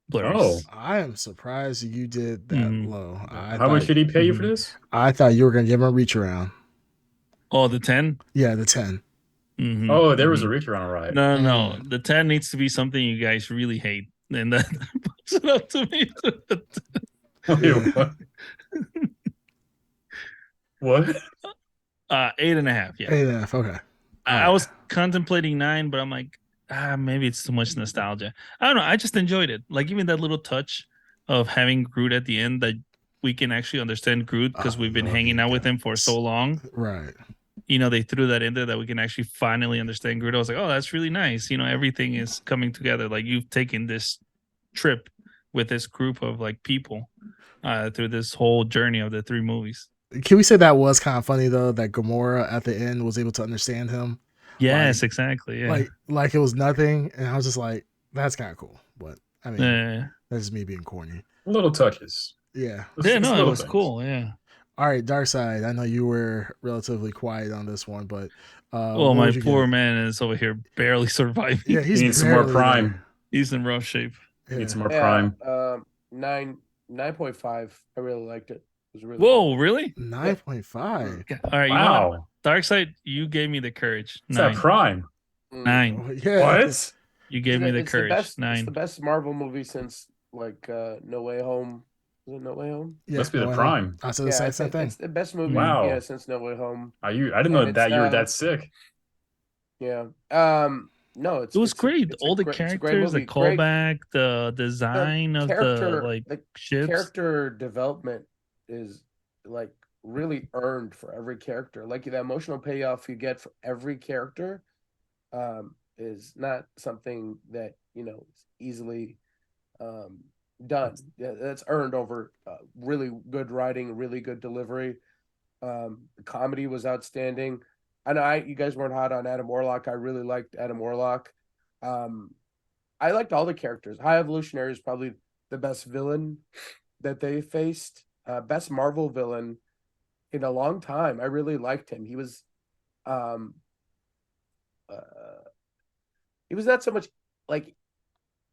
Blurs. Oh, I am surprised you did that low. How much did he pay you for this? I thought you were gonna give him a reach around. Oh, the 10? Yeah, the 10. Oh, there was a reach around, right? No. The 10 needs to be something you guys really hate. and that bumps it up to me. Wait, what? What? 8.5. Yeah, 8.5. Okay. I was contemplating 9, but I'm like, maybe it's too much nostalgia. I don't know. I just enjoyed it. Like even that little touch of having Groot at the end, that we can actually understand Groot because we've been no, hanging you out with don't. him for so long. Right. They threw that in there that we can actually finally understand Groot. I was like, oh, that's really nice. Everything is coming together. Like you've taken this trip with this group of like people through this whole journey of the 3 movies. Can we say that was kind of funny though that Gamora at the end was able to understand him? Yes, exactly. Yeah. Like it was nothing, and I was just like, that's kind of cool. But I mean, Yeah. that's me being corny. Little touches. Yeah. Yeah, It's no, it little was things. cool. Yeah. All right, Dark Side. I know you were relatively quiet on this one, but Well, what my would you poor get? man is over here barely surviving. Yeah, You he's need some more barely prime. He's in rough shape. there. You need Yeah. some more Yeah, prime. 9.5. I really liked it. It was really Whoa, really? 9.5. All right, you know what? Wow. Dark Side, you gave me the courage. It's that 9. prime. good. Mm. 9. Oh, yeah. What? You gave me the It's the courage. best. It's 9. the best Marvel movie since like No Way Home. Is it No Way Home? Yeah. Must be the no, prime. I said the Yeah, same thing. it's the best movie. Wow. Yeah, since No Way Home. I didn't And know that it's, you were that sick. Yeah. No, It was great. It's All the it's a great characters, the movie. Great callback, the design of the like the ships. character development is like really earned for every character. Like the emotional payoff you get for every character is not something that is easily done. Yeah, that's earned over really good writing, really good delivery. The comedy was outstanding. I know you guys weren't hot on Adam Warlock. I really liked Adam Warlock. I liked all the characters. High Evolutionary is probably the best villain that they faced. Best Marvel villain in a long time. I really liked him. Um, he was not so much like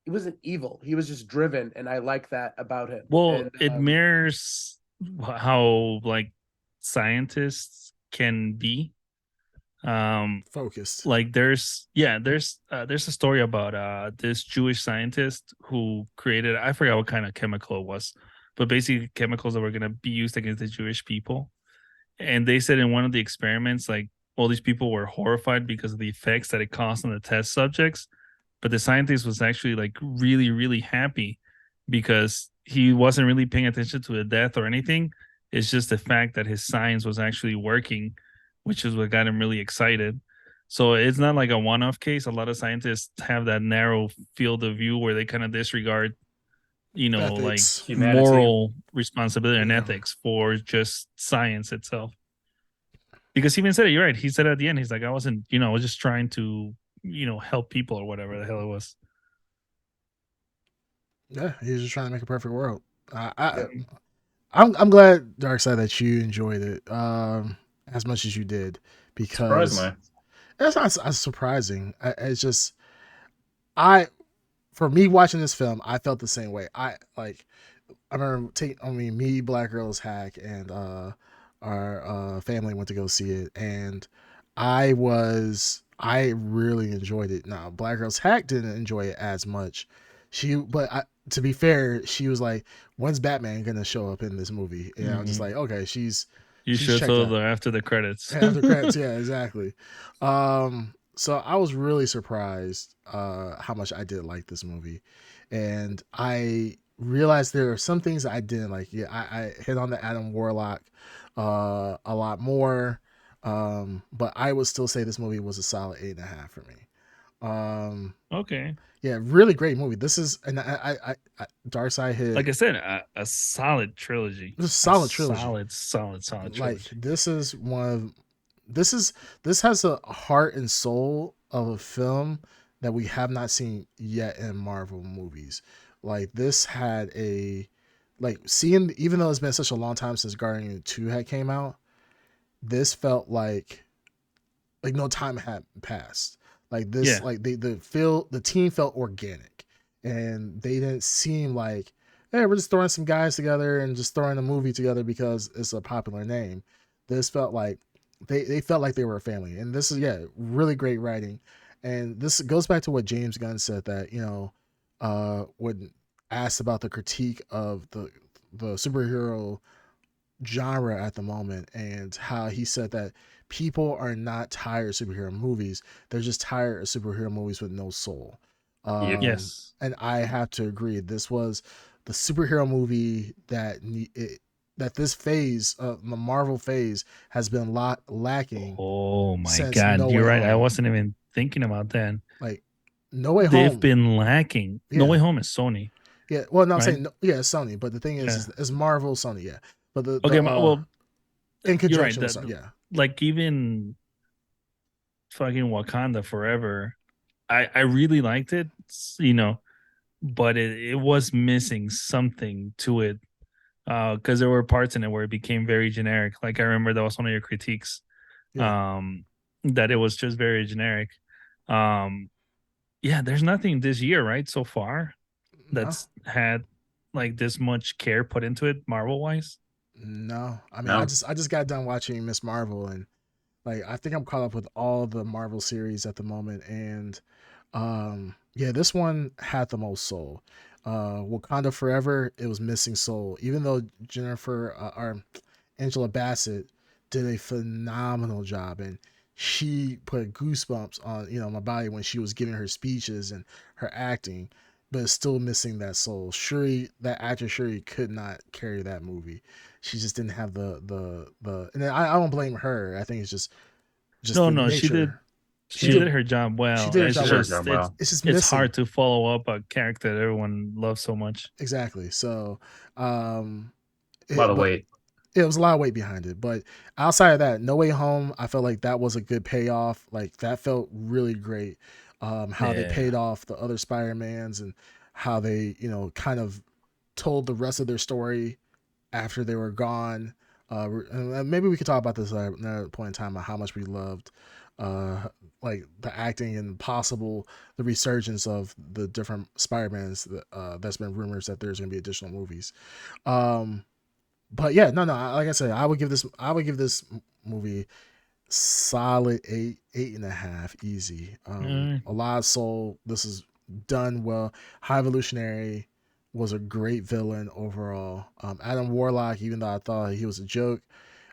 he wasn't evil. He was just driven, and I like that about him. Well, And, it mirrors how like scientists can be. Focused. Like there's a story about this Jewish scientist who created, I forgot what kind of chemical it was, but basically chemicals that were going to be used against the Jewish people. And they said in one of the experiments, like all these people were horrified because of the effects that it caused on the test subjects, but the scientist was actually like really really happy because he wasn't really paying attention to the death or anything. It's just the fact that his science was actually working, which is what got him really excited. So it's not like a one-off case. A lot of scientists have that narrow field of view where they kind of disregard, like Ethics. Humanity. moral responsibility and Yeah. ethics for just science itself. Because he even said it, you're right. He said at the end, he's like, I wasn't, I was just trying to, help people or whatever the hell it was. Yeah, he was just trying to make a perfect world. Yeah. I'm glad, Darkseid, that you enjoyed it as much as you did, because Surprisingly. it's not as surprising. It's just for me watching this film, I felt the same way. I remember me, Black Girls Hack, and our family went to go see it, and I really enjoyed it. Now, Black Girls Hack didn't enjoy it as much. To be fair, she was like, "When's Batman gonna show up in this movie?" And I'm just like, "Okay, You she's should checked have out." after the credits. After credits, yeah, exactly. So I was really surprised how much I did like this movie, and I realized there are some things I didn't like. Yeah, I hit on the Adam Warlock a lot more, but I would still say this movie was a solid 8.5 for me. Okay. Yeah, really great movie. This is, and Darkseid hit, Like I said, a solid trilogy. This is a solid trilogy. Solid trilogy. like this is one of this has a heart and soul of a film that we have not seen yet in Marvel movies. Like this had seeing, even though it's been such a long time since Guardian 2 had came out, this felt like no time had passed. Like this, Yeah. like the team felt organic, and they didn't seem like, hey, we're just throwing some guys together and just throwing a movie together because it's a popular name. This felt like they felt like they were a family, and this is really great writing. And this goes back to what James Gunn said, that when asked about the critique of the superhero genre at the moment, and how he said that people are not tired of superhero movies, they're just tired of superhero movies with no soul. Yep. Yes. And I have to agree, this was the superhero movie that this phase of the Marvel phase has been lacking Oh my since God, No you're Way right. I Home. wasn't even thinking about that. Like No Way They've Home, been lacking. No yeah, Way Home is Sony, yeah. Well, no, I'm right? saying no, yeah, Sony, but the thing Yeah. is Marvel, Sony, yeah. But Okay. Well, in you're right. conjunction with That Sony, yeah, like even fucking Wakanda Forever, I really liked it. But it was missing something to it. Because there were parts in it where it became very generic. Like I remember that was one of your critiques. yeah. That it was just very generic. Um, yeah, there's nothing this year, right? So far No, that's had like this much care put into it, Marvel wise. no. I mean, No. I just got done watching Miss Marvel, and like I think I'm caught up with all the Marvel series at the moment, and yeah, this one had the most soul. Wakanda Forever, it was missing soul. Even though Jennifer or Angela Bassett did a phenomenal job, and she put goosebumps on my body when she was giving her speeches and her acting, but it's still missing that soul. Shuri, that actress Shuri, could not carry that movie. She just didn't have the and I don't blame her. I think it's just No, the no, nature. She she did did her job she well. did her It's job She did well. her just job well. It's just it's missing. hard to follow up a character that everyone loves so much. Exactly. So, um, A lot of but weight. it was a lot of weight behind it. But outside of that, No Way Home, I felt like that was a good payoff. Like that felt really great. How they Yeah. paid off the other Spider-Mans, and how they, kind of told the rest of their story after they were gone. And maybe we could talk about this at another point in time, how much we loved, uh, like the acting and possible the resurgence of the different Spider-Mans that's been rumors that there's going to be additional movies. Um, but yeah, no, like I said, I would give this movie solid 8.5, easy. Uh, A lot of soul. This is done well. High Evolutionary was a great villain overall. Adam Warlock, even though I thought he was a joke,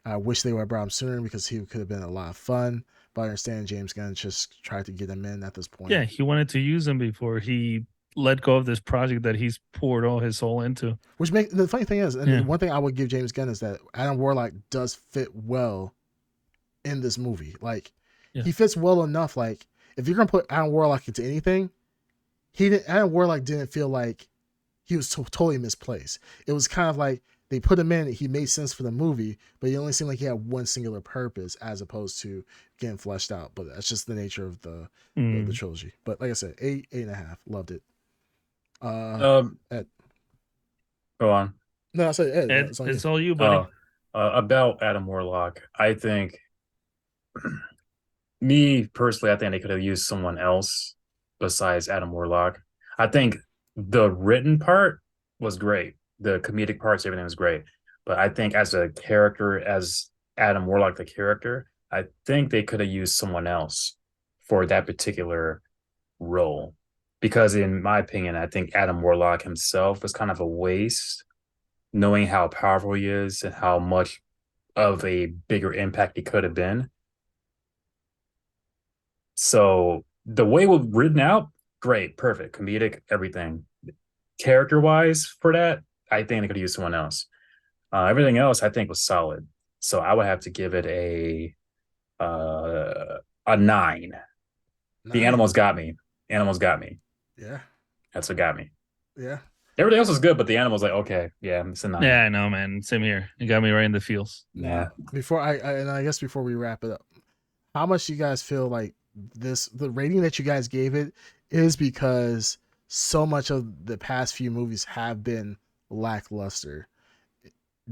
I wish they would have brought him sooner because he could have been a lot of fun. But I understand James Gunn just tried to get him in at this point. yeah, he wanted to use him before he let go of this project that he's poured all his soul into. Which make the funny thing is, and Yeah. the one thing I would give James Gunn is that Adam Warlock does fit well in this movie. Like Yeah. he fits well enough. Like if you're gonna put Adam Warlock into anything, Adam Warlock didn't feel like he was totally misplaced. It was kind of like they put him in, he made sense for the movie, but he only seemed like he had one singular purpose as opposed to getting fleshed out. But that's just the nature of the Mm. trilogy. But like I said, 8.5, loved it. Um, Ed. Go on. No, I said Ed. Ed, It's on you. it's all you, buddy. About Adam Warlock, I think me personally, I think they could have used someone else besides Adam Warlock. I think the written part was great. The comedic parts, everything was great. But I think as a character, as Adam Warlock, the character, I think they could have used someone else for that particular role. Because in my opinion, I think Adam Warlock himself was kind of a waste, knowing how powerful he is and how much of a bigger impact he could have been. So the way it was written out, great, perfect, comedic, everything. Character wise, for that, I think they could use someone else. Everything else, I think, was solid. So I would have to give it a 9. The 9. animals got me. Animals got me. Yeah. That's what got me. Yeah. Everything else was good, but the animals like, okay, yeah, it's a 9. Yeah, I know, man. Same here. You got me right in the feels. Yeah. Before and I guess before we wrap it up, how much do you guys feel like the rating that you guys gave it is because so much of the past few movies have been lackluster?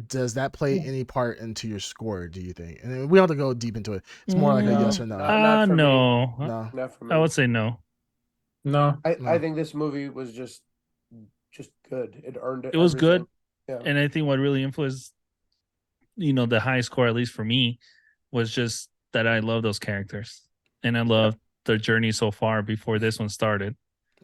Does that play any part into your score, do you think? And we don't have to go deep into it. It's more like a yes or no. Not for me. No. Not for me. I would say no. No. I think this movie was just good. It earned it. It was everything. good. Yeah. And I think what really influenced, the high score, at least for me, was just that I love those characters. And I love their journey so far before this one started.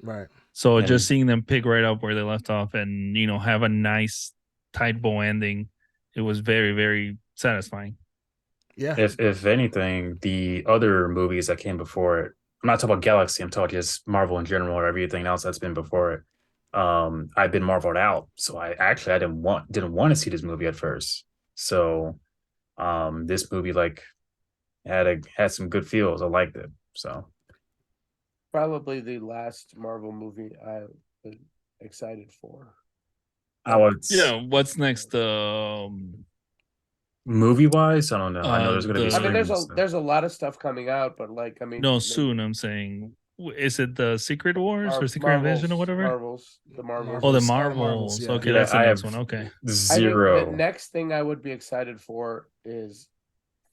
Right. So And- just seeing them pick right up where they left off and have a nice tight bow ending, it was very, very satisfying. Yeah. if anything, the other movies that came before it, I'm not talking about Galaxy, I'm talking just Marvel in general or everything else that's been before it. I've been marveled out. So I didn't want to see this movie at first. So this movie like had some good feels. I liked it. So Probably the last Marvel movie I was excited for. I would Yeah, what's next? movie wise, I don't know. I know there's gonna be I mean, streaming stuff. there's a lot of stuff coming out, but like, I mean, No, soon. I'm saying, is it the Secret Wars or Secret Invasion or whatever? The Marvels. Oh, the Marvels, Marvels. yeah. Okay, Yeah, that's the I next have one. Okay. I think the zero. next thing I would be excited for is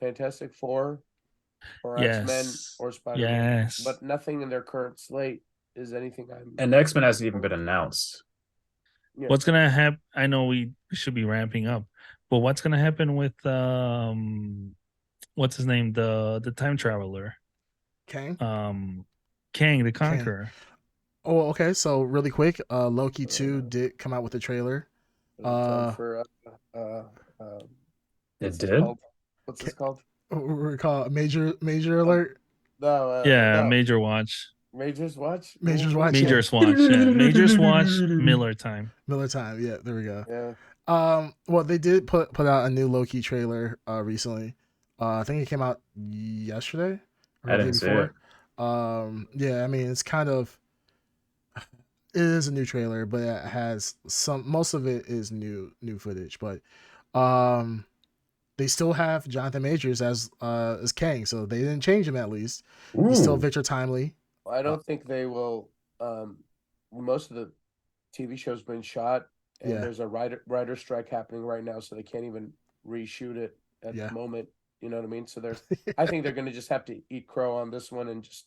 Fantastic Four or X-Men Yes. or Spider-Man. Yes. But nothing in their current slate is anything I'm. And X-Men hasn't even been announced. Yeah. What's gonna happen? I know we should be ramping up, but what's gonna happen with what's his name? The time traveler. Kang. Kang the Conqueror. Oh, okay. So really quick, Loki 2 did come out with a trailer. For It did? What's this called? We call it major alert. No, Yeah, no. Major Watch. Major's Watch. Major's Watch. Major Yeah. Swatch. Yeah. Major Swatch. Miller time. Miller time. Yeah, there we go. Yeah. Well, they did put out a new Loki trailer recently. I think it came out yesterday or I the day didn't see it. before. Yeah, I mean, it's kind of, it is a new trailer, but it has most of it is new footage, but they still have Jonathan Majors as Kang, so they didn't change him. At least he's still Ooh. Victor Timely. I don't think they will. Most of the TV show's been shot, and Yeah. there's a writer strike happening right now, so they can't even reshoot it at Yeah. the moment. You know what I mean? So I think they're going to just have to eat crow on this one and just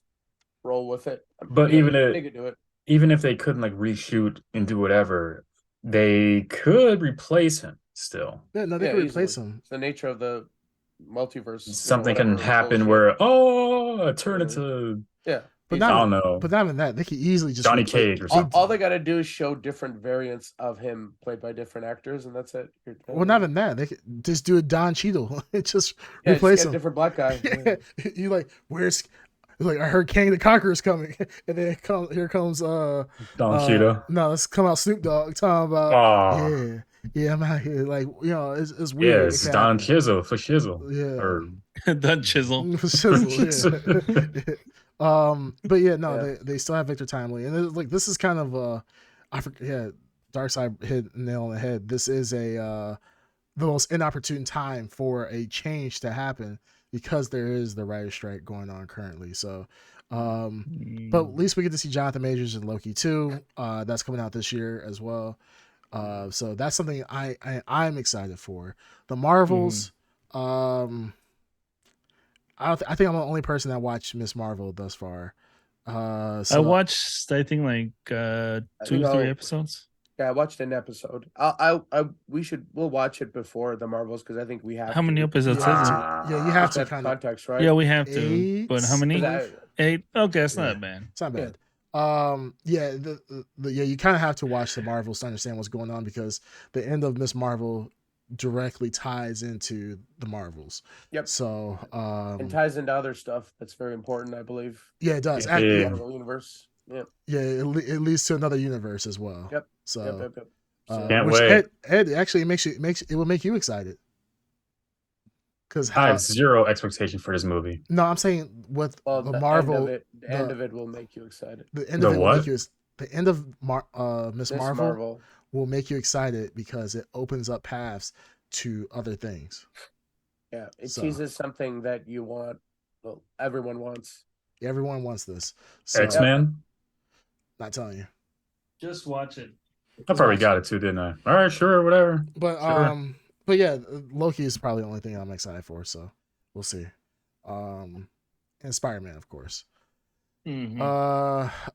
roll with it. But You know, they could do it. even if they couldn't like reshoot and do whatever, they could replace him still. Yeah, no, they Yeah, could replace easily. him. It's the nature of the multiverse. Something whatever can happen bullshit. where turn into Yeah. But I not, don't know. but not even that. They could easily just Johnny replace- Cage or All, something. all they got to do is show different variants of him played by different actors, and that's it. Well, not even that. They could just do a Don Cheadle. Just Yeah, replace just get him. a different black guy. Yeah. You like, where's, like, I heard Kang the Conqueror's coming, and then here comes Don Cheadle. No, let's come out Snoop Dogg talking about Oh, yeah, I'm out here, like, it's yeah, weird. it's Don Chisel for Shizzle. Yeah. Or Done chisel. Shizzle, yeah. But yeah, no, Yeah. they still have Victor Timely, and it's like, this is kind of I forget. Yeah, Darkseid hit the nail on the head. This is the most inopportune time for a change to happen because there is the writer's strike going on currently. So, but at least we get to see Jonathan Majors in Loki 2. That's coming out this year as well. So that's something I'm excited for. The Marvels, I think I'm the only person that watched Miss Marvel thus far. I watched, I think, like 2 or 3 episodes. Yeah, I watched an episode. We'll watch it before the Marvels because I think we have. How many episodes is it? Yeah, you have to That's kind of context, right? Yeah, we have to. 8, But how many? 8. Okay, it's not bad. It's not bad. Yeah, you kind of have to watch the Marvels to understand what's going on because the end of Miss Marvel directly ties into the Marvels. Yep. So and ties into other stuff that's very important, I believe. Yeah, it does. Yeah. Marvel universe. Yeah. Yeah, it leads to another universe as well. Yep. So, Yep. Can't wait. Ed actually it will make you excited. Because I have zero expectation for this movie. No, I'm saying with the Marvel, the end of it will make you excited. The end The of it what? will make you. The end of Miss Marvel will make you excited because it opens up paths to other things. Yeah, it teases something that you want. Well, everyone wants. Everyone wants this. So, X-Men? Not telling you. Just watch it. I probably got it too, didn't I? All right, sure, whatever. But sure. But yeah, Loki is probably the only thing I'm excited for. So we'll see. And Spider-Man, of course. Mm-hmm.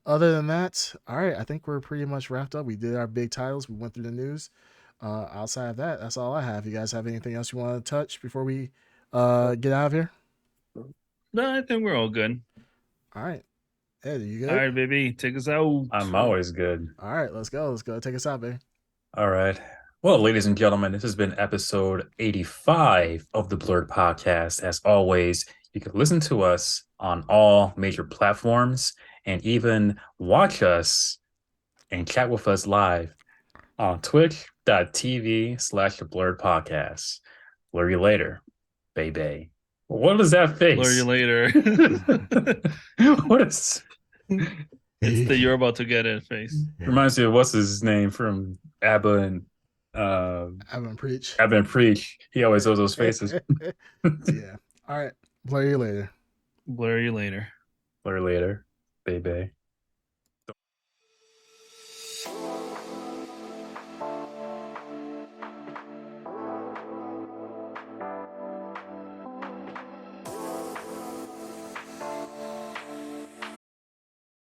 Other than that, all right, I think we're pretty much wrapped up. We did our big titles. We went through the news. Outside of that, that's all I have. You guys have anything else you want to touch before we get out of here? No, I think we're all good. All right. Ed, are you All good? right, baby, take us out. I'm always good. All right, let's go. Let's go. Take us out, baby. All right. Well, ladies and gentlemen, this has been episode 85 of the Blurred Podcast. As always, you can listen to us on all major platforms and even watch us and chat with us live on twitch.tv/the Blurred Podcast. Blur you later, baby. What is that face? Blur you later. What is It's the you're about to get it face. reminds me of what's his name from ABBA and Evan Preach. Evan Preach. He always does those faces. Yeah. All right. Blur you later. Blur you later. Blur later, baby.